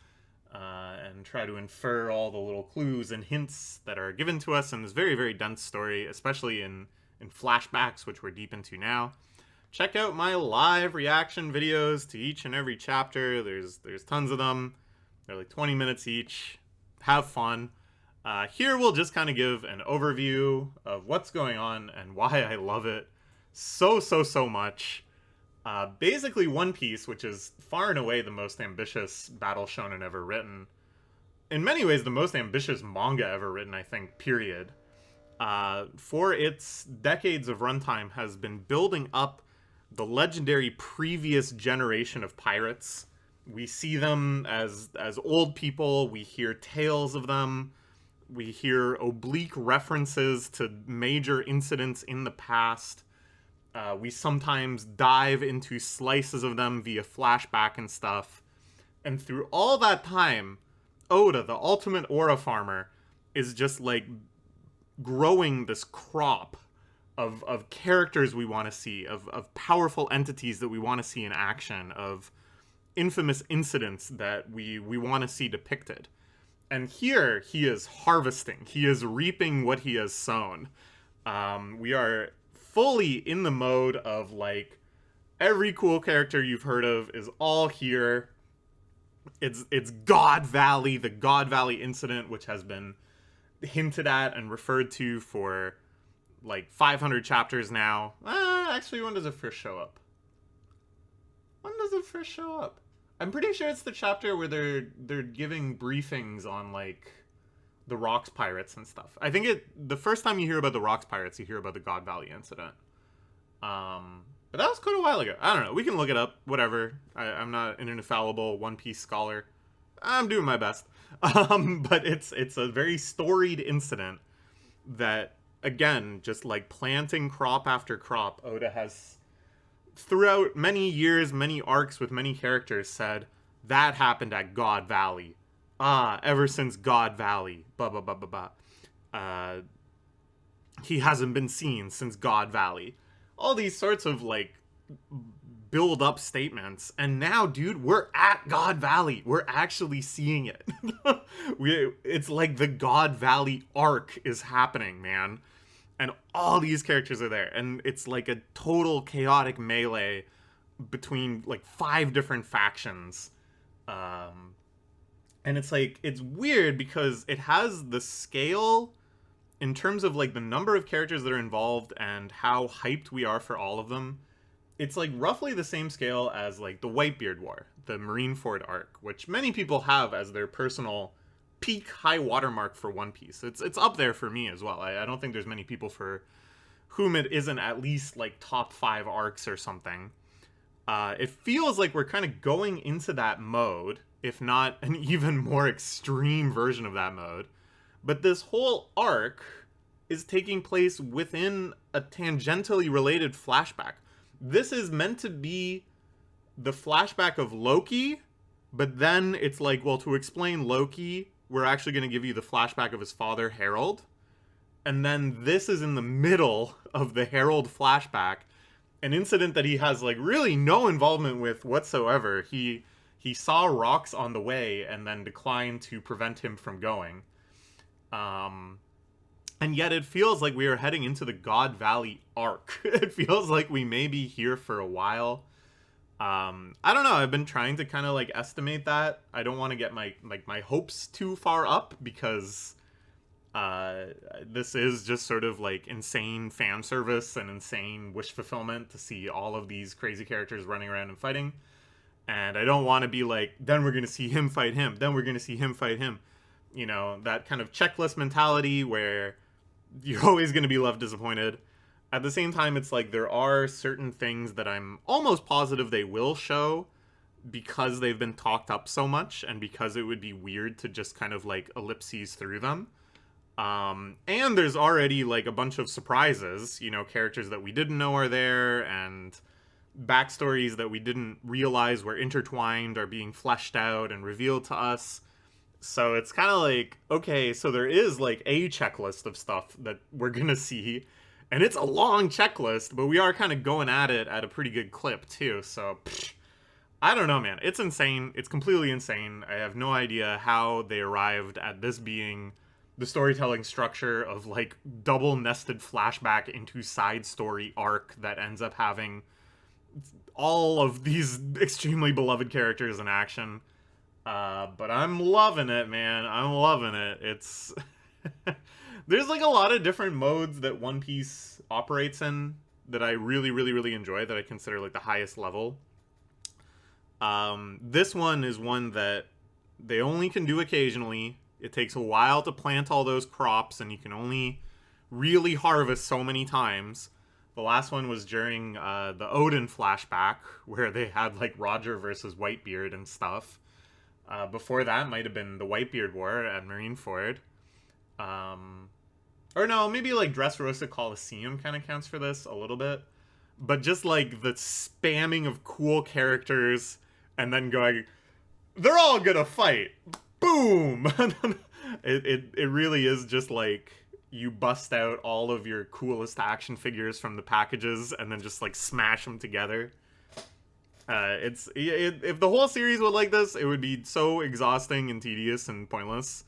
and try to infer all the little clues and hints that are given to us in this very, very dense story, especially in flashbacks, which we're deep into now. Check out my live reaction videos to each and every chapter. There's tons of them. They're like 20 minutes each. Have fun. Here we'll just kind of give an overview of what's going on and why I love it so much. Basically, One Piece, which is far and away the most ambitious battle shonen ever written, in many ways the most ambitious manga ever written, I think, period, for its decades of runtime has been building up the legendary previous generation of pirates. We see them as old people, we hear tales of them, we hear oblique references to major incidents in the past. We sometimes dive into slices of them via flashback and stuff. And through all that time, Oda, the ultimate aura farmer, is just like growing this crop of characters we want to see, of powerful entities that we want to see in action, of infamous incidents that we want to see depicted. And here, he is harvesting. He is reaping what he has sown. We are fully in the mode of, like, every cool character you've heard of is all here. It's God Valley, the God Valley incident, which has been hinted at and referred to for, like, 500 chapters now. Actually, when does it first show up? I'm pretty sure it's the chapter where they're giving briefings on, like, the Rocks Pirates and stuff. I think the first time you hear about the Rocks Pirates, you hear about the God Valley incident. But that was quite a while ago. I don't know. We can look it up. Whatever. I'm not an infallible One Piece scholar. I'm doing my best. But it's a very storied incident that, again, just like planting crop after crop, Oda has throughout many years, many arcs with many characters said, that happened at God Valley. Ever since God Valley. Blah, blah, blah, blah, blah. He hasn't been seen since God Valley. All these sorts of, like, build up statements. And now, dude, we're at God Valley. We're actually seeing it. It's like the God Valley arc is happening, man. And all these characters are there. And it's like a total chaotic melee between, like, 5 different factions. And it's like, it's weird because it has the scale in terms of, like, the number of characters that are involved and how hyped we are for all of them. It's, like, roughly the same scale as, like, the Whitebeard War, the Marineford arc, which many people have as their personal peak high watermark for One Piece. It's up there for me as well. I don't think there's many people for whom it isn't at least, like, top 5 arcs or something. It feels like we're kind of going into that mode, if not an even more extreme version of that mode. But this whole arc is taking place within a tangentially related flashback. This is meant to be the flashback of Loki, but then it's like, well, to explain Loki, we're actually going to give you the flashback of his father, Harold. And then this is in the middle of the Harold flashback, an incident that he has, like, really no involvement with whatsoever. He saw rocks on the way and then declined to prevent him from going. And yet it feels like we are heading into the God Valley arc. It feels like we may be here for a while. I don't know. I've been trying to kind of, like, estimate that. I don't want to get my hopes too far up because this is just sort of, like, insane fan service and insane wish fulfillment to see all of these crazy characters running around and fighting. And I don't want to be like, then we're going to see him fight him. Then we're going to see him fight him. You know, that kind of checklist mentality where you're always going to be left disappointed. At the same time, it's like there are certain things that I'm almost positive they will show because they've been talked up so much and because it would be weird to just kind of, like, ellipses through them. And there's already, like, a bunch of surprises, you know, characters that we didn't know are there and backstories that we didn't realize were intertwined are being fleshed out and revealed to us. So it's kind of like, okay, so there is, like, a checklist of stuff that we're gonna see, and it's a long checklist, but we are kind of going at it at a pretty good clip too. So I don't know, man. It's insane. It's completely insane. I have no idea how they arrived at this being the storytelling structure of, like, double nested flashback into side story arc that ends up having all of these extremely beloved characters in action. But I'm loving it, man. I'm loving it. It's there's, like, a lot of different modes that One Piece operates in that I really, really, really enjoy, that I consider, like, the highest level. This one is one that they only can do occasionally. It takes a while to plant all those crops, and you can only really harvest so many times. The last one was during the Odin flashback, where they had, like, Roger versus Whitebeard and stuff. Before that might have been the Whitebeard War at Marineford. Or no, maybe, like, Dressrosa Coliseum kind of counts for this a little bit. But just, like, the spamming of cool characters and then going, they're all gonna fight. Boom! It really is just, like, you bust out all of your coolest action figures from the packages and then just, like, smash them together. If the whole series was like this, it would be so exhausting and tedious and pointless.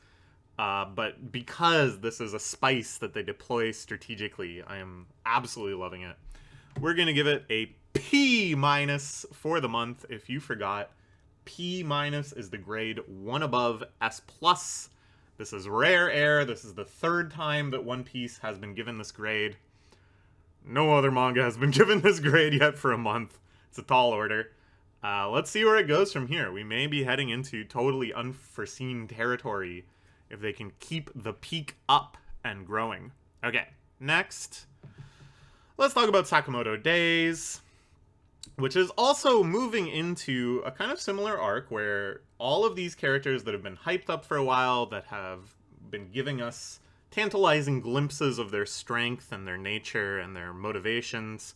But because this is a spice that they deploy strategically, I am absolutely loving it. We're gonna give it a P- for the month. If you forgot, P- is the grade 1 above S+. This is rare air. This is the 3rd time that One Piece has been given this grade. No other manga has been given this grade yet for a month. It's a tall order. Let's see where it goes from here. We may be heading into totally unforeseen territory if they can keep the peak up and growing. Okay, next, let's talk about Sakamoto Days, which is also moving into a kind of similar arc where all of these characters that have been hyped up for a while, that have been giving us tantalizing glimpses of their strength and their nature and their motivations,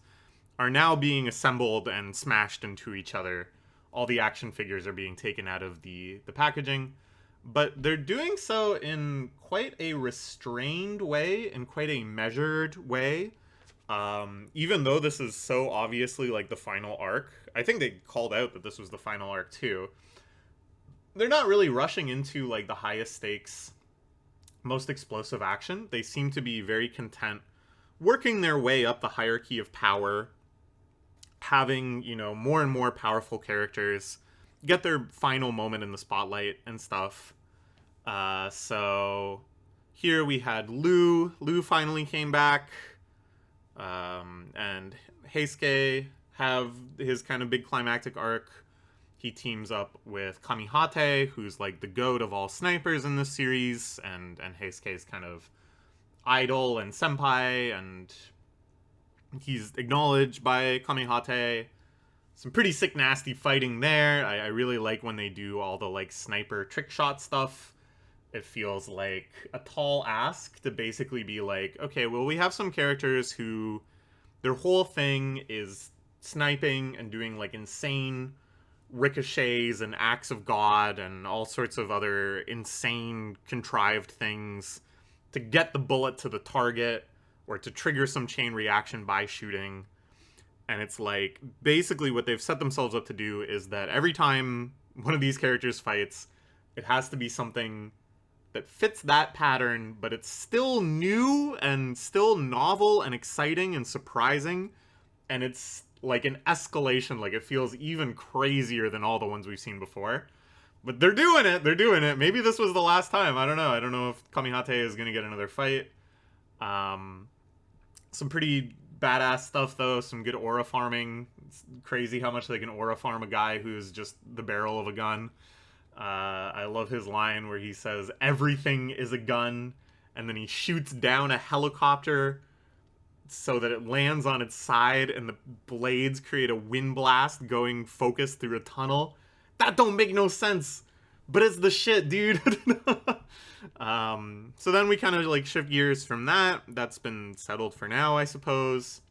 are now being assembled and smashed into each other. All the action figures are being taken out of the packaging, but they're doing so in quite a restrained way, in quite a measured way. Even though this is so obviously like the final arc, I think they called out that this was the final arc too. They're not really rushing into like the highest stakes, most explosive action. They seem to be very content working their way up the hierarchy of power, having, you know, more and more powerful characters get their final moment in the spotlight and stuff. So here we had Lou. Lou finally came back. And Heisuke have his kind of big climactic arc. He teams up with Kamihate, who's like the goat of all snipers in this series, and Heisuke's kind of idol and senpai, and he's acknowledged by Kamihate. Some pretty sick, nasty fighting there. I really like when they do all the like sniper trick shot stuff. It feels like a tall ask to basically be like, okay, well, we have some characters who their whole thing is sniping and doing like insane ricochets and acts of God and all sorts of other insane contrived things to get the bullet to the target or to trigger some chain reaction by shooting. And it's like, basically what they've set themselves up to do is that every time one of these characters fights, it has to be something that fits that pattern, but it's still new and still novel and exciting and surprising. And it's like an escalation, like it feels even crazier than all the ones we've seen before. But they're doing it. Maybe this was the last time. I don't know if Kamihate is going to get another fight. Some pretty badass stuff, though. Some good aura farming. It's crazy how much they can aura farm a guy who's just the barrel of a gun. I love his line where he says, "Everything is a gun," and then he shoots down a helicopter so that it lands on its side and the blades create a wind blast going focused through a tunnel. That don't make no sense, but it's the shit, dude. So then we kind of like shift gears from that. That's been settled for now, I suppose.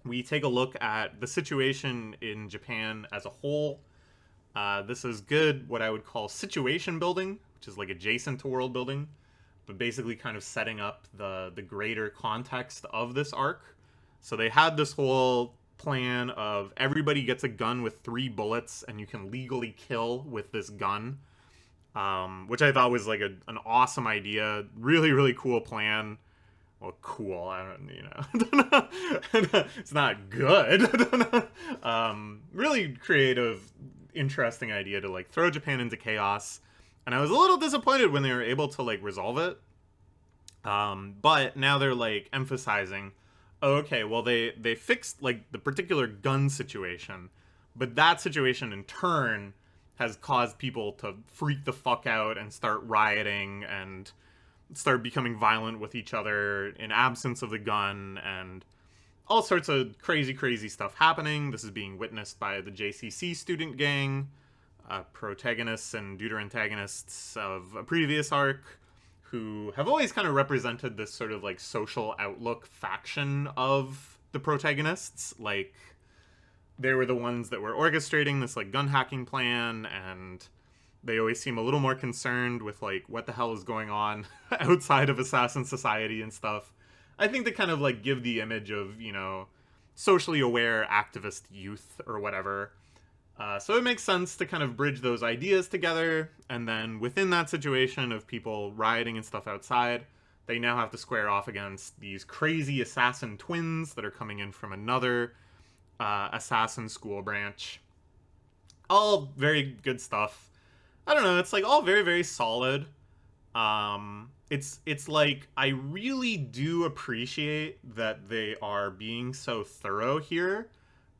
We take a look at the situation in Japan as a whole. This is good, what I would call situation building, which is like adjacent to world building, but basically kind of setting up the greater context of this arc. So they had this whole plan of everybody gets a gun with 3 bullets and you can legally kill with this gun, which I thought was like an awesome idea. Really, really cool plan. Well, cool, I don't, it's not good. Really creative, interesting idea to like throw Japan into chaos, and I was a little disappointed when they were able to like resolve it. But now they're like emphasizing, oh, okay, well they fixed like the particular gun situation, but that situation in turn has caused people to freak the fuck out and start rioting and start becoming violent with each other in absence of the gun, and all sorts of crazy stuff happening. This is being witnessed by the JCC student gang, protagonists and deuterantagonists of a previous arc, who have always kind of represented this sort of like social outlook faction of the protagonists. Like, they were the ones that were orchestrating this like gun hacking plan, and they always seem a little more concerned with like what the hell is going on outside of assassin society and stuff. I think they kind of like give the image of, you know, socially aware activist youth or whatever. So it makes sense to kind of bridge those ideas together. And then within that situation of people rioting and stuff outside, they now have to square off against these crazy assassin twins that are coming in from another assassin school branch. All very good stuff. I don't know, it's like all very, very solid. It's like, I really do appreciate that they are being so thorough here,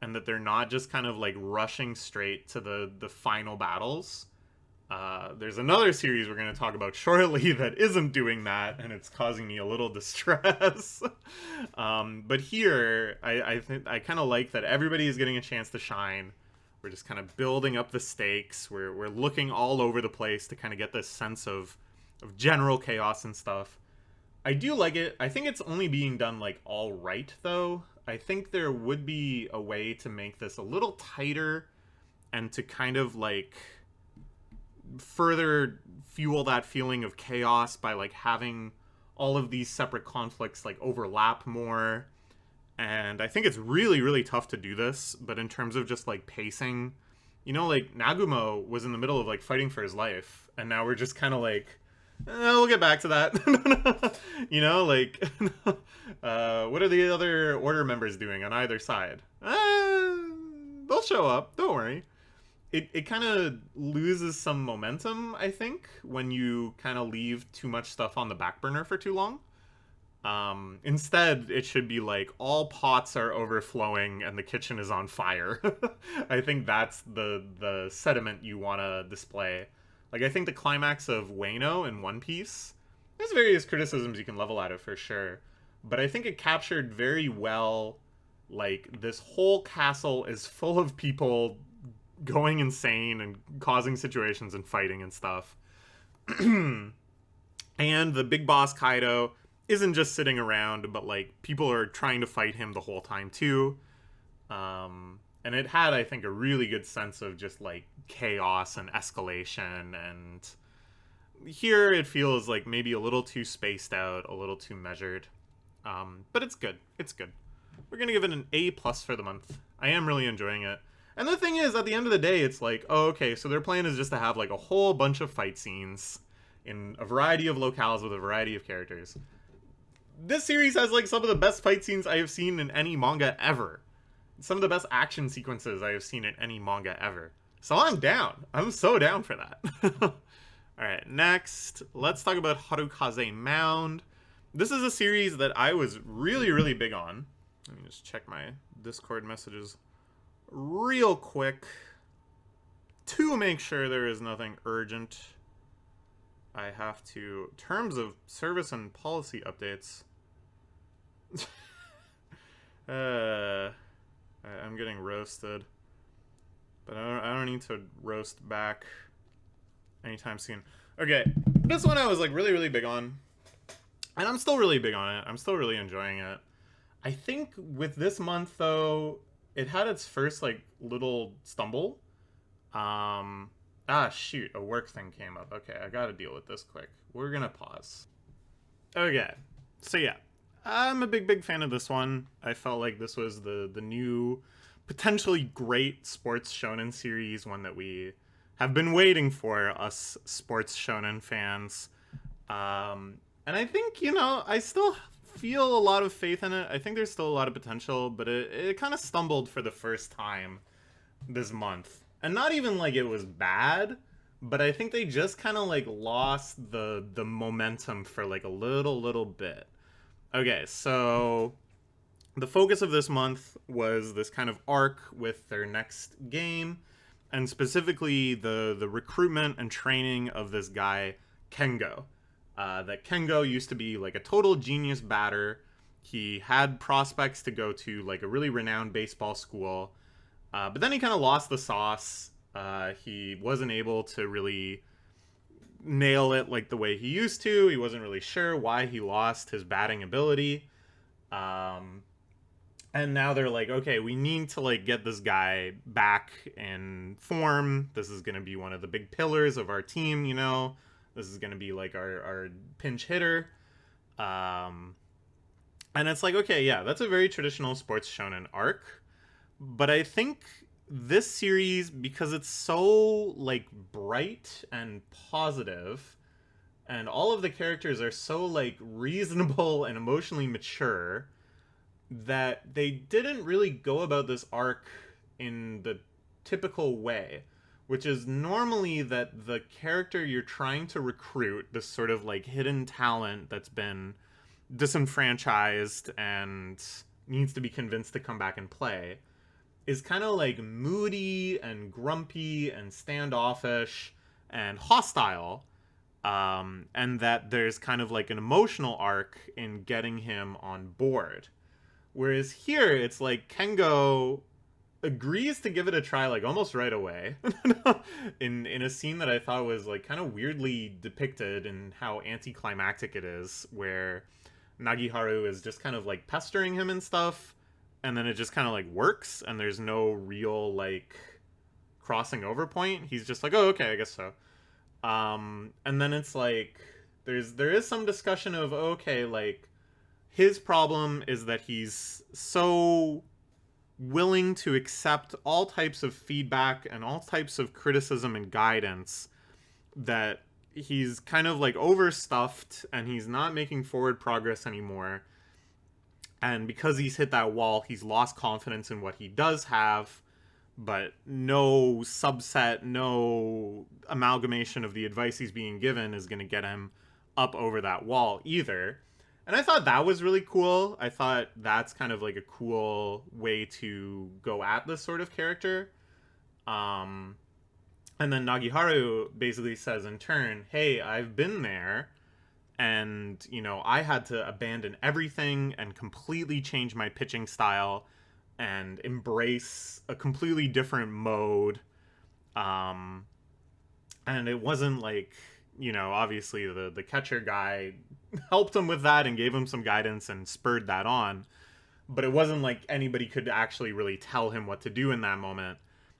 and that they're not just kind of like rushing straight to the final battles. There's another series we're going to talk about shortly that isn't doing that, and it's causing me a little distress. But here, I kind of like that everybody is getting a chance to shine. We're just kind of building up the stakes. We're looking all over the place to kind of get this sense of general chaos and stuff. I do like it. I think it's only being done like all right, though. I think there would be a way to make this a little tighter and to kind of like further fuel that feeling of chaos by like having all of these separate conflicts like overlap more. And I think it's really, really tough to do this, but in terms of just like pacing, you know, like Nagumo was in the middle of like fighting for his life, and now we're just kind of like, we'll get back to that. You know, like, what are the other order members doing on either side? They'll show up, don't worry. It kind of loses some momentum, I think, when you kind of leave too much stuff on the back burner for too long. Instead, it should be like all pots are overflowing and the kitchen is on fire. I think that's the sentiment you want to display. Like, I think the climax of Wano in One Piece, there's various criticisms you can level at it for sure, but I think it captured very well, like, this whole castle is full of people going insane and causing situations and fighting and stuff. And the big boss Kaido isn't just sitting around, but like people are trying to fight him the whole time too. And it had, I think, a really good sense of just like chaos and escalation. And here it feels like maybe a little too spaced out, a little too measured. But it's good. It's good. We're gonna give it an A+ for the month. I am really enjoying it. And the thing is, at the end of the day, it's like, oh, okay, so their plan is just to have like a whole bunch of fight scenes in a variety of locales with a variety of characters. This series has like some of the best fight scenes I have seen in any manga ever. Some of the best action sequences I have seen in any manga ever. So I'm down. I'm so down for that. Alright, next, let's talk about Harukaze Mound. This is a series that I was really, really big on. Let me just check my Discord messages real quick to make sure there is nothing urgent. I have to, terms of service and policy updates. I'm getting roasted, but I don't need to roast back anytime soon. Okay, this one I was like really, really big on, and I'm still really big on it. I'm still really enjoying it. I think with this month though, it had its first like little stumble. Shoot, a work thing came up. Okay, I gotta deal with this quick. We're gonna pause. Okay, so yeah, I'm a big fan of this one. I felt like this was the new, potentially great sports shonen series, one that we have been waiting for, us sports shonen fans. And I think, you know, I still feel a lot of faith in it. I think there's still a lot of potential, but it kind of stumbled for the first time this month. And not even like it was bad, but I think they just kind of like lost the momentum for like a little bit. Okay, so the focus of this month was this kind of arc with their next game, and specifically the recruitment and training of this guy, Kengo. That Kengo used to be like a total genius batter. He had prospects to go to like a really renowned baseball school, but then he kind of lost the sauce. He wasn't able to really nail it like the way he used to. He wasn't really sure why he lost his batting ability. And now they're like, okay, we need to like get this guy back in form. This is going to be one of the big pillars of our team, you know. This is going to be like our pinch hitter. And it's like, okay, yeah, that's a very traditional sports shonen arc. But I think this series, because it's so like bright and positive, and all of the characters are so like reasonable and emotionally mature, that they didn't really go about this arc in the typical way, which is normally that the character you're trying to recruit, this sort of like hidden talent that's been disenfranchised and needs to be convinced to come back and play, is kind of like moody and grumpy and standoffish and hostile, and that there's kind of like an emotional arc in getting him on board. Whereas here, it's like Kengo agrees to give it a try like almost right away in a scene that I thought was like kind of weirdly depicted in how anticlimactic it is, where Nagiharu is just kind of like pestering him and stuff. and then it just kind of like works, and there's no real like crossing over point. He's just like, oh, okay, I guess so. And then it's like there is some discussion of, okay, like his problem is that he's so willing to accept all types of feedback and all types of criticism and guidance that he's kind of like overstuffed and he's not making forward progress anymore. And because he's hit that wall, he's lost confidence in what he does have, but no subset, no amalgamation of the advice he's being given is going to get him up over that wall either. And I thought that was really cool. I thought that's kind of like a cool way to go at this sort of character. And then Nagiharu basically says in turn, hey, I've been there, and, you know, I had to abandon everything and completely change my pitching style and embrace a completely different mode. And it wasn't like, you know, obviously the catcher guy helped him with that and gave him some guidance and spurred that on. But it wasn't like anybody could actually really tell him what to do in that moment.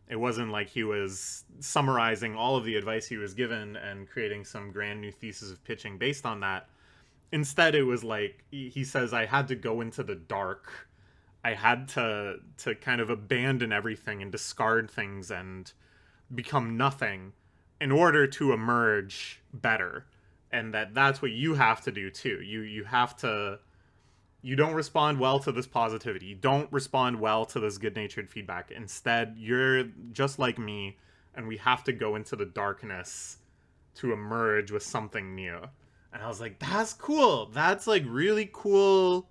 It wasn't like he was summarizing all of the advice he was given and creating some grand new thesis of pitching based on that. Instead, it was like, he says, I had to go into the dark. I had to kind of abandon everything and discard things and become nothing in order to emerge better. And that's what you have to do too. You have to... You don't respond well to this positivity. You don't respond well to this good-natured feedback. Instead, you're just like me, and we have to go into the darkness to emerge with something new. And I was like, that's cool. That's like really cool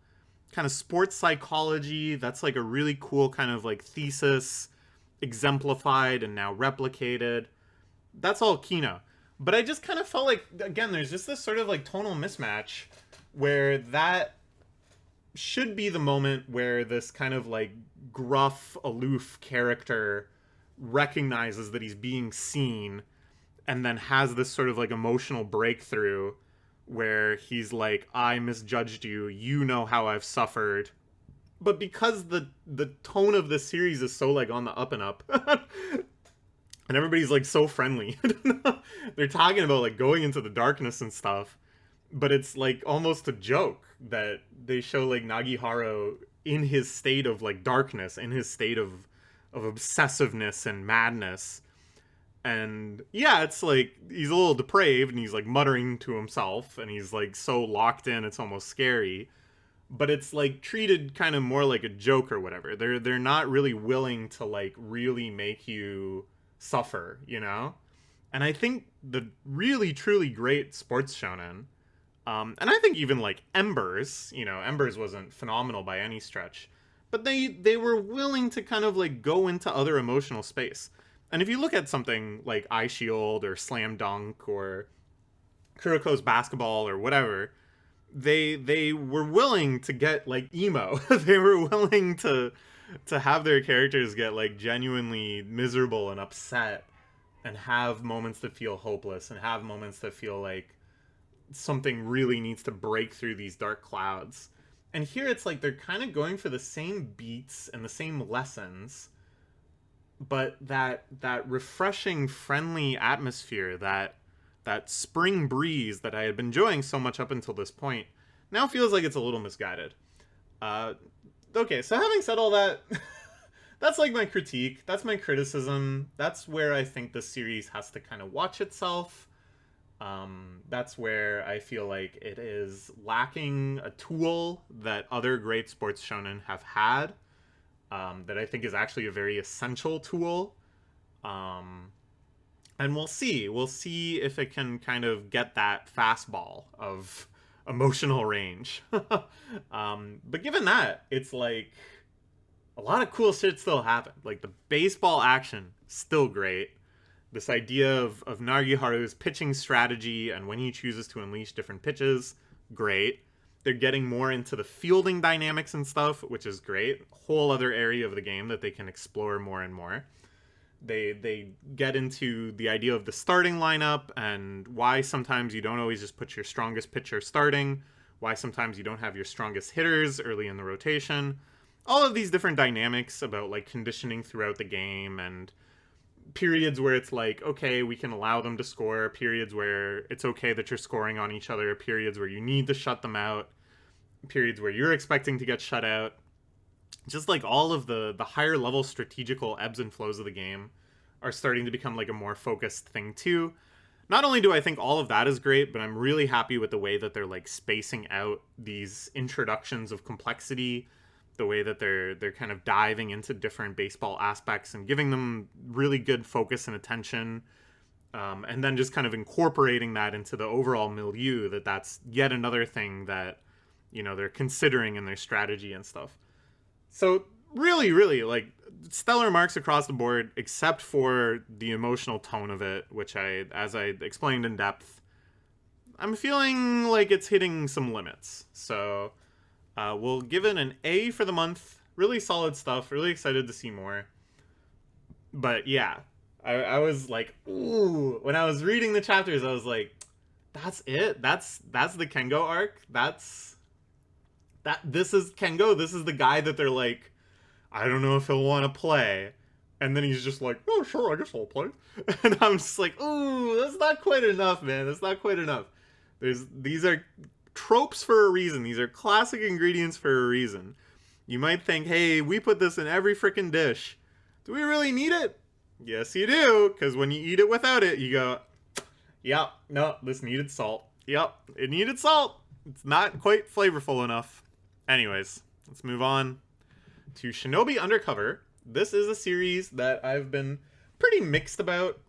kind of sports psychology. That's like a really cool kind of like thesis exemplified and now replicated. That's all Kino. But I just kind of felt like, again, there's just this sort of like tonal mismatch where that should be the moment where this kind of like gruff, aloof character recognizes that he's being seen and then has this sort of like emotional breakthrough where he's like, I misjudged you, you know how I've suffered. But because the tone of this series is so like on the up and up and everybody's like so friendly, they're talking about like going into the darkness and stuff, but it's like almost a joke that they show like Nagiharu in his state of like darkness, in his state of obsessiveness and madness. And yeah, it's like he's a little depraved and he's like muttering to himself and he's like so locked in it's almost scary. But it's like treated kind of more like a joke or whatever. They're not really willing to like really make you suffer, you know? And I think the really truly great sports shonen, and I think even like Embers, you know, Embers wasn't phenomenal by any stretch, but they were willing to kind of like go into other emotional space. And if you look at something like Eye Shield or Slam Dunk or Kuroko's Basketball or whatever, they were willing to get like emo. They were willing to have their characters get like genuinely miserable and upset and have moments that feel hopeless and have moments that feel like something really needs to break through these dark clouds. And here it's like they're kind of going for the same beats and the same lessons, but that refreshing, friendly atmosphere, that spring breeze that I had been enjoying so much up until this point, now feels like it's a little misguided. Okay, so having said all that, that's like my critique. That's my criticism. That's where I think the series has to kind of watch itself. That's where I feel like it is lacking a tool that other great sports shonen have had, that I think is actually a very essential tool. And we'll see. We'll see if it can kind of get that fastball of emotional range. But given that, it's like a lot of cool shit still happened. Like the baseball action, still great. This idea of Nagiharu's pitching strategy and when he chooses to unleash different pitches, great. They're getting more into the fielding dynamics and stuff, which is great. Whole other area of the game that they can explore more and more. They get into the idea of the starting lineup and why sometimes you don't always just put your strongest pitcher starting, why sometimes you don't have your strongest hitters early in the rotation. all of these different dynamics about like conditioning throughout the game, and periods where it's like, okay, we can allow them to score, periods where it's okay that you're scoring on each other, periods where you need to shut them out, periods where you're expecting to get shut out. Just like all of the higher level strategical ebbs and flows of the game are starting to become like a more focused thing too. Not only do I think all of that is great, but I'm really happy with the way that they're like spacing out these introductions of complexity, the way that they're kind of diving into different baseball aspects and giving them really good focus and attention, and then just kind of incorporating that into the overall milieu. That's yet another thing that they're considering in their strategy and stuff. So really, really, like, stellar marks across the board, except for the emotional tone of it, which as I explained in depth, I'm feeling like it's hitting some limits. So we'll give it an A for the month. Really solid stuff. Really excited to see more. But yeah, I was like, ooh, when I was reading the chapters, I was like, that's it. That's the Kengo arc. This is Kengo. This is the guy that they're like, I don't know if he'll want to play. And then he's just like, oh, sure, I guess I'll play. And I'm just like, ooh, that's not quite enough, man. That's not quite enough. These are tropes for a reason. These are classic ingredients for a reason. You might think, hey, we put this in every freaking dish. Do we really need it? Yes, you do. Because when you eat it without it, you go, yep, no, this needed salt. Yep, it needed salt. It's not quite flavorful enough. Anyways, let's move on to Shinobi Undercover. This is a series that I've been pretty mixed about.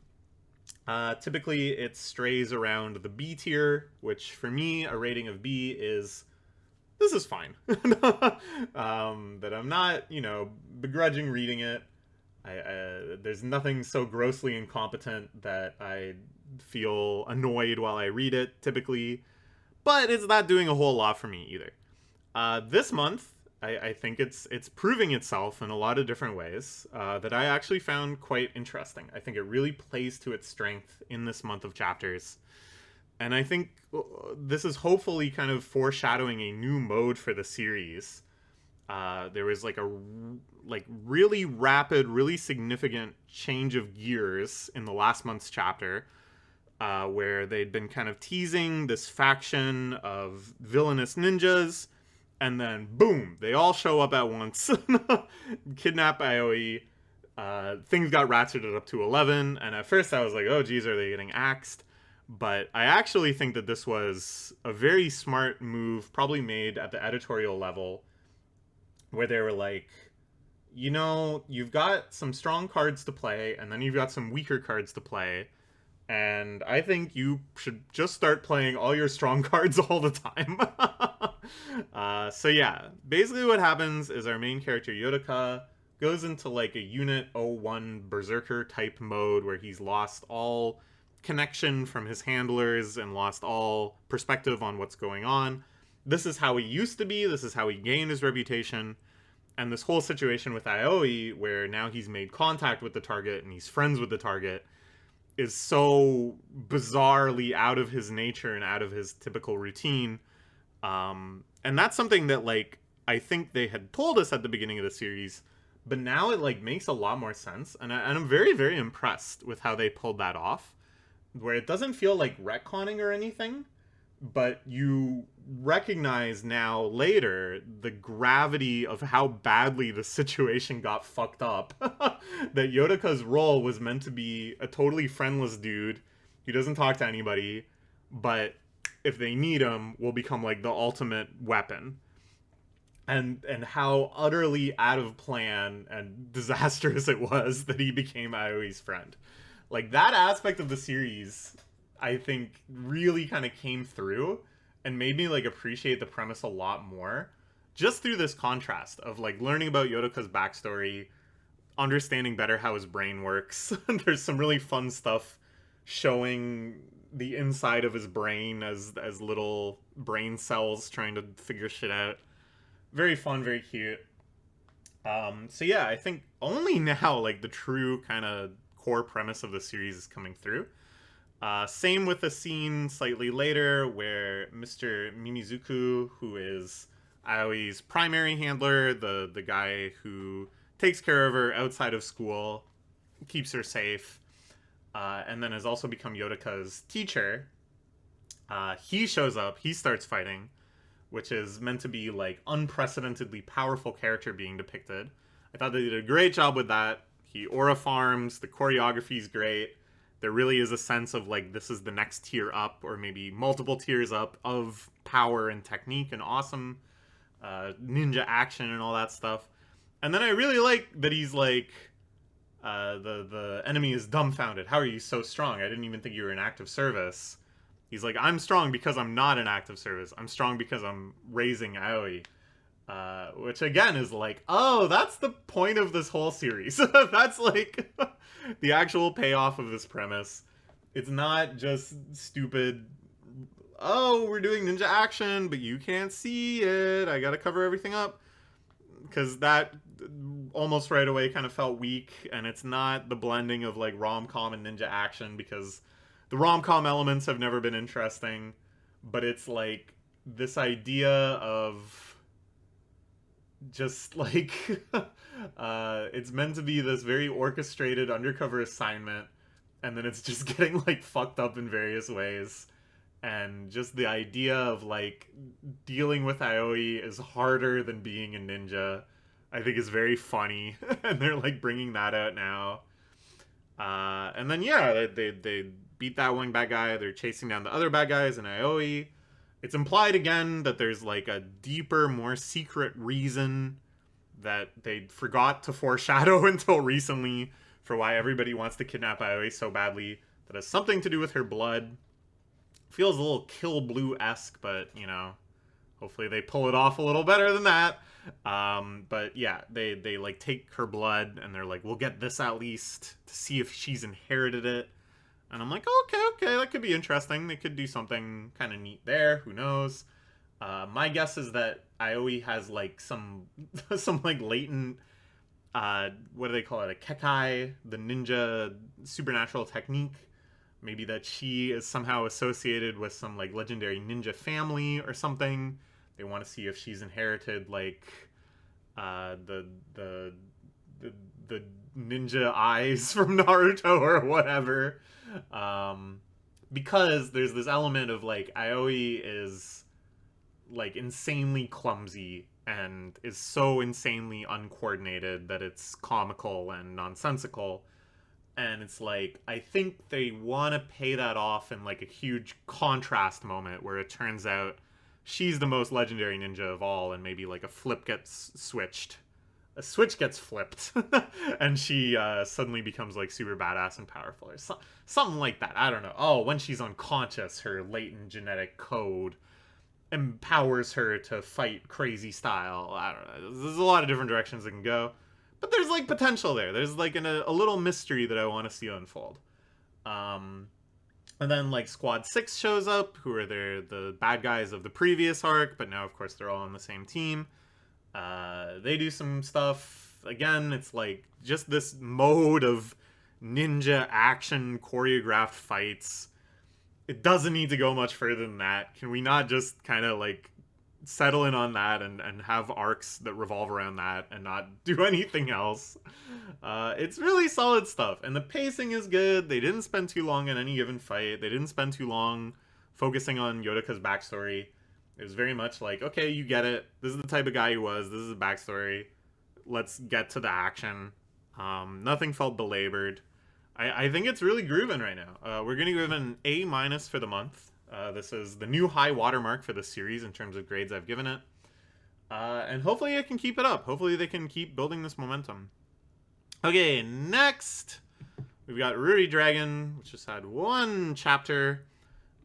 Typically, it strays around the B tier, which for me, a rating of B is, this is fine. That I'm not, begrudging reading it. There's nothing so grossly incompetent that I feel annoyed while I read it, typically. But it's not doing a whole lot for me either. This month, I think it's proving itself in a lot of different ways that I actually found quite interesting. I think it really plays to its strength in this month of chapters. And I think this is hopefully kind of foreshadowing a new mode for the series. There was like a really rapid, really significant change of gears in the last month's chapter, where they'd been kind of teasing this faction of villainous ninjas, and then boom, they all show up at once, kidnap Aoi. Things got ratcheted up to 11, and at first I was like, oh geez, are they getting axed? But I actually think that this was a very smart move, probably made at the editorial level, where they were like, you've got some strong cards to play, and then you've got some weaker cards to play, and I think you should just start playing all your strong cards all the time. So yeah, basically what happens is our main character, Yotaka, goes into like a Unit 01 Berserker type mode where he's lost all connection from his handlers and lost all perspective on what's going on. This is how he used to be, this is how he gained his reputation, and this whole situation with Aoi, where now he's made contact with the target and he's friends with the target, is so bizarrely out of his nature and out of his typical routine. And that's something that, like, I think they had told us at the beginning of the series, but now it, like, makes a lot more sense, and I'm very, very impressed with how they pulled that off, where it doesn't feel like retconning or anything, but you recognize now later the gravity of how badly the situation got fucked up. That Yotaka's role was meant to be a totally friendless dude who doesn't talk to anybody, but if they need him, will become like the ultimate weapon. And how utterly out of plan and disastrous it was that he became Aoi's friend. Like, that aspect of the series, I think, really kind of came through and made me, like, appreciate the premise a lot more, just through this contrast of, like, learning about Yotaka's backstory, understanding better how his brain works. There's some really fun stuff showing the inside of his brain as little brain cells trying to figure shit out. Very fun, very cute. So yeah, I think only now, like, the true kind of core premise of the series is coming through. Same with a scene slightly later where Mr. Mimizuku, who is Aoi's primary handler, the guy who takes care of her outside of school, keeps her safe, and then has also become Yotaka's teacher. He shows up, he starts fighting, which is meant to be like unprecedentedly powerful character being depicted. I thought they did a great job with that. He aura farms, the choreography's great. There really is a sense of like this is the next tier up, or maybe multiple tiers up of power and technique and awesome ninja action and all that stuff. And then I really like that he's like, the enemy is dumbfounded. How are you so strong? I didn't even think you were in active service. He's like, I'm strong because I'm not in active service. I'm strong because I'm raising Aoi. Which again is like, oh, that's the point of this whole series. That's like the actual payoff of this premise. It's not just stupid, oh, we're doing ninja action, but you can't see it. I gotta cover everything up. Because that almost right away kind of felt weak, and it's not the blending of like rom-com and ninja action, because the rom-com elements have never been interesting, but it's like this idea of just like it's meant to be this very orchestrated undercover assignment, and then it's just getting like fucked up in various ways. And just the idea of like dealing with Aoi is harder than being a ninja, I think is very funny. And they're like bringing that out now. And then yeah, they beat that one bad guy. They're chasing down the other bad guys and Aoi. It's implied again that there's like a deeper, more secret reason that they forgot to foreshadow until recently for why everybody wants to kidnap Aoi so badly. That has something to do with her blood. Feels a little Kill Blue-esque, but, you know, hopefully they pull it off a little better than that. But yeah, they like take her blood and they're like, we'll get this at least to see if she's inherited it. And I'm like, okay, that could be interesting. They could do something kind of neat there. Who knows? My guess is that Aoi has like some like latent, what do they call it? A kekai, the ninja supernatural technique. Maybe that she is somehow associated with some like legendary ninja family or something. They want to see if she's inherited like the ninja eyes from Naruto or whatever. Because there's this element of like Aoi is like insanely clumsy and is so insanely uncoordinated that it's comical and nonsensical. And it's like, I think they want to pay that off in like a huge contrast moment where it turns out she's the most legendary ninja of all, and maybe like a flip gets switched. A switch gets flipped, and she suddenly becomes like super badass and powerful, or something like that. I don't know. Oh, when she's unconscious, her latent genetic code empowers her to fight crazy style. I don't know. There's a lot of different directions it can go. But there's like potential there. There's like a little mystery that I want to see unfold. And then like Squad 6 shows up, who are the bad guys of the previous arc, but now of course they're all on the same team. They do some stuff. Again, it's like just this mode of ninja action choreographed fights. It doesn't need to go much further than that. Can we not just kind of like settle in on that and have arcs that revolve around that and not do anything else? It's really solid stuff, and the pacing is good. They didn't spend too long on any given fight. They didn't spend too long focusing on Yotaka's backstory. It was very much like, okay, you get it. This is the type of guy he was. This is his backstory. Let's get to the action. Nothing felt belabored. I think it's really grooving right now. We're going to give it an A- for the month. This is the new high watermark for the series in terms of grades I've given it. And hopefully it can keep it up. Hopefully they can keep building this momentum. Okay, next we've got Ruri Dragon, which just had one chapter.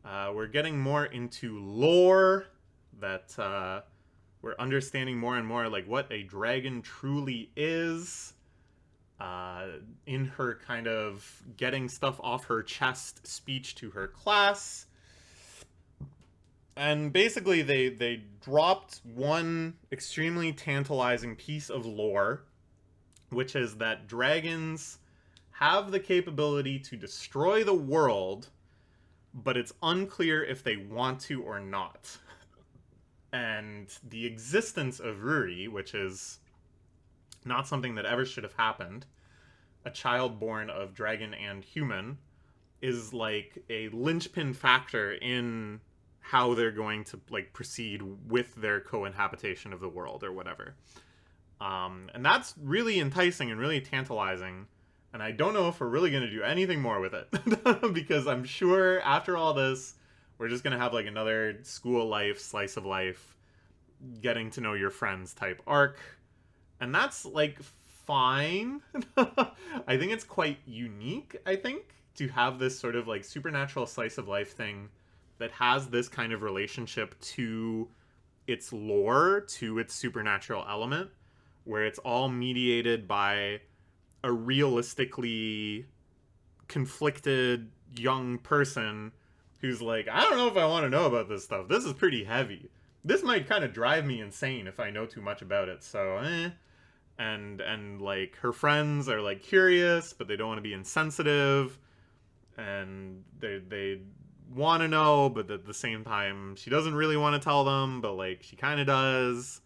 We're getting more into lore, that we're understanding more and more like what a dragon truly is. In her kind of getting stuff off her chest speech to her class. And basically they dropped one extremely tantalizing piece of lore, which is that dragons have the capability to destroy the world, but it's unclear if they want to or not. And the existence of Ruri, which is not something that ever should have happened, a child born of dragon and human, is like a linchpin factor in how they're going to like proceed with their co-inhabitation of the world or whatever. And that's really enticing and really tantalizing. And I don't know if we're really going to do anything more with it. Because I'm sure after all this, we're just going to have like another school life, slice of life, getting to know your friends type arc. And that's like fine. I think it's quite unique, I think, to have this sort of like supernatural slice of life thing that has this kind of relationship to its lore, to its supernatural element, where it's all mediated by a realistically conflicted young person who's like, I don't know if I want to know about this stuff. This is pretty heavy. This might kind of drive me insane if I know too much about it. So, and like her friends are like curious, but they don't want to be insensitive, and they want to know, but at the same time she doesn't really want to tell them, but like she kind of does,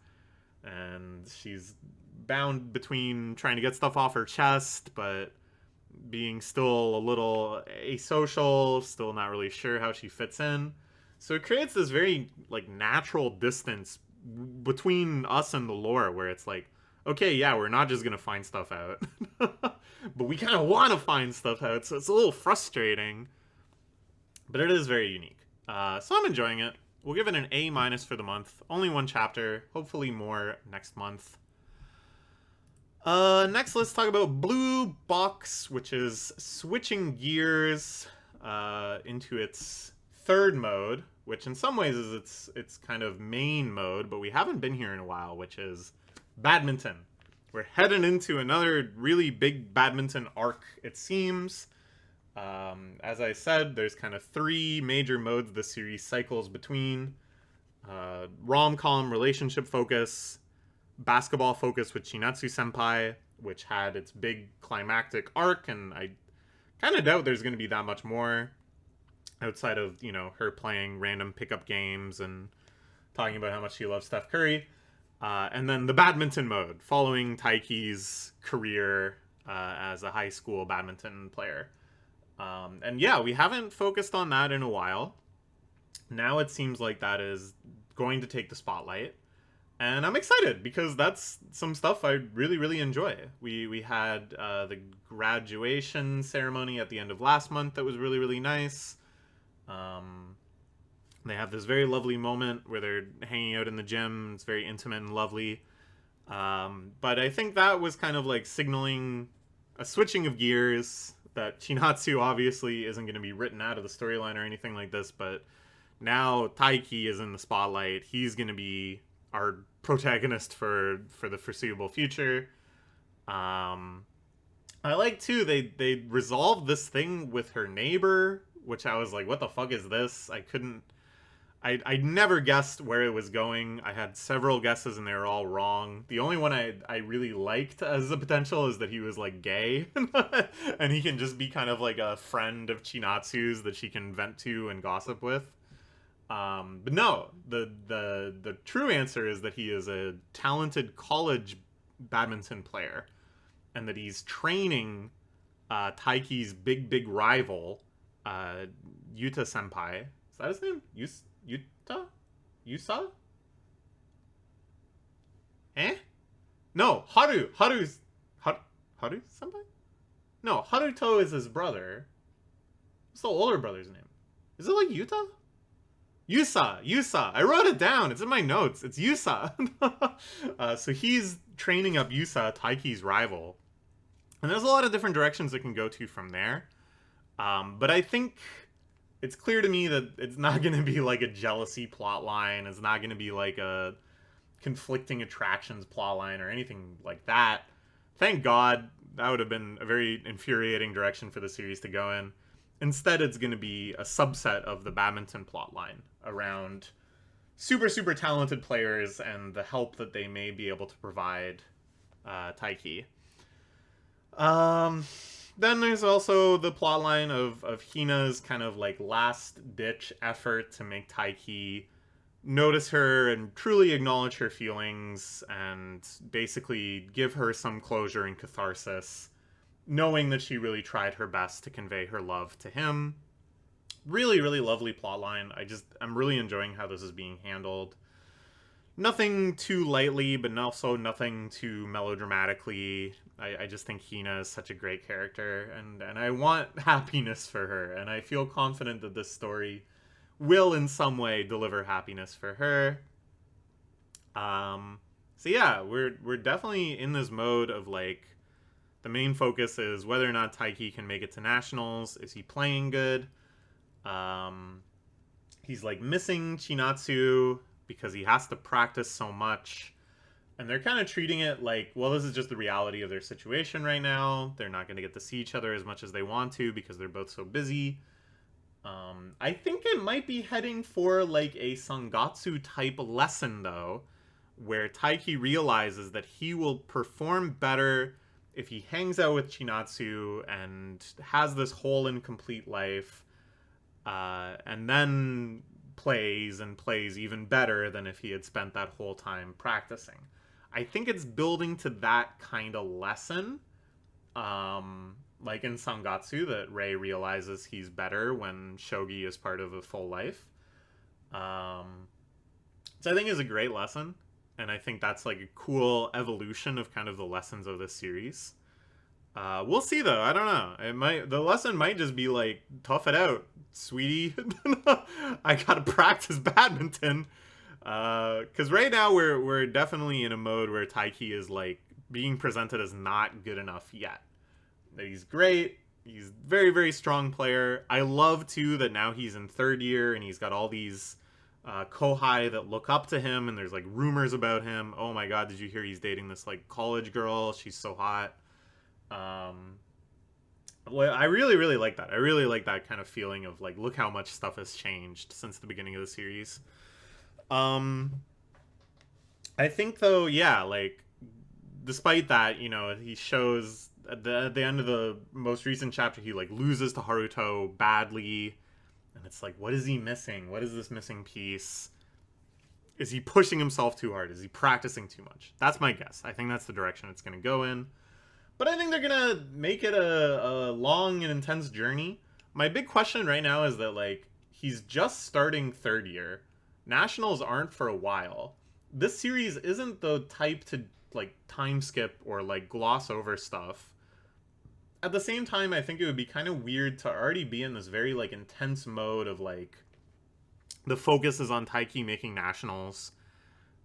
and she's bound between trying to get stuff off her chest but being still a little asocial, still not really sure how she fits in. So it creates this very like natural distance between us and the lore, where it's like, okay, yeah, we're not just gonna find stuff out, but we kind of want to find stuff out, so it's a little frustrating. But it is very unique. So I'm enjoying it. We'll give it an A- for the month. Only one chapter. Hopefully more next month. Next, let's talk about Blue Box, which is switching gears into its third mode, which in some ways is its kind of main mode, but we haven't been here in a while, which is badminton. We're heading into another really big badminton arc, it seems. As I said, there's kind of three major modes the series cycles between. Rom-com relationship focus, basketball focus with Chinatsu Senpai, which had its big climactic arc, and I kind of doubt there's going to be that much more outside of, you know, her playing random pickup games and talking about how much she loves Steph Curry. And then the badminton mode, following Taiki's career as a high school badminton player. And yeah, we haven't focused on that in a while. Now it seems like that is going to take the spotlight. And I'm excited because that's some stuff I really, really enjoy. We had the graduation ceremony at the end of last month that was really, really nice. They have this very lovely moment where they're hanging out in the gym. It's very intimate and lovely. But I think that was kind of like signaling a switching of gears, that Chinatsu obviously isn't going to be written out of the storyline or anything like this, but now Taiki is in the spotlight. He's going to be our protagonist for the foreseeable future. I like too, they resolved this thing with her neighbor, which I was like, what the fuck is this? I never guessed where it was going. I had several guesses and they were all wrong. The only one I really liked as a potential is that he was like gay and he can just be kind of like a friend of Chinatsu's that she can vent to and gossip with. But no, the true answer is that he is a talented college badminton player, and that he's training Taiki's big rival, Yuta Senpai. Is that his name? Yuta? Yusa? No, Haru Senpai? No, Haruto is his brother. What's the older brother's name? Is it like Yuta? Yusa. I wrote it down. It's in my notes. It's Yusa. So he's training up Yusa, Taiki's rival. And there's a lot of different directions it can go to from there. But I think it's clear to me that it's not going to be like a jealousy plot line. It's not going to be like a conflicting attractions plot line or anything like that. Thank God. That would have been a very infuriating direction for the series to go in. Instead, it's going to be a subset of the badminton plotline around super talented players and the help that they may be able to provide Taiki. Then there's also the plotline of Hina's kind of like last-ditch effort to make Taiki notice her and truly acknowledge her feelings and basically give her some closure and catharsis, knowing that she really tried her best to convey her love to him. Really, really lovely plotline. I'm really enjoying how this is being handled. Nothing too lightly, but also nothing too melodramatically. I just think Hina is such a great character, and I want happiness for her, and I feel confident that this story will in some way deliver happiness for her. So yeah, we're definitely in this mode of like, the main focus is whether or not Taiki can make it to nationals. Is he playing good? He's like missing Chinatsu because he has to practice so much. And they're kind of treating it like, well, this is just the reality of their situation right now. They're not going to get to see each other as much as they want to because they're both so busy. I think it might be heading for like a Sangatsu type lesson though, where Taiki realizes that he will perform better if he hangs out with Chinatsu and has this whole incomplete life, and then plays and plays even better than if he had spent that whole time practicing. I think it's building to that kind of lesson. Like in Sangatsu, that Rei realizes he's better when shogi is part of a full life. So I think is a great lesson, and I think that's like a cool evolution of kind of the lessons of this series. We'll see though. I don't know. The lesson might just be like, tough it out, sweetie. I gotta practice badminton. Because right now we're definitely in a mode where Taiki is like being presented as not good enough yet. He's great. He's very, very strong player. I love too that now he's in third year and he's got all these kohai that look up to him, and there's like rumors about him. Oh my god, did you hear he's dating this like college girl? She's so hot. Well, I really, really like that. I really like that kind of feeling of like, look how much stuff has changed since the beginning of the series. I think though, yeah, like, despite that, you know, he shows at the end of the most recent chapter, he like loses to Haruto badly, and it's like, what is he missing? What is this missing piece? Is he pushing himself too hard? Is he practicing too much? That's my guess. I think that's the direction it's going to go in. But I think they're going to make it a long and intense journey. My big question right now is that, like, he's just starting third year. Nationals aren't for a while. This series isn't the type to, like, time skip or, like, gloss over stuff. At the same time, I think it would be kind of weird to already be in this very, like, intense mode of, like, the focus is on Taiki making nationals,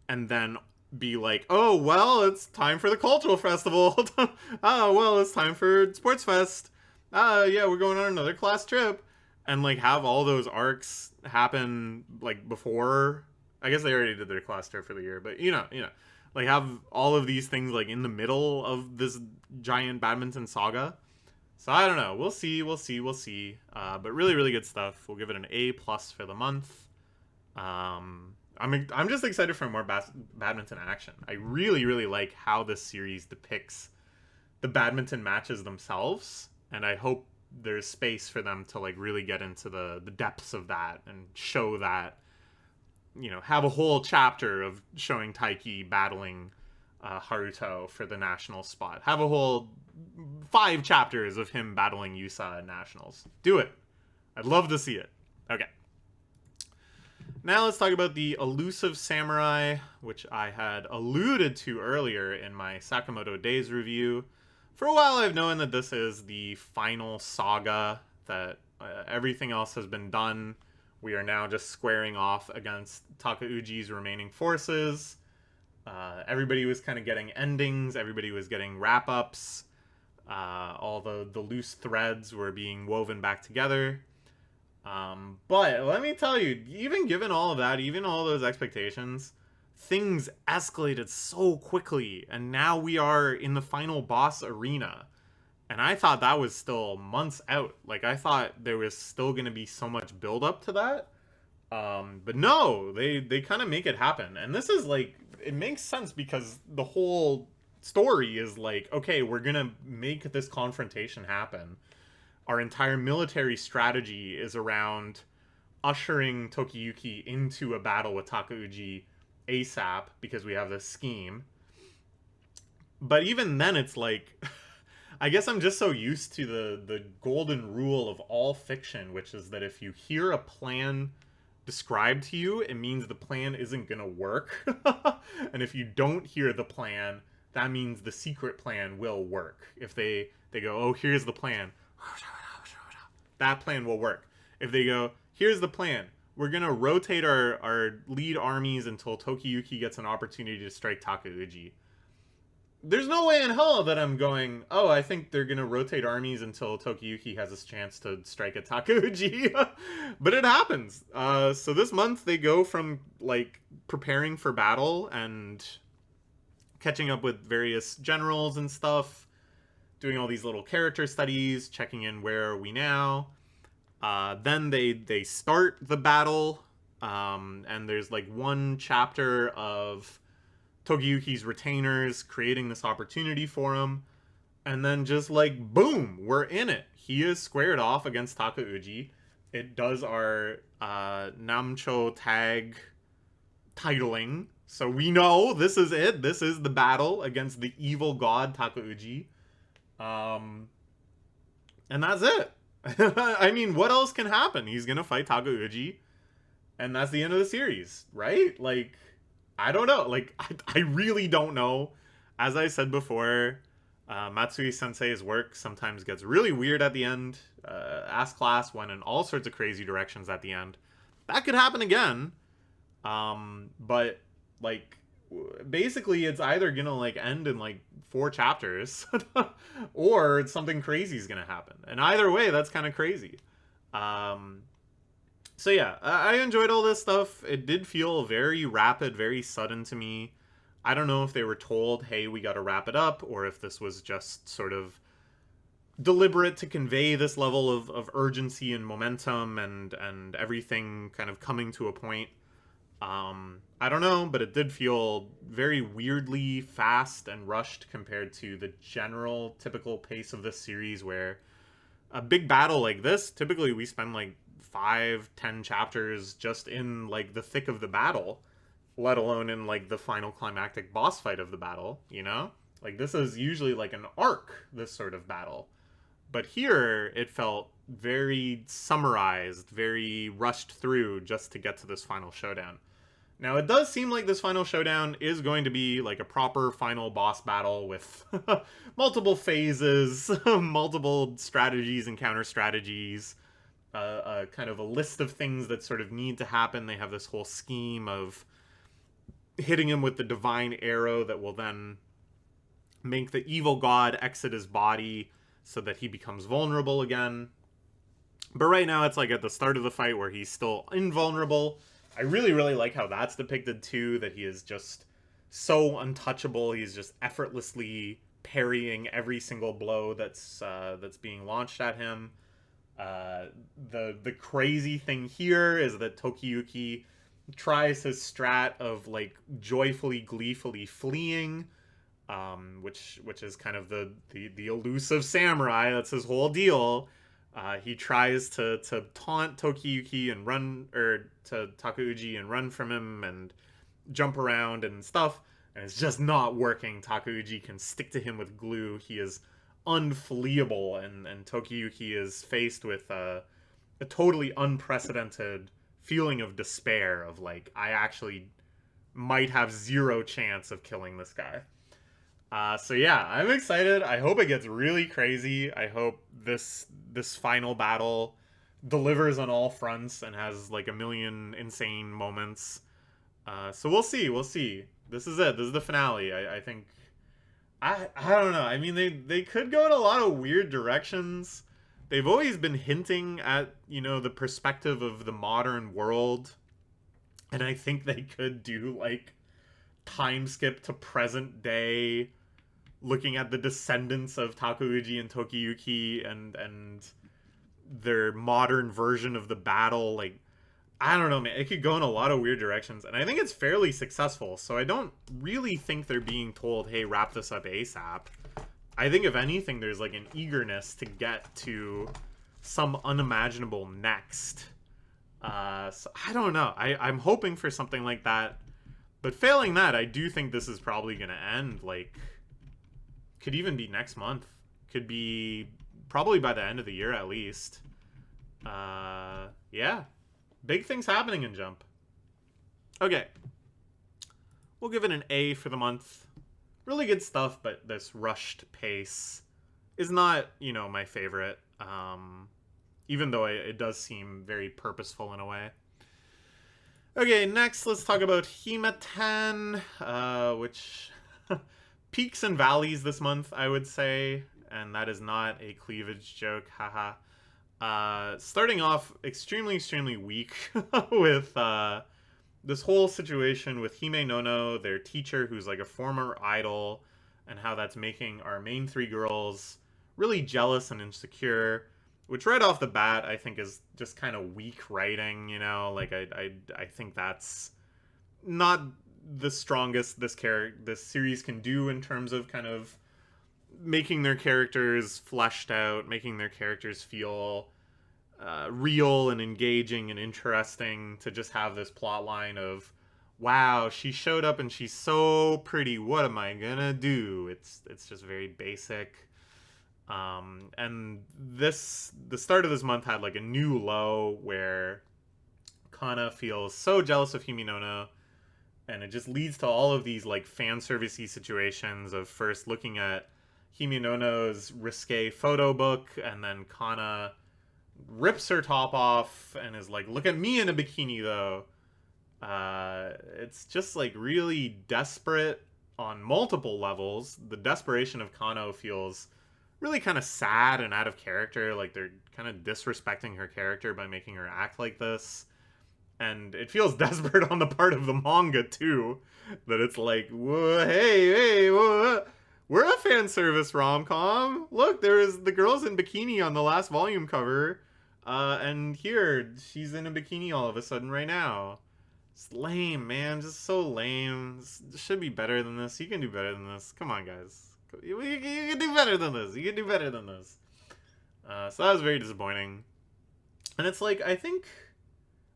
and then be like, oh, well, it's time for the cultural festival. Oh, well, it's time for sports fest. Yeah, we're going on another class trip. And, like, have all those arcs happen, like, before. I guess they already did their class trip for the year, but, you know. Like, have all of these things, like, in the middle of this giant badminton saga. So, I don't know. We'll see. But really, really good stuff. We'll give it an A+ for the month. I'm just excited for more badminton action. I really, really like how this series depicts the badminton matches themselves, and I hope there's space for them to like really get into the depths of that and show that, you know, have a whole chapter of showing Taiki battling Haruto for the national spot. Have a whole 5 chapters of him battling Yusa at nationals. Do it. I'd love to see it. Okay. Now let's talk about the Elusive Samurai, which I had alluded to earlier in my Sakamoto Days review. For a while I've known that this is the final saga, that everything else has been done. We are now just squaring off against Takauji's remaining forces. Everybody was kind of getting endings, everybody was getting wrap-ups. All the loose threads were being woven back together. But let me tell you, even given all of that, even all those expectations, things escalated so quickly, and now we are in the final boss arena. And I thought that was still months out. Like, I thought there was still going to be so much build up to that. But no, they kind of make it happen. And this is like, it makes sense because the whole story is like, okay, we're going to make this confrontation happen. Our entire military strategy is around ushering Tokiyuki into a battle with Takauji ASAP because we have this scheme. But even then, it's like, I guess I'm just so used to the golden rule of all fiction, which is that if you hear a plan described to you, it means the plan isn't gonna work. And if you don't hear the plan, that means the secret plan will work. If they go, oh, here's the plan, that plan will work. If they go, here's the plan, we're gonna rotate our lead armies until Tokiyuki gets an opportunity to strike Takauji, there's no way in hell that I'm going, oh, I think they're going to rotate armies until Tokiyuki has a chance to strike at Takauji. But it happens. So this month they go from, like, preparing for battle and catching up with various generals and stuff, doing all these little character studies, checking in where are we now. Then they start the battle, and there's, like, one chapter of Tokiyuki's retainers creating this opportunity for him, and then just like boom, we're in it. He is squared off against Takauji. It does our Namcho tag titling, so we know this is it. This is the battle against the evil god Takauji, and that's it. I mean, what else can happen? He's gonna fight Takauji, and that's the end of the series, right? Like, I don't know. Like, I really don't know. As I said before, Matsui Sensei's work sometimes gets really weird at the end. Ask Class went in all sorts of crazy directions at the end. That could happen again. But, like, basically it's either gonna, like, end in, like, 4 chapters, or something crazy is gonna happen. And either way, that's kind of crazy. So yeah, I enjoyed all this stuff. It did feel very rapid, very sudden to me. I don't know if they were told, hey, we gotta wrap it up, or if this was just sort of deliberate to convey this level of urgency and momentum and everything kind of coming to a point. I don't know, but it did feel very weirdly fast and rushed compared to the general typical pace of this series, where a big battle like this, typically we spend like 5-10 chapters just in like the thick of the battle, let alone in like the final climactic boss fight of the battle, you know? Like, this is usually like an arc, this sort of battle. But here it felt very summarized, very rushed through just to get to this final showdown. Now, it does seem like this final showdown is going to be like a proper final boss battle with multiple phases, multiple strategies and counter strategies, kind of a list of things that sort of need to happen. They have this whole scheme of hitting him with the divine arrow that will then make the evil god exit his body so that he becomes vulnerable again. But right now it's like at the start of the fight where he's still invulnerable. I really, really like how that's depicted too, that he is just so untouchable. He's just effortlessly parrying every single blow that's being launched at him. The crazy thing here is that Tokiyuki tries his strat of like joyfully, gleefully fleeing, which is kind of the elusive samurai. That's his whole deal. He tries to taunt Tokiyuki and run, or to Takauji and run from him and jump around and stuff, and it's just not working. Takauji can stick to him with glue. He is unfleeable, and Tokiyuki is faced with a totally unprecedented feeling of despair of like, I actually might have 0 chance of killing this guy. So yeah, I'm excited. I hope it gets really crazy. I hope this final battle delivers on all fronts and has like a million insane moments. So we'll see. This is it. This is the finale. I think. I don't know. I mean, they could go in a lot of weird directions. They've always been hinting at, you know, the perspective of the modern world. And I think they could do, like, time skip to present day, looking at the descendants of Takauji and Tokiyuki and their modern version of the battle. Like, I don't know, man. It could go in a lot of weird directions. And I think it's fairly successful. So I don't really think they're being told, hey, wrap this up ASAP. I think, if anything, there's like an eagerness to get to some unimaginable next. So I don't know. I'm hoping for something like that. But failing that, I do think this is probably going to end, like, could even be next month. Could be probably by the end of the year at least. Yeah. Big things happening in Jump. Okay. We'll give it an A for the month. Really good stuff, but this rushed pace is not, my favorite. Even though it does seem very purposeful in a way. Okay, next let's talk about Hima-ten, which peaks and valleys this month, I would say, and that is not a cleavage joke, haha. Starting off extremely weak with this whole situation with Hime Nono, their teacher, who's like a former idol, and how that's making our main three girls really jealous and insecure. Which right off the bat, I think is just kind of weak writing, Like, I think that's not the strongest this series can do in terms of kind of making their characters fleshed out, making their characters feel real and engaging and interesting, to just have this plot line of, wow, she showed up and she's so pretty, what am I gonna do? It's just very basic. And the start of this month had like a new low where Kana feels so jealous of Himinono, and it just leads to all of these like fan servicey situations of first looking at Himinono's risque photo book, and then Kana rips her top off and is like, look at me in a bikini though. It's just like really desperate on multiple levels. The desperation of Kano feels really kind of sad and out of character. Like, they're kind of disrespecting her character by making her act like this. And it feels desperate on the part of the manga too, that it's like, whoa, hey, whoa, we're a fan service rom-com. Look, there's the girls in bikini on the last volume cover, and here she's in a bikini all of a sudden right now. It's lame, man. Just so lame. This should be better than this. You can do better than this. Come on, guys. You can do better than this. You can do better than this. So that was very disappointing. And it's like, I think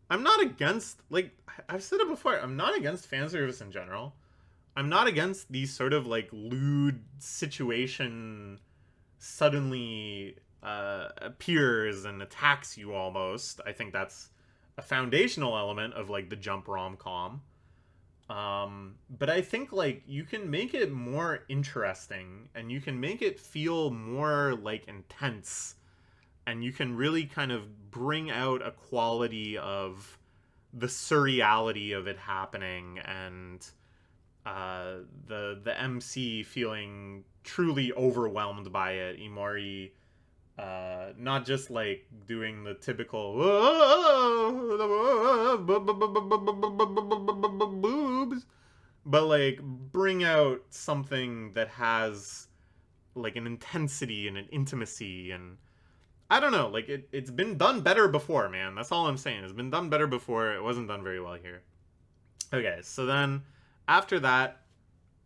I'm not against, like, I've said it before, I'm not against fan service in general. I'm not against these sort of like lewd situation suddenly appears and attacks you almost. I think that's a foundational element of like the Jump rom-com. But I think like you can make it more interesting, and you can make it feel more like intense, and you can really kind of bring out a quality of the surreality of it happening, and the MC feeling truly overwhelmed by it. Imori not just like doing the typical boobs, but like bring out something that has like an intensity and an intimacy, and I don't know, like it's been done better before, man. That's all I'm saying. It's been done better before. It wasn't done very well here. Okay, so then after that,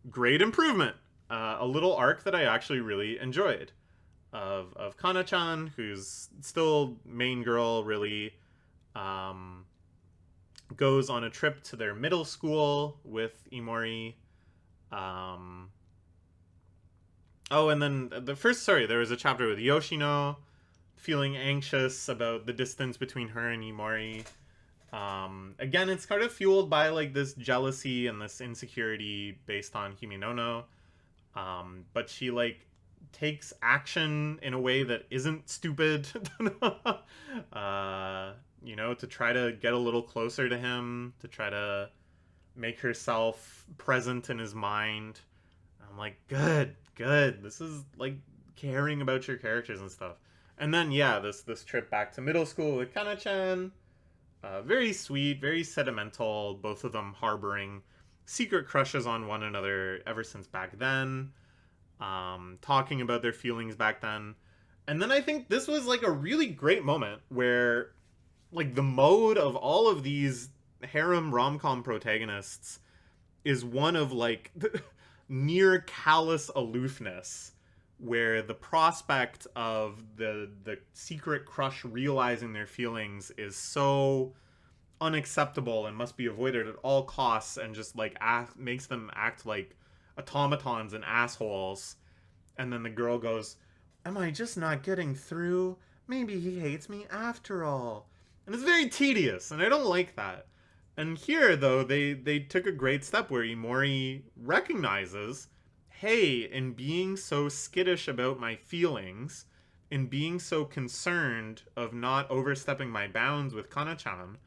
great improvement. A little arc that I actually really enjoyed. Of Kana-chan, who's still main girl, really, goes on a trip to their middle school with Imori. Oh, and then there was a chapter with Yoshino, feeling anxious about the distance between her and Imori. Again, it's kind of fueled by like this jealousy and this insecurity based on Himinono. But she like takes action in a way that isn't stupid, to try to get a little closer to him, to try to make herself present in his mind. I'm like, good. This is like caring about your characters and stuff. And then, yeah, this trip back to middle school with Kana-chan. Very sweet, very sentimental, both of them harboring secret crushes on one another ever since back then. Talking about their feelings back then. And then I think this was like a really great moment where like the mode of all of these harem rom-com protagonists is one of like near callous aloofness, where the prospect of the secret crush realizing their feelings is so unacceptable and must be avoided at all costs, and just like makes them act like automatons and assholes. And then the girl goes, "Am I just not getting through? Maybe he hates me after all." And it's very tedious, and I don't like that. And here, though, they took a great step where Imori recognizes, hey, in being so skittish about my feelings, in being so concerned of not overstepping my bounds with Kana-chan,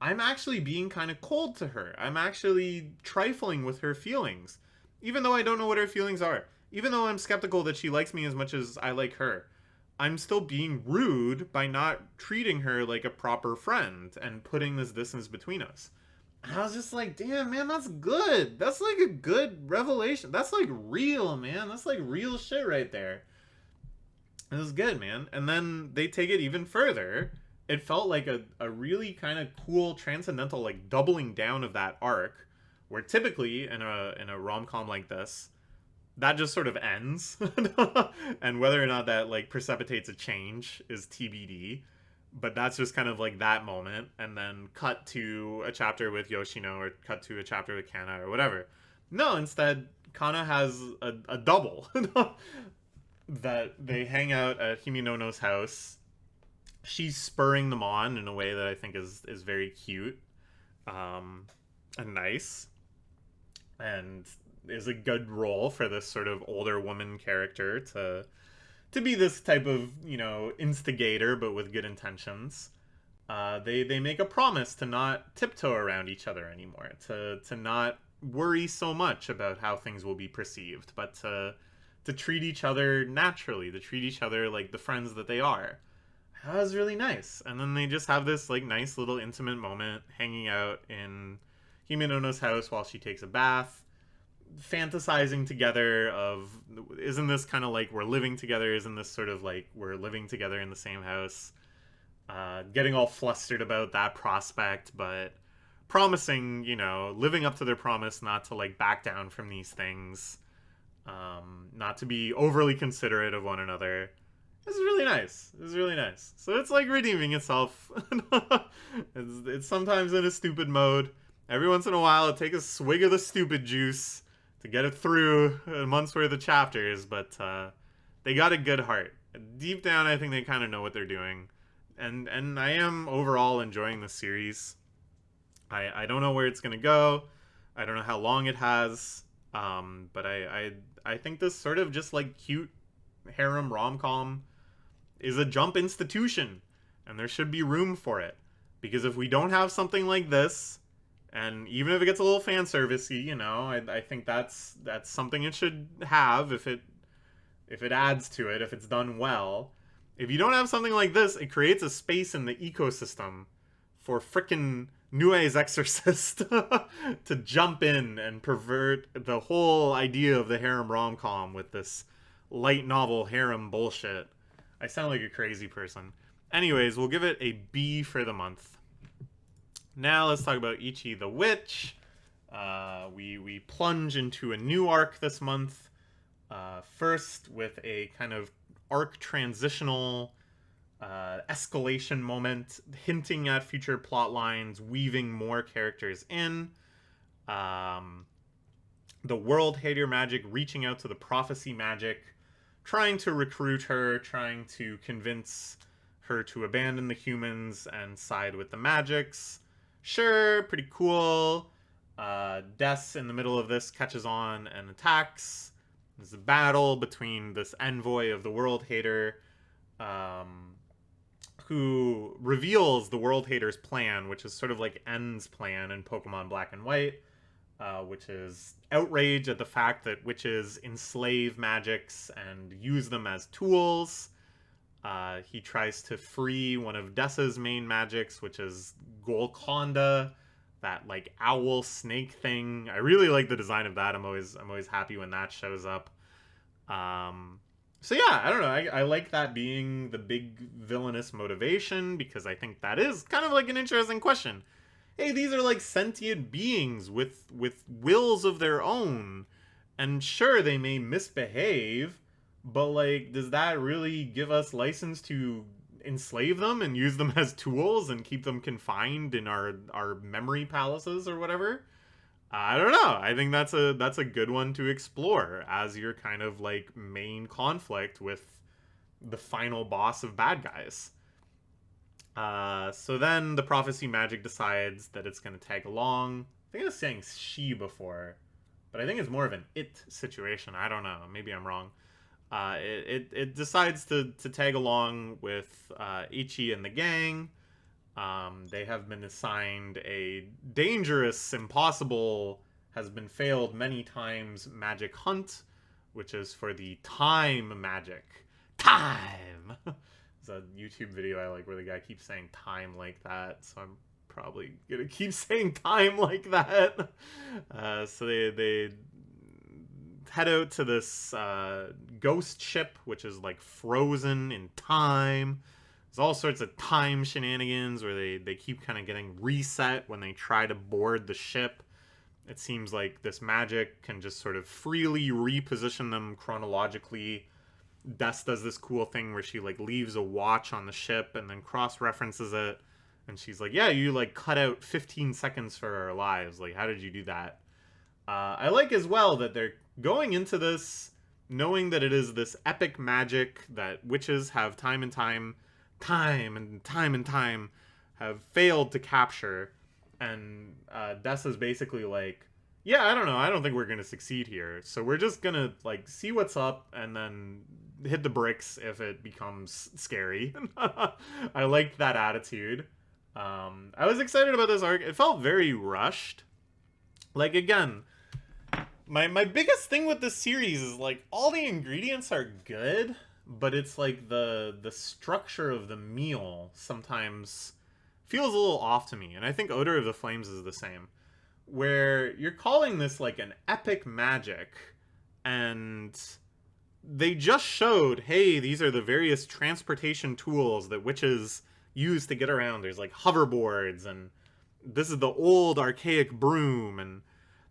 I'm actually being kind of cold to her. I'm actually trifling with her feelings, even though I don't know what her feelings are. Even though I'm skeptical that she likes me as much as I like her, I'm still being rude by not treating her like a proper friend and putting this distance between us. And I was just like, damn, man, that's good. That's like a good revelation. That's like real, man. That's like real shit right there. It was good, man. And then they take it even further. It felt like a really kind of cool, transcendental, like doubling down of that arc, where typically in a rom-com like this, that just sort of ends. And whether or not that like precipitates a change is TBD. But that's just kind of like that moment, and then cut to a chapter with Yoshino, or cut to a chapter with Kana, or whatever. No, instead, Kana has a double. That they hang out at Himinono's house. She's spurring them on in a way that I think is very cute, and nice, and is a good role for this sort of older woman character to be this type of, you know, instigator, but with good intentions. They make a promise to not tiptoe around each other anymore, to not worry so much about how things will be perceived, but to treat each other naturally, to treat each other like the friends that they are. That was really nice. And then they just have this like nice little intimate moment hanging out in Himenono's house while she takes a bath, fantasizing together of, isn't this kind of like we're living together, isn't this sort of like we're living together in the same house, getting all flustered about that prospect, but promising, you know, living up to their promise not to like back down from these things, not to be overly considerate of one another. It's really nice. It's really nice. So it's like redeeming itself. It's sometimes in a stupid mode. Every once in a while, it takes a swig of the stupid juice to get it through a month's worth of chapters, but they got a good heart. Deep down, I think they kind of know what they're doing. And I am overall enjoying the series. I don't know where it's going to go. I don't know how long it has. But I think this sort of just like cute harem rom-com is a jump institution, and there should be room for it. Because if we don't have something like this, and even if it gets a little fan servicey, you know, I think that's something it should have if it adds to it, if it's done well. If you don't have something like this, it creates a space in the ecosystem for frickin' Nue's Exorcist to jump in and pervert the whole idea of the harem rom-com with this light novel harem bullshit. I sound like a crazy person. Anyways, we'll give it a B for the month. Now let's talk about Ichi the Witch. We plunge into a new arc this month. First with a kind of arc transitional escalation moment, hinting at future plot lines, weaving more characters in. The world hater magic reaching out to the prophecy magic, trying to recruit her, trying to convince her to abandon the humans and side with the magics. Sure, pretty cool. Des in the middle of this catches on and attacks. There's a battle between this envoy of the world hater, who reveals the world hater's plan, which is sort of like N's plan in Pokemon Black and White, which is outrage at the fact that witches enslave magics and use them as tools. He tries to free one of Dessa's main magics, which is Golconda, that like owl snake thing. I really like the design of that. I'm always happy when that shows up. So yeah, I don't know. I like that being the big villainous motivation, because I think that is kind of like an interesting question. Hey, these are like sentient beings with wills of their own, and sure, they may misbehave, but like, does that really give us license to enslave them and use them as tools and keep them confined in our memory palaces or whatever. I don't know. I think that's a good one to explore as your kind of like main conflict with the final boss of bad guys. So then the prophecy magic decides that it's going to tag along. I think I was saying she before, but I think it's more of an it situation. I don't know. Maybe I'm wrong. It decides to tag along with Ichi and the gang. They have been assigned a dangerous, impossible, has been failed many times magic hunt, which is for the time magic. Time! It's a YouTube video I like where the guy keeps saying time like that, so I'm probably gonna keep saying time like that. So they head out to this ghost ship, which is like frozen in time. There's all sorts of time shenanigans where they keep kind of getting reset when they try to board the ship. It seems like this magic can just sort of freely reposition them chronologically. Des does this cool thing where she like leaves a watch on the ship and then cross-references it. And she's like, yeah, you like cut out 15 seconds for our lives. Like, how did you do that? I like as well that they're going into this knowing that it is this epic magic that witches have time and time have failed to capture. And Des is basically like, yeah, I don't know. I don't think we're going to succeed here. So we're just going to like see what's up and then hit the bricks if it becomes scary. I liked that attitude. I was excited about this arc. It felt very rushed. Like, again, my biggest thing with this series is like all the ingredients are good, but it's like the structure of the meal sometimes feels a little off to me. And I think Odor of the Flames is the same, where you're calling this like an epic magic, and they just showed, hey, these are the various transportation tools that witches use to get around. There's like hoverboards, and this is the old archaic broom, and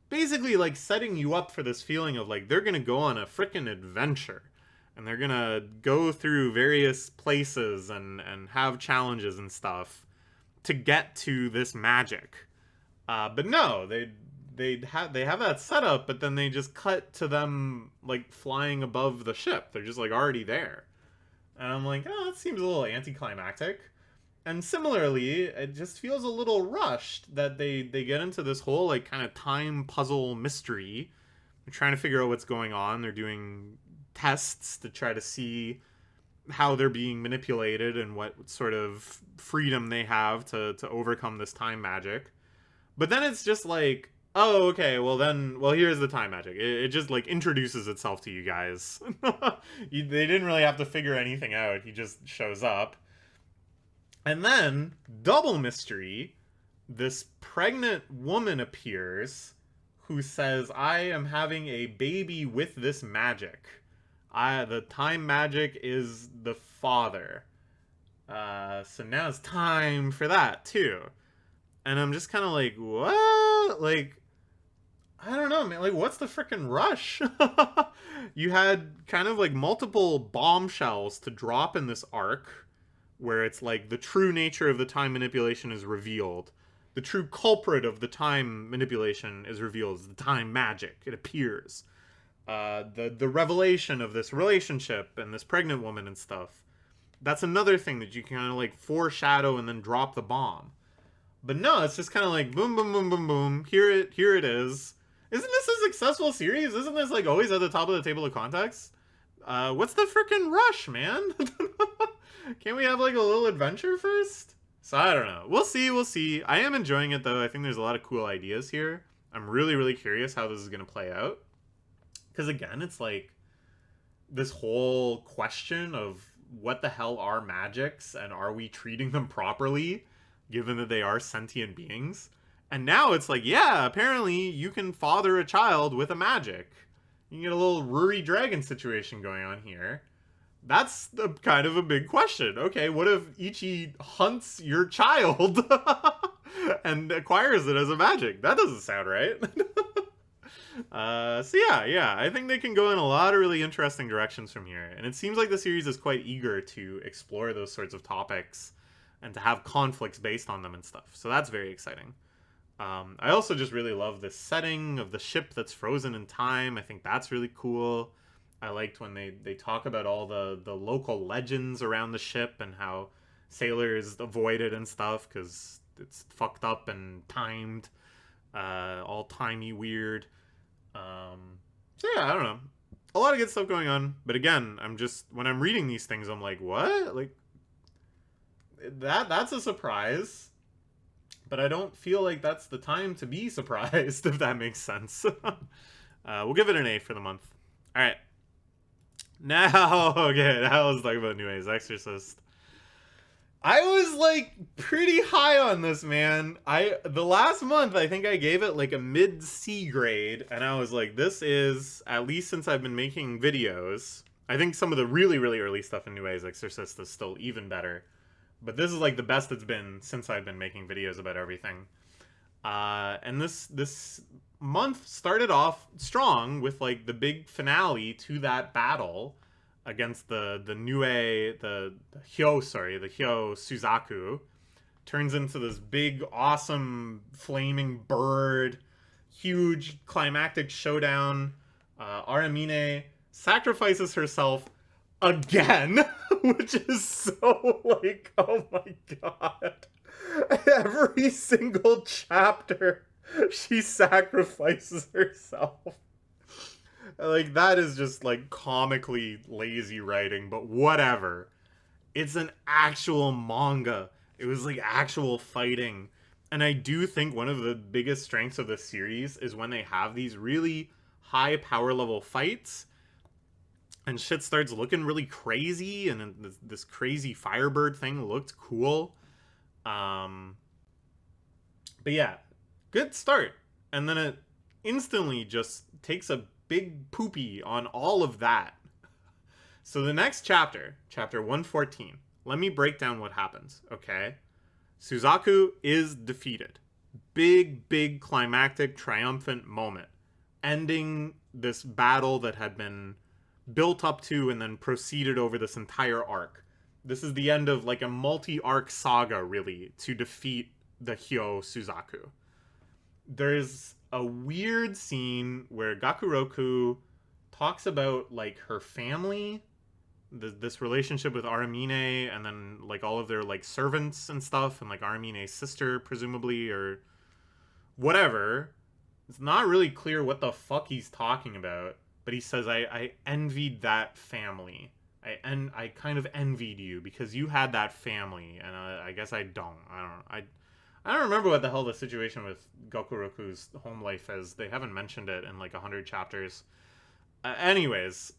basically like setting you up for this feeling of like they're gonna go on a frickin' adventure, and they're gonna go through various places and have challenges and stuff to get to this magic. But no, they have that setup, but then they just cut to them like flying above the ship. They're just like already there, and I'm like, oh, that seems a little anticlimactic. And similarly, it just feels a little rushed that they get into this whole like kind of time puzzle mystery. They're trying to figure out what's going on. They're doing tests to try to see how they're being manipulated and what sort of freedom they have to overcome this time magic. But then it's just like, oh, okay, well here's the time magic. It just like introduces itself to you guys. They didn't really have to figure anything out. He just shows up. And then, double mystery, this pregnant woman appears who says, I am having a baby with this magic. The time magic is the father. So now it's time for that, too. And I'm just kind of like, what? Like, I don't know, man. Like, what's the frickin' rush? You had kind of like multiple bombshells to drop in this arc, where it's like the true nature of the time manipulation is revealed. The true culprit of the time manipulation is revealed. It's the time magic. It appears. The revelation of this relationship and this pregnant woman and stuff. That's another thing that you can kind of like foreshadow and then drop the bomb. But no, it's just kind of like boom, boom, boom, boom, boom. Here it is. Isn't this a successful series? Isn't this like always at the top of the table of context? What's the freaking rush, man? Can't we have like a little adventure first? So I don't know. We'll see. I am enjoying it though. I think there's a lot of cool ideas here. I'm really, really curious how this is going to play out. Because again, it's like this whole question of what the hell are magics and are we treating them properly given that they are sentient beings? And now it's like, yeah, apparently you can father a child with a magic. You can get a little Ruri Dragon situation going on here. That's kind of a big question. Okay, what if Ichi hunts your child and acquires it as a magic? That doesn't sound right. So yeah, I think they can go in a lot of really interesting directions from here, and it seems like the series is quite eager to explore those sorts of topics and to have conflicts based on them and stuff. So that's very exciting. I also just really love the setting of the ship that's frozen in time. I think that's really cool. I liked when they talk about all the local legends around the ship and how sailors avoid it and stuff because it's fucked up and timed, all timey weird. So yeah, I don't know. A lot of good stuff going on, but again, I'm just when I'm reading these things, I'm like, what? Like that's a surprise, but I don't feel like that's the time to be surprised, if that makes sense. We'll give it an A for the month. All right. Now, okay, now let's talk about New A's Exorcist. I was like pretty high on this, man. The last month I think I gave it like a mid C grade, and I was like, this is, at least since I've been making videos. I think some of the really, really early stuff in New A's Exorcist is still even better. But this is like the best it's been since I've been making videos about everything. And this month started off strong with like the big finale to that battle against the Hyo Suzaku. Turns into this big, awesome, flaming bird, huge climactic showdown. Aramine sacrifices herself again, which is so like, oh my god. Every single chapter, she sacrifices herself. Like, that is just like comically lazy writing, but whatever. It's an actual manga. It was like actual fighting. And I do think one of the biggest strengths of the series is when they have these really high power level fights and shit starts looking really crazy, and this crazy firebird thing looked cool. But yeah, good start. And then it instantly just takes a big poopy on all of that. So the next chapter, chapter 114, let me break down what happens, okay? Suzaku is defeated. Big, big climactic, triumphant moment. Ending this battle that had been built up to and then proceeded over this entire arc. This is the end of like a multi-arc saga, really, to defeat the Hyo Suzaku. There's a weird scene where Gakuroku talks about like her family, this relationship with Aramine, and then like all of their like servants and stuff, and like Aramine's sister presumably, or whatever. It's not really clear what the fuck he's talking about, but he says I envied that family. I kind of envied you because you had that family, and I guess I don't. I don't remember what the hell the situation with Gakuroku's home life is. They haven't mentioned it in like 100 chapters. Anyways,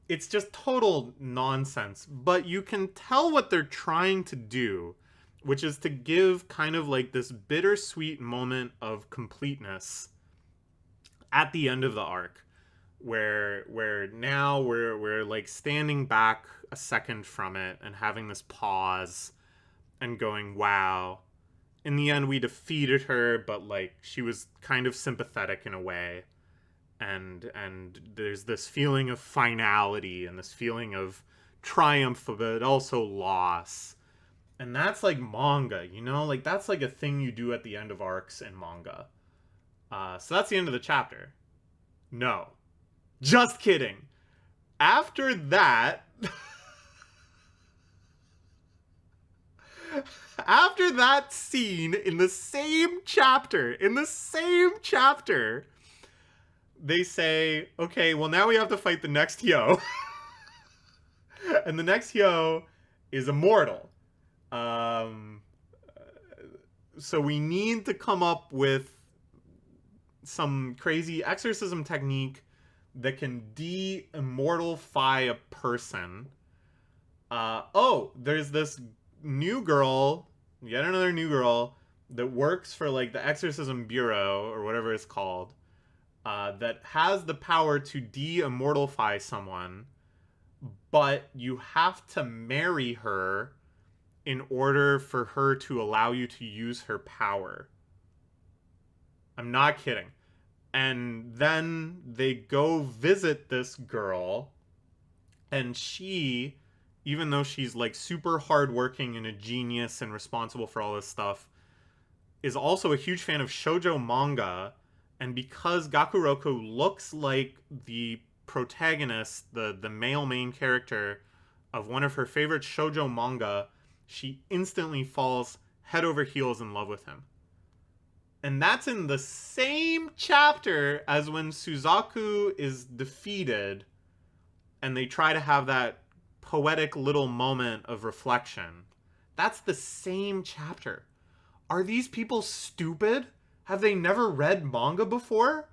it's just total nonsense. But you can tell what they're trying to do, which is to give kind of like this bittersweet moment of completeness at the end of the arc, where now we're like standing back a second from it and having this pause and going, wow. In the end, we defeated her, but like she was kind of sympathetic in a way, and there's this feeling of finality and this feeling of triumph, but also loss, and that's like manga, you know, like that's like a thing you do at the end of arcs in manga. So that's the end of the chapter. No, just kidding. After that. After that scene in the same chapter, they say, okay, well now we have to fight the next Hyo. And the next Hyo is immortal. So we need to come up with some crazy exorcism technique that can de-immortalify a person. There's this new girl, yet another new girl, that works for like the Exorcism Bureau or whatever it's called, that has the power to de-immortalify someone, but you have to marry her in order for her to allow you to use her power. I'm not kidding. And then they go visit this girl, and she, even though she's like super hardworking and a genius and responsible for all this stuff, is also a huge fan of shoujo manga. And because Gakuroko looks like the protagonist, the male main character of one of her favorite shoujo manga, she instantly falls head over heels in love with him. And that's in the same chapter as when Suzaku is defeated and they try to have that poetic little moment of reflection. That's the same chapter. Are these people stupid? Have they never read manga before?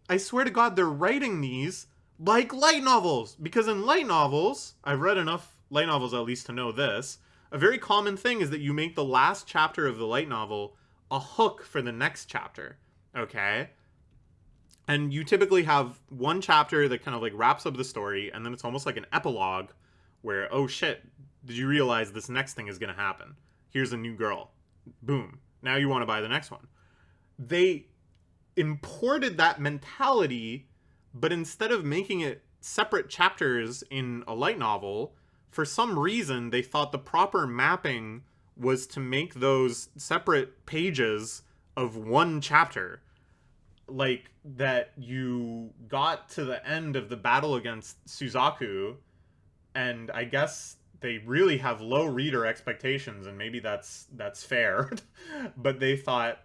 I swear to God, they're writing these like light novels. Because in light novels, I've read enough light novels at least to know this, a very common thing is that you make the last chapter of the light novel a hook for the next chapter. Okay? And you typically have one chapter that kind of like wraps up the story, and then it's almost like an epilogue where, oh shit, did you realize this next thing is going to happen? Here's a new girl. Boom. Now you want to buy the next one. They imported that mentality, but instead of making it separate chapters in a light novel, for some reason they thought the proper mapping was to make those separate pages of one chapter. Like, that you got to the end of the battle against Suzaku, and I guess they really have low reader expectations, and maybe that's fair. But they thought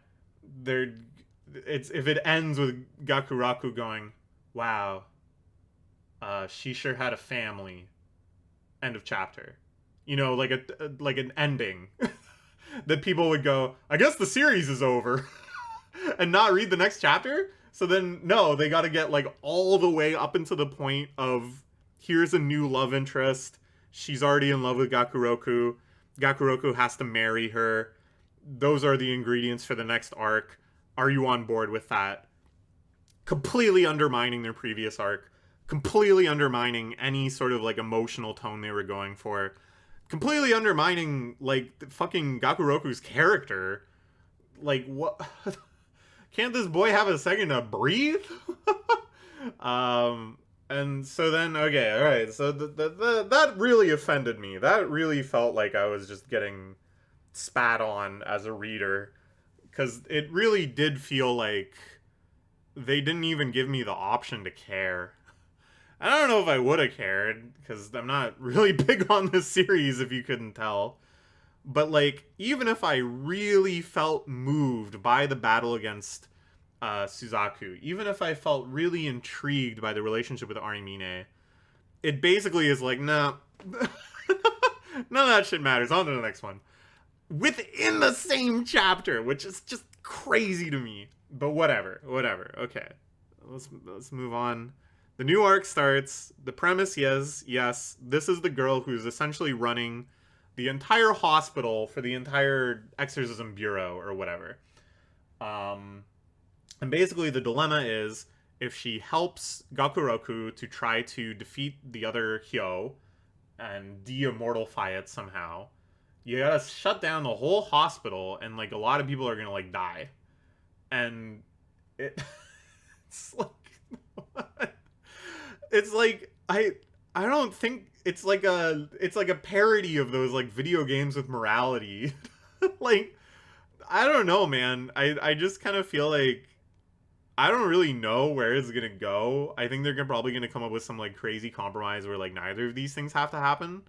if it ends with Gakuraku going, wow, she sure had a family. End of chapter. You know, like an ending. That people would go, I guess the series is over. And not read the next chapter. So then, no, they got to get like all the way up into the point of, here's a new love interest. She's already in love with Gakuroku. Gakuroku has to marry her. Those are the ingredients for the next arc. Are you on board with that? Completely undermining their previous arc. Completely undermining any sort of like emotional tone they were going for. Completely undermining like fucking Gakuroku's character. Like, what? Can't this boy have a second to breathe? And so then, okay, all right. So that really offended me. That really felt like I was just getting spat on as a reader, because it really did feel like they didn't even give me the option to care. I don't know if I would have cared, because I'm not really big on this series, if you couldn't tell. But, like, even if I really felt moved by the battle against Suzaku, even if I felt really intrigued by the relationship with Arimine, it basically is like, nah, none of that shit matters. On to the next one. Within the same chapter, which is just crazy to me. But whatever. Okay. Let's move on. The new arc starts. The premise is, yes, this is the girl who's essentially running the entire hospital for the entire exorcism bureau or whatever. And basically the dilemma is, if she helps Gakuroku to try to defeat the other Hyo and de-immortalify it somehow, you gotta shut down the whole hospital, and like a lot of people are gonna like die. And it's like it's like I don't think it's like a parody of those like video games with morality. Like, I don't know, man. I just kind of feel like I don't really know where it's gonna go. I think they're probably gonna come up with some like crazy compromise where like neither of these things have to happen.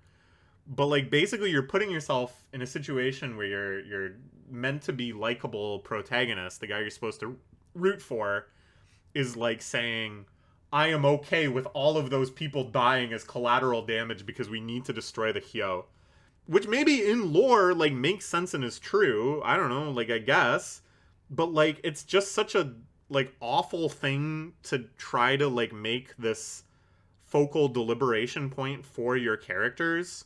But like basically you're putting yourself in a situation where you're meant to be likable protagonist, the guy you're supposed to root for, is like saying, I am okay with all of those people dying as collateral damage because we need to destroy the Hyo. Which maybe in lore, like, makes sense and is true. I don't know, like, I guess. But, like, it's just such a, like, awful thing to try to, like, make this focal deliberation point for your characters.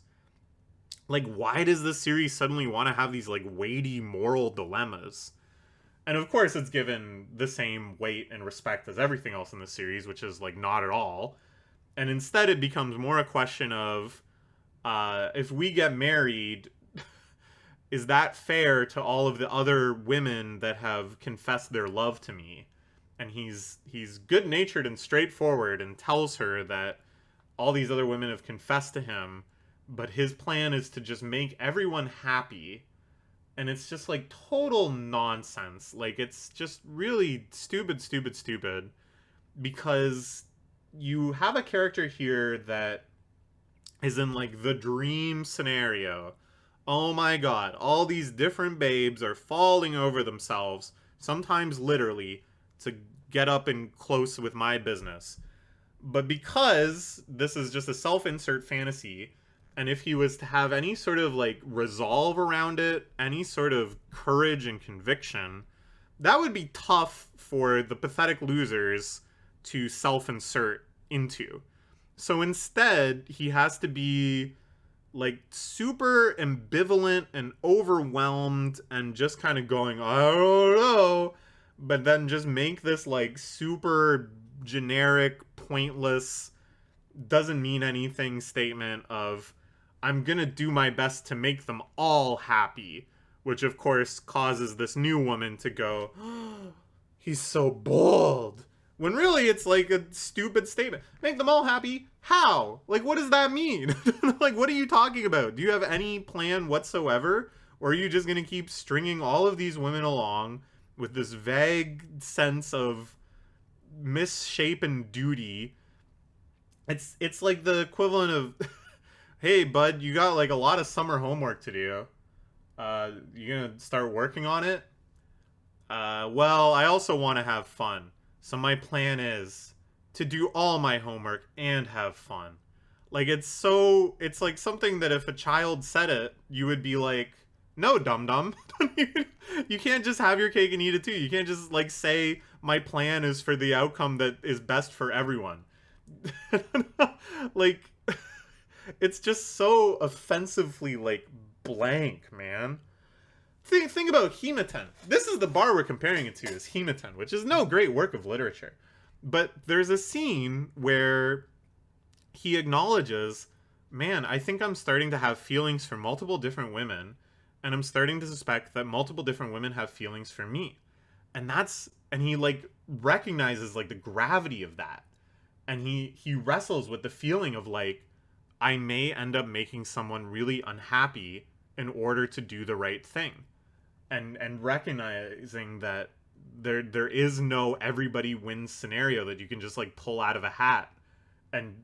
Like, why does this series suddenly want to have these, like, weighty moral dilemmas? And of course it's given the same weight and respect as everything else in the series, which is, like, not at all. And instead it becomes more a question of, if we get married, is that fair to all of the other women that have confessed their love to me? and he's good-natured and straightforward and tells her that all these other women have confessed to him, but his plan is to just make everyone happy. And it's just like total nonsense. Like, it's just really stupid, because you have a character here that is in like the dream scenario. Oh my god, all these different babes are falling over themselves, sometimes literally, to get up and close with my business. But because this is just a self-insert fantasy, and if he was to have any sort of like resolve around it, any sort of courage and conviction, that would be tough for the pathetic losers to self-insert into. So instead, he has to be like super ambivalent and overwhelmed and just kind of going, I don't know, but then just make this like super generic, pointless, doesn't mean anything statement of, I'm gonna do my best to make them all happy, which of course causes this new woman to go, oh, he's so bold. When really it's like a stupid statement. Make them all happy? How? Like, what does that mean? Like, what are you talking about? Do you have any plan whatsoever? Or are you just gonna keep stringing all of these women along with this vague sense of misshapen duty? It's like the equivalent of, hey bud, you got like a lot of summer homework to do. You gonna start working on it? Well, I also want to have fun. So my plan is to do all my homework and have fun. Like, it's like something that if a child said it, you would be like, no, dum-dum. You can't just have your cake and eat it too. You can't just like say my plan is for the outcome that is best for everyone. Like, it's just so offensively like blank, man. Think about Hima-ten. This is the bar we're comparing it to, is Hima-ten, which is no great work of literature. But there's a scene where he acknowledges, man, I think I'm starting to have feelings for multiple different women, and I'm starting to suspect that multiple different women have feelings for me. And he like recognizes like the gravity of that. And he wrestles with the feeling of like, I may end up making someone really unhappy in order to do the right thing. And recognizing that there is no everybody wins scenario that you can just like pull out of a hat. And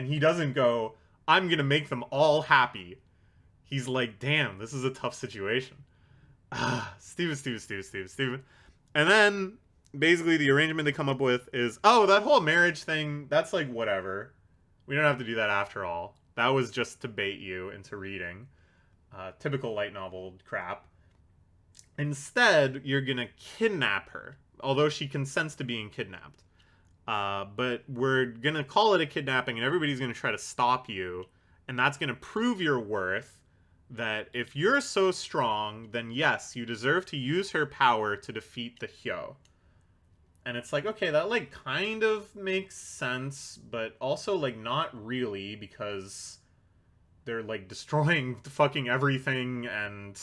he doesn't go, I'm gonna make them all happy. He's like, damn, this is a tough situation. Stupid. And then basically the arrangement they come up with is, oh, that whole marriage thing, that's like whatever. We don't have to do that after all. That was just to bait you into reading. Typical light novel crap. Instead, you're gonna kidnap her, although she consents to being kidnapped. But we're gonna call it a kidnapping, and everybody's gonna try to stop you, and that's gonna prove your worth, that if you're so strong, then yes, you deserve to use her power to defeat the Hyo. And it's like, okay, that like kind of makes sense, but also like not really, because they're like destroying fucking everything, and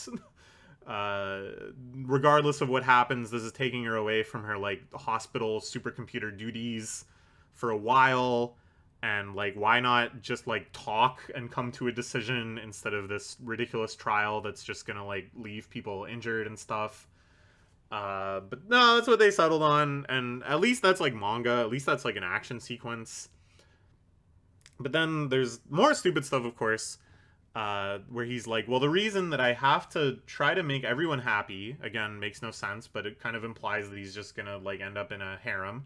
regardless of what happens, this is taking her away from her like hospital supercomputer duties for a while. And like, why not just like talk and come to a decision instead of this ridiculous trial that's just gonna like leave people injured and stuff. But no, that's what they settled on, and at least that's like manga, at least that's like an action sequence. But then there's more stupid stuff, of course, where he's like, well, the reason that I have to try to make everyone happy, again, makes no sense, but it kind of implies that he's just gonna like end up in a harem,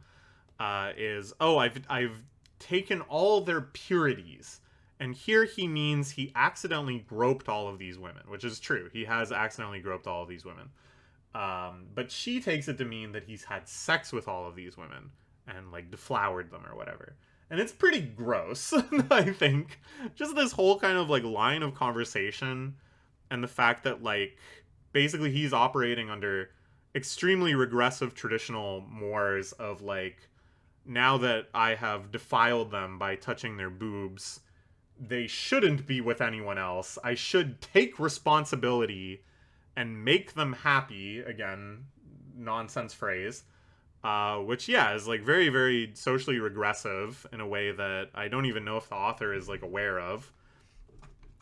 is, oh, I've taken all their purities. And here he means he accidentally groped all of these women, which is true. He has accidentally groped all of these women. But she takes it to mean that he's had sex with all of these women and like deflowered them or whatever. And it's pretty gross, I think. Just this whole kind of like line of conversation, and the fact that like basically he's operating under extremely regressive traditional mores of like, now that I have defiled them by touching their boobs, they shouldn't be with anyone else. I should take responsibility and make them happy. Again, nonsense phrase. which, yeah, is like very, very socially regressive in a way that I don't even know if the author is like aware of.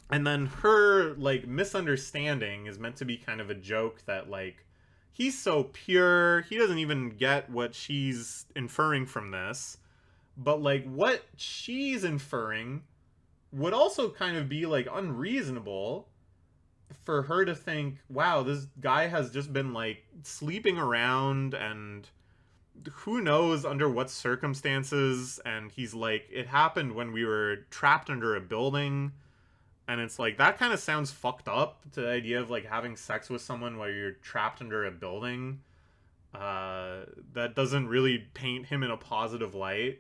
And then her like misunderstanding is meant to be kind of a joke that like he's so pure, he doesn't even get what she's inferring from this. But like what she's inferring would also kind of be like unreasonable for her to think, wow, this guy has just been like sleeping around and who knows under what circumstances, and he's like, it happened when we were trapped under a building. And it's like, that kind of sounds fucked up, to the idea of like having sex with someone while you're trapped under a building. That doesn't really paint him in a positive light.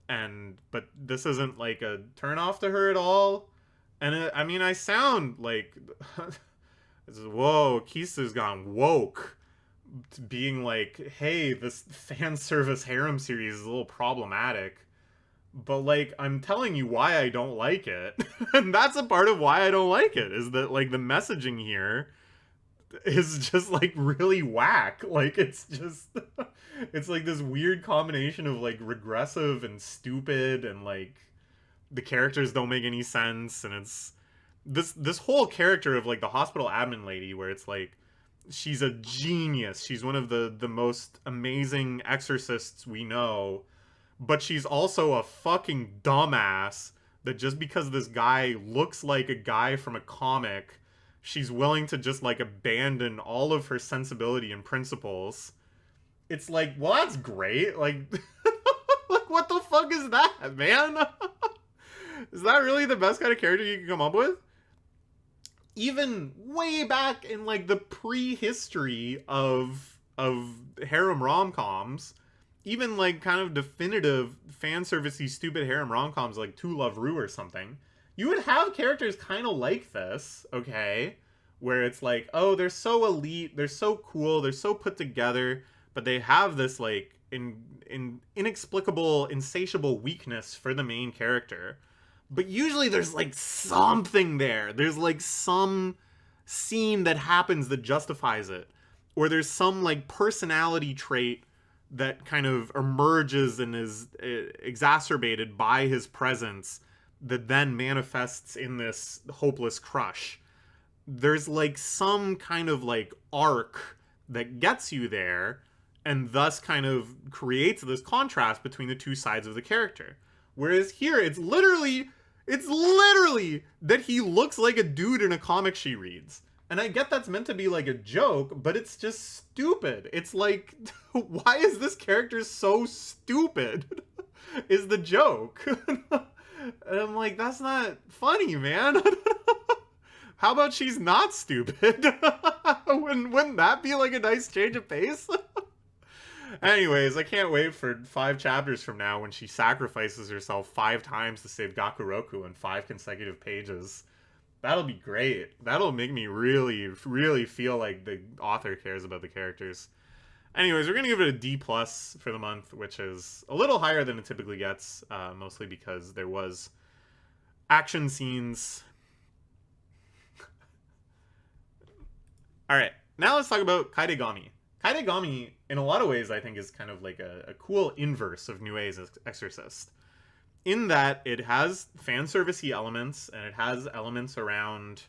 But this isn't like a turnoff to her at all. And I mean, I sound like, whoa, Kisa's gone woke, being like, hey, this fan service harem series is a little problematic. But like, I'm telling you why I don't like it. And that's a part of why I don't like it, is that like the messaging here is just like really whack. Like it's just it's like this weird combination of like regressive and stupid, and like the characters don't make any sense. And it's this whole character of like the hospital admin lady, where it's like she's a genius, she's one of the most amazing exorcists we know, but she's also a fucking dumbass that just because this guy looks like a guy from a comic, she's willing to just like abandon all of her sensibility and principles. It's like, well, that's great. Like, like what the fuck is that, man? Is that really the best kind of character you can come up with? Even way back in like the prehistory of harem rom-coms, even like kind of definitive fan servicey stupid harem rom-coms like To Love Ru or something, you would have characters kind of like this, okay? Where it's like, oh, they're so elite, they're so cool, they're so put together, but they have this like inexplicable, insatiable weakness for the main character. But usually there's like something there. There's like some scene that happens that justifies it. Or there's some like personality trait that kind of emerges and is exacerbated by his presence that then manifests in this hopeless crush. There's like some kind of like arc that gets you there, and thus kind of creates this contrast between the two sides of the character. Whereas here, it's literally that he looks like a dude in a comic she reads. And I get that's meant to be like a joke, but it's just stupid. It's like, why is this character so stupid? Is the joke. And I'm like, that's not funny, man. How about she's not stupid? Wouldn't that be like a nice change of pace? Anyways, I can't wait for 5 chapters from now when she sacrifices herself 5 times to save Gakuroku in 5 consecutive pages. That'll be great. That'll make me really, really feel like the author cares about the characters. Anyways, we're going to give it a D+ for the month, which is a little higher than it typically gets, mostly because there was action scenes. Alright, now let's talk about Kaedegami. Kaedegami, in a lot of ways, I think is kind of like a cool inverse of Nue's Exorcist. In that it has fan servicey elements, and it has elements around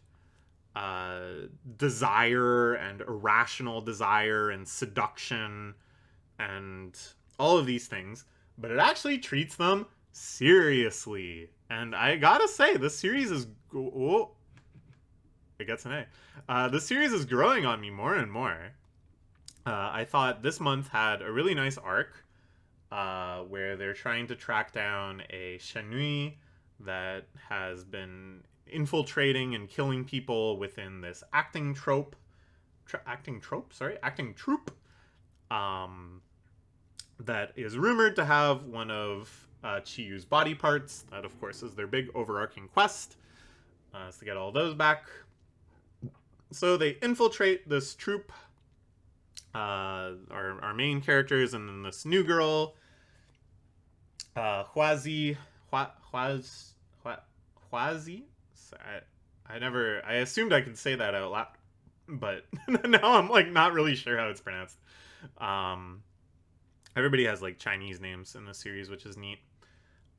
desire and irrational desire and seduction and all of these things, but it actually treats them seriously. And I gotta say, this series is... Oh, it gets an A. This series is growing on me more and more. I thought this month had a really nice arc where they're trying to track down a Shenui that has been infiltrating and killing people within this acting troupe. Acting troupe that is rumored to have one of Chiyu's body parts. That, of course, is their big overarching quest, is to get all those back. So they infiltrate this troupe, our main characters, and then this new girl, Hwazi. I assumed I could say that out loud, but now I'm like not really sure how it's pronounced. Everybody has like Chinese names in the series, which is neat.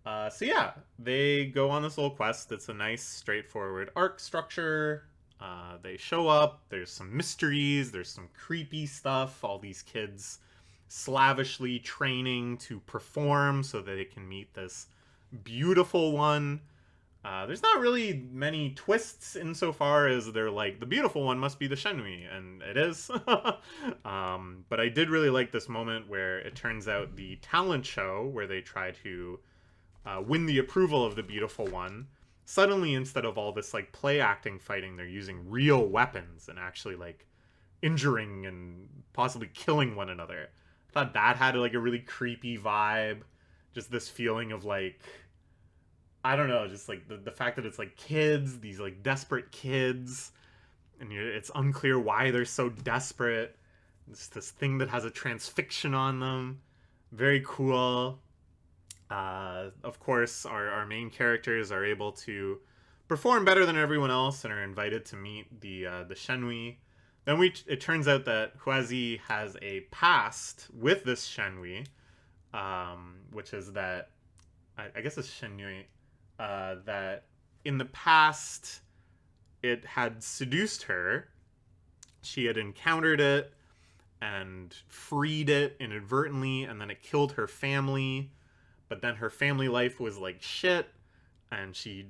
So yeah, they go on this little quest. It's a nice, straightforward arc structure. They show up. There's some mysteries. There's some creepy stuff. All these kids slavishly training to perform so that they can meet this beautiful one. There's not really many twists insofar as they're like, the beautiful one must be the Shenhui, and it is. But I did really like this moment where it turns out the talent show, where they try to win the approval of the beautiful one, suddenly instead of all this like play acting fighting, they're using real weapons and actually like injuring and possibly killing one another. I thought that had like a really creepy vibe. Just this feeling of like, I don't know, just like the fact that it's like kids, these like desperate kids, and it's unclear why they're so desperate. It's this thing that has a transfixion on them. Very cool. Of course, our main characters are able to perform better than everyone else and are invited to meet the Shenhui. Then it turns out that Huazi has a past with this Shenhui, which is that I guess it's Shenhui, that in the past it had seduced her. She had encountered it and freed it inadvertently, and then it killed her family. But then her family life was like shit, and she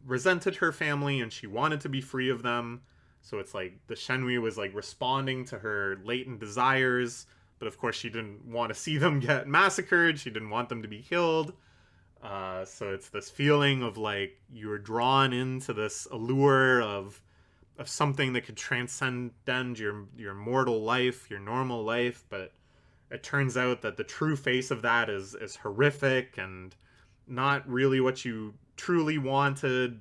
resented her family and she wanted to be free of them. So it's like the Shenhui was like responding to her latent desires, but of course she didn't want to see them get massacred. She didn't want them to be killed. So it's this feeling of like you're drawn into this allure of something that could transcend your mortal life, your normal life, but it turns out that the true face of that is horrific and not really what you truly wanted.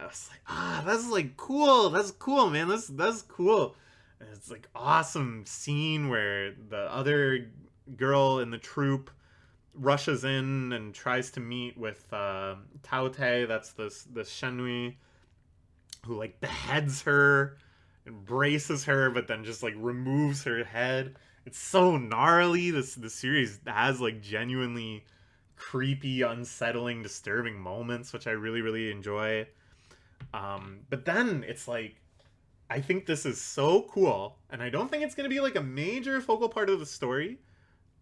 It's like, that's like cool. That's cool, man. That's cool. And it's like awesome scene where the other girl in the troupe rushes in and tries to meet with Taote. That's this Shenhui who like beheads her, embraces her, but then just like removes her head. It's so gnarly. The series has like genuinely creepy, unsettling, disturbing moments, which I really enjoy. But then it's like, I think this is so cool, and I don't think it's gonna be like a major focal part of the story.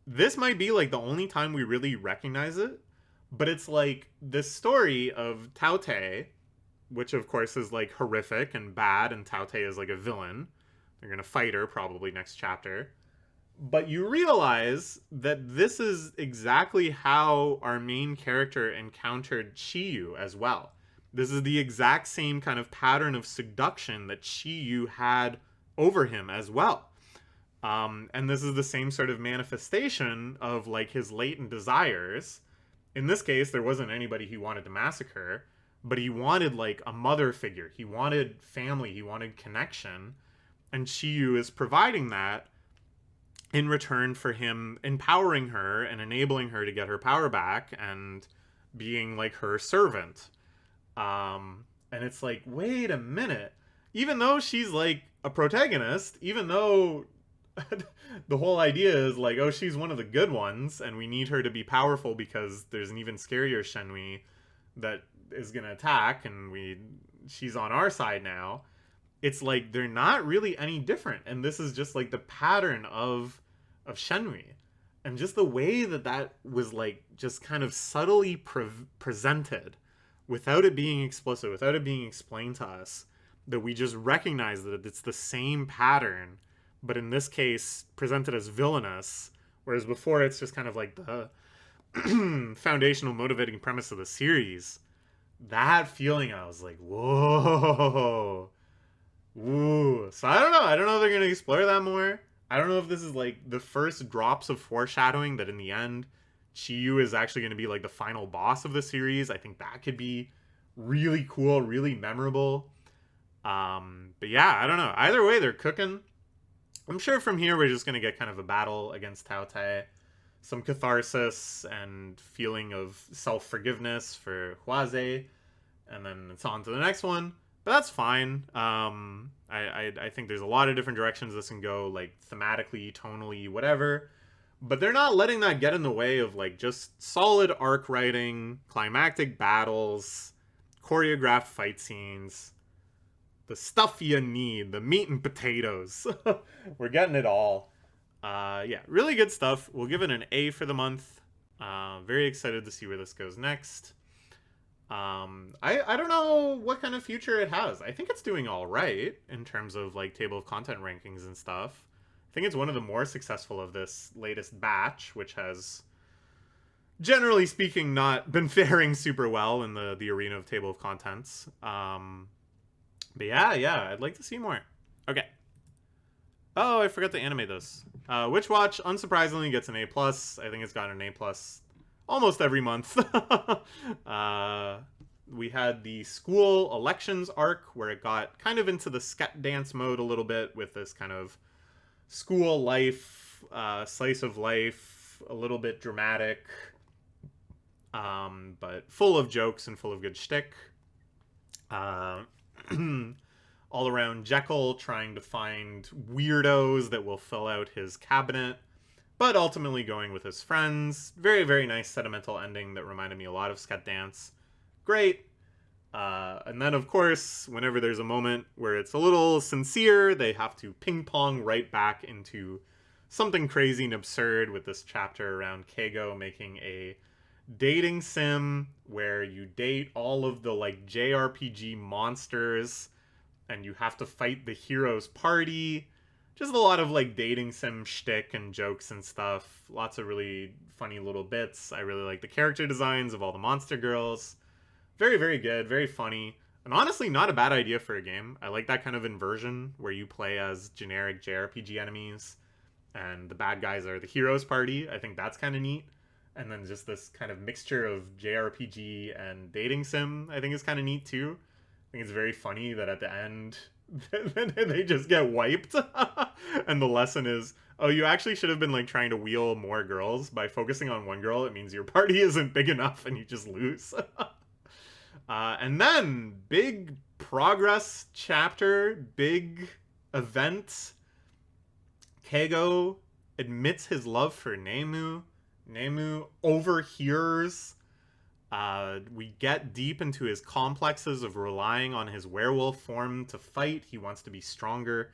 This might be like the only time we really recognize it, but it's like this story of Taote, which of course is like horrific and bad, and Taote is like a villain. They're gonna fight her probably next chapter. But you realize that this is exactly how our main character encountered Chiyu as well. This is the exact same kind of pattern of seduction that Chiyu had over him as well. And this is the same sort of manifestation of like his latent desires. In this case, there wasn't anybody he wanted to massacre, but he wanted like a mother figure. He wanted family. He wanted connection. And Chiyu is providing that in return for him empowering her and enabling her to get her power back and being like her servant. And it's like, wait a minute. Even though she's like a protagonist, even though the whole idea is like, oh, she's one of the good ones and we need her to be powerful because there's an even scarier Shenhui that is going to attack and she's on our side now. It's like they're not really any different, and this is just like the pattern of Shenhui, and just the way that was like just kind of subtly presented without it being explicit, without it being explained to us, that we just recognize that it's the same pattern, but in this case presented as villainous, whereas before it's just kind of like the foundational motivating premise of the series. That feeling, I was like, whoa. Ooh. So I don't know. I don't know if they're going to explore that more. I don't know if this is like the first drops of foreshadowing that in the end, Chiyu is actually going to be like the final boss of the series. I think that could be really cool, really memorable. But yeah, I don't know. Either way, they're cooking. I'm sure from here we're just going to get kind of a battle against Taote. Some catharsis and feeling of self-forgiveness for Huaze. And then it's on to the next one. But that's fine. I think there's a lot of different directions this can go, like thematically, tonally, whatever. But they're not letting that get in the way of like just solid arc writing, climactic battles, choreographed fight scenes, the stuff you need, the meat and potatoes. We're getting it all. Yeah, really good stuff. We'll give it an A for the month. Very excited to see where this goes next. I don't know what kind of future it has. I think it's doing all right in terms of like table of content rankings and stuff. I think it's one of the more successful of this latest batch, which has, generally speaking, not been faring super well in the arena of table of contents. But yeah, I'd like to see more. Okay. Oh, I forgot to animate this. Witch Watch, unsurprisingly, gets an A+. I think it's gotten an A+ almost every month. We had the school elections arc, where it got kind of into the sket dance mode a little bit with this kind of school life, slice of life, a little bit dramatic, but full of jokes and full of good shtick. All around Jekyll trying to find weirdos that will fill out his cabinet, but ultimately going with his friends. Very, very nice sentimental ending that reminded me a lot of Sket Dance. Great. And then, of course, whenever there's a moment where it's a little sincere, they have to ping-pong right back into something crazy and absurd with this chapter around Keigo making a dating sim where you date all of the, like, JRPG monsters and you have to fight the hero's party. Just a lot of, like, dating sim shtick and jokes and stuff. Lots of really funny little bits. I really like the character designs of all the monster girls. Very, very good, very funny, and honestly not a bad idea for a game. I like that kind of inversion where you play as generic JRPG enemies and the bad guys are the hero's party. I think that's kind of neat. And then just this kind of mixture of JRPG and dating sim I think is kind of neat too. I think it's very funny that at the end they just get wiped. And the lesson is, oh, you actually should have been like trying to wheel more girls. By focusing on one girl, it means your party isn't big enough and you just lose. And then, big progress chapter, big event. Keigo admits his love for Nemu. Nemu overhears. We get deep into his complexes of relying on his werewolf form to fight. He wants to be stronger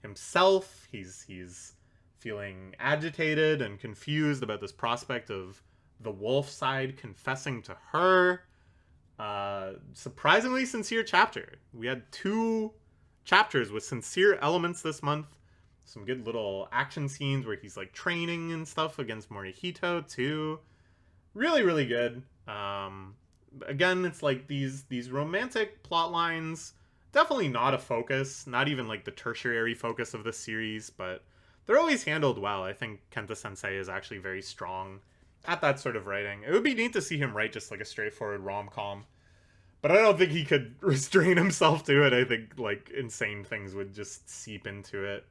himself. He's feeling agitated and confused about this prospect of the wolf side confessing to her. Surprisingly sincere chapter. We had 2 chapters with sincere elements this month. Some good little action scenes where he's like training and stuff against Morihito too. Really, really good. Again, it's like these romantic plot lines, definitely not a focus, not even like the tertiary focus of the series, but they're always handled well. I think Kenta Sensei is actually very strong at that sort of writing. It would be neat to see him write just like a straightforward rom-com, but I don't think he could restrain himself to it. I think like insane things would just seep into it.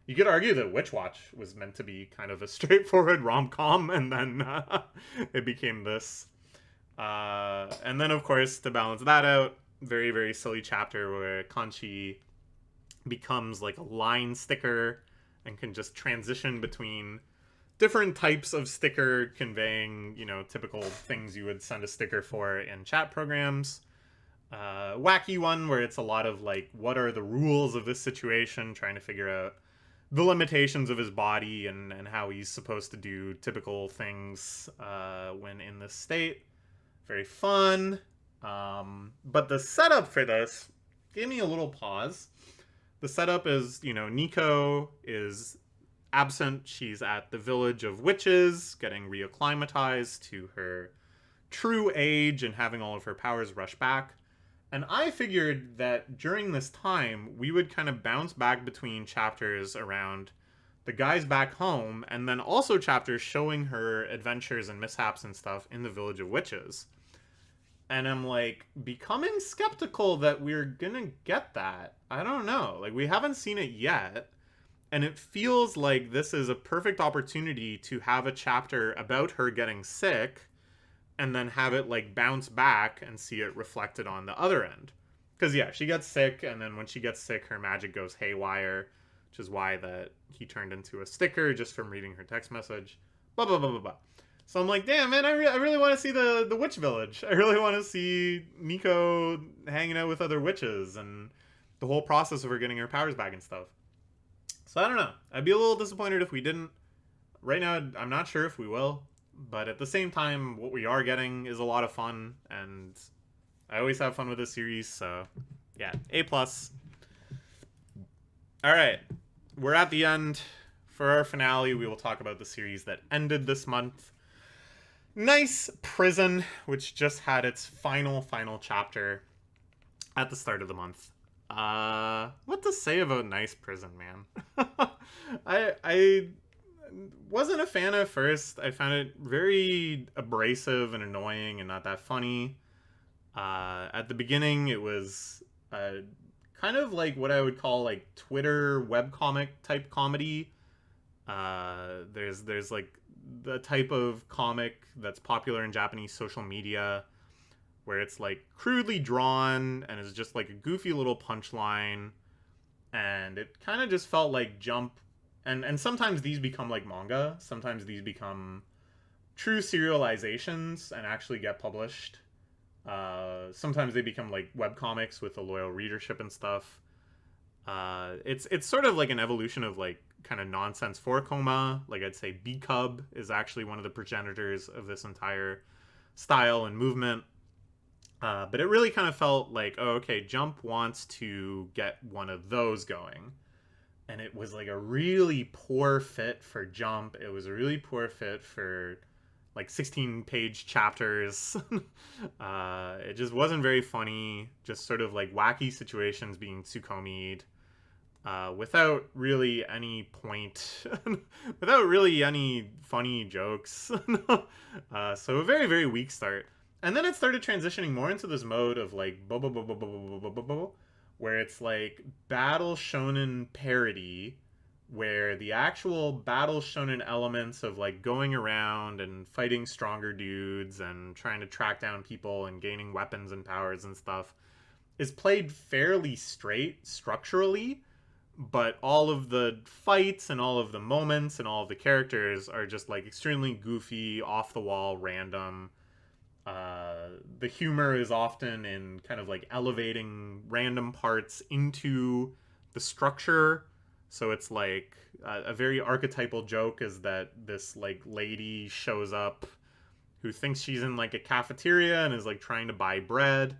You could argue that Witch Watch was meant to be kind of a straightforward rom-com, and then it became this. And then, of course, to balance that out, very, very silly chapter where Kanchi becomes like a line sticker and can just transition between different types of sticker conveying, you know, typical things you would send a sticker for in chat programs. Wacky one where it's a lot of like, what are the rules of this situation, trying to figure out the limitations of his body and how he's supposed to do typical things when in this state. Very fun. But the setup for this gave me a little pause. The setup is, you know, Nico is absent. She's at the village of witches, getting reacclimatized to her true age and having all of her powers rush back. And I figured that during this time, we would kind of bounce back between chapters around the guys back home, and then also chapters showing her adventures and mishaps and stuff in the village of witches. And I'm like becoming skeptical that we're gonna get that. I don't know. Like, we haven't seen it yet. And it feels like this is a perfect opportunity to have a chapter about her getting sick and then have it like bounce back and see it reflected on the other end. Because yeah, she gets sick, and then when she gets sick, her magic goes haywire. which is why that he turned into a sticker just from reading her text message. Blah, blah, blah, blah, blah. So I'm like, damn, man, I really want to see the witch village. I really want to see Nico hanging out with other witches and the whole process of her getting her powers back and stuff. So I don't know. I'd be a little disappointed if we didn't. Right now, I'm not sure if we will. But at the same time, what we are getting is a lot of fun. And I always have fun with this series. So yeah, A+. Alright. We're at the end. For our finale, we will talk about the series that ended this month. Nice Prison, which just had its final chapter at the start of the month. What to say about Nice Prison, man? I wasn't a fan at first. I found it very abrasive and annoying and not that funny. At the beginning, it was kind of like what I would call like Twitter webcomic type comedy. There's like the type of comic that's popular in Japanese social media where it's like crudely drawn and is just like a goofy little punchline, and it kind of just felt like Jump, and sometimes these become like manga, sometimes these become true serializations and actually get published. Sometimes they become like webcomics with a loyal readership and stuff. It's sort of like an evolution of like kind of nonsense 4-koma. Like I'd say B-Cub is actually one of the progenitors of this entire style and movement. But it really kind of felt like, oh, okay, Jump wants to get one of those going. And it was like a really poor fit for Jump. It was a really poor fit for like 16-page chapters. It just wasn't very funny. Just sort of like wacky situations being tsukomi'd. Without really any point, without really any funny jokes. So a very, very weak start. And then it started transitioning more into this mode of like where it's like battle shonen parody, where the actual battle shonen elements of like going around and fighting stronger dudes and trying to track down people and gaining weapons and powers and stuff is played fairly straight structurally, but all of the fights and all of the moments and all of the characters are just like extremely goofy, off the wall, random. The humor is often in kind of like elevating random parts into the structure. So it's like a very archetypal joke is that this like lady shows up who thinks she's in like a cafeteria and is like trying to buy bread.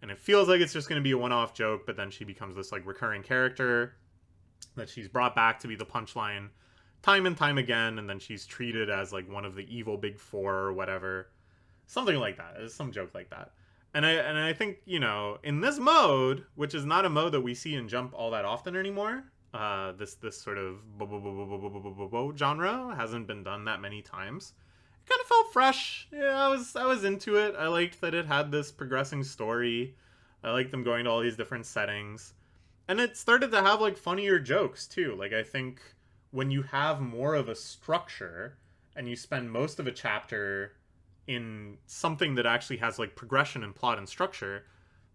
And it feels like it's just going to be a one-off joke, but then she becomes this like recurring character that she's brought back to be the punchline time and time again. And then she's treated as like one of the evil big four or whatever. Something like that. It's some joke like that. And I think, you know, in this mode, which is not a mode that we see in Jump all that often anymore, this sort of genre hasn't been done that many times. It kind of felt fresh. Yeah, I was into it. I liked that it had this progressing story. I liked them going to all these different settings. And it started to have like funnier jokes too. Like I think when you have more of a structure and you spend most of a chapter in something that actually has like progression and plot and structure,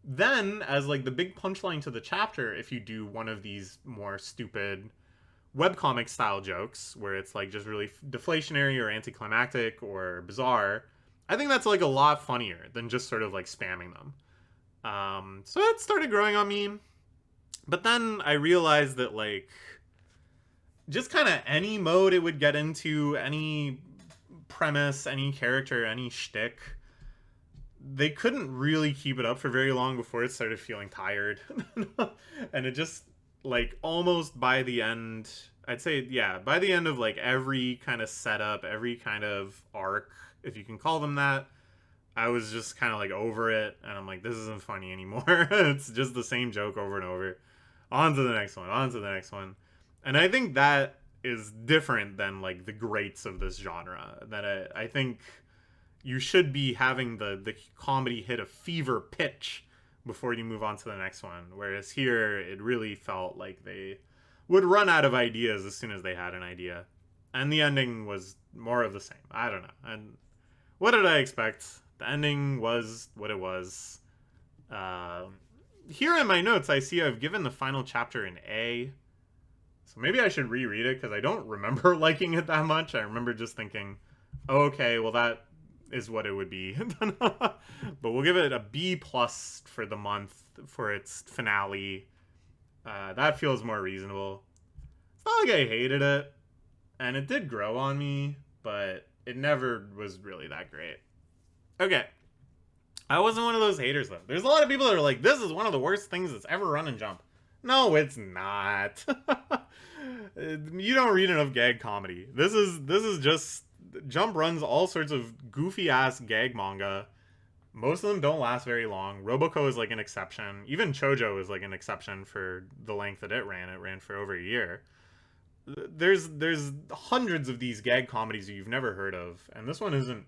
then as like the big punchline to the chapter, if you do one of these more stupid webcomic style jokes where it's like just really deflationary or anticlimactic or bizarre, I think that's like a lot funnier than just sort of like spamming them. So it started growing on me. But then I realized that like just kind of any mode it would get into, any premise, any character, any shtick, they couldn't really keep it up for very long before it started feeling tired. And it just like almost by the end, I'd say, yeah, by the end of like every kind of setup, every kind of arc, if you can call them that, I was just kind of like over it. And I'm like, this isn't funny anymore. It's just the same joke over and over. On to the next one, on to the next one. And I think that is different than like the greats of this genre. That I think you should be having the comedy hit a fever pitch before you move on to the next one. Whereas here, it really felt like they would run out of ideas as soon as they had an idea. And the ending was more of the same. I don't know. And what did I expect? The ending was what it was. Here in my notes, I see I've given the final chapter an A. So maybe I should reread it, because I don't remember liking it that much. I remember just thinking, oh, okay, well, that is what it would be. But we'll give it a B plus for the month for its finale. That feels more reasonable. It's not like I hated it, and it did grow on me, but it never was really that great. Okay. I wasn't one of those haters, though. There's a lot of people that are like, this is one of the worst things that's ever run in Jump. No, it's not. You don't read enough gag comedy. This is just... Jump runs all sorts of goofy-ass gag manga. Most of them don't last very long. Roboco is like an exception. Even Chojo is like an exception for the length that it ran. It ran for over a year. There's hundreds of these gag comedies that you've never heard of, and this one isn't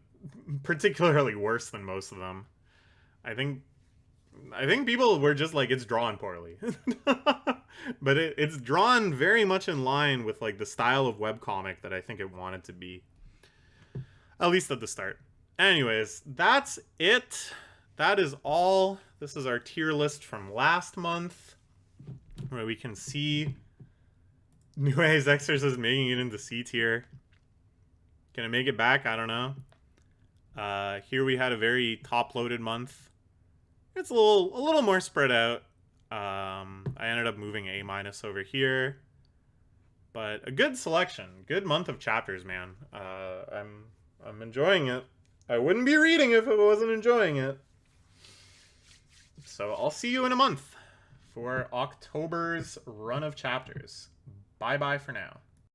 particularly worse than most of them. I think people were just like, it's drawn poorly. But it's drawn very much in line with like the style of webcomic that I think it wanted to be. At least at the start. Anyways, that's it. That is all. This is our tier list from last month, where we can see Nue's Exorcist making it into C tier. Can it make it back? I don't know. Here we had a very top-loaded month. It's a little more spread out. I ended up moving A- over here. But a good selection. Good month of chapters, man. I'm enjoying it. I wouldn't be reading if I wasn't enjoying it. So I'll see you in a month for October's run of chapters. Bye-bye for now.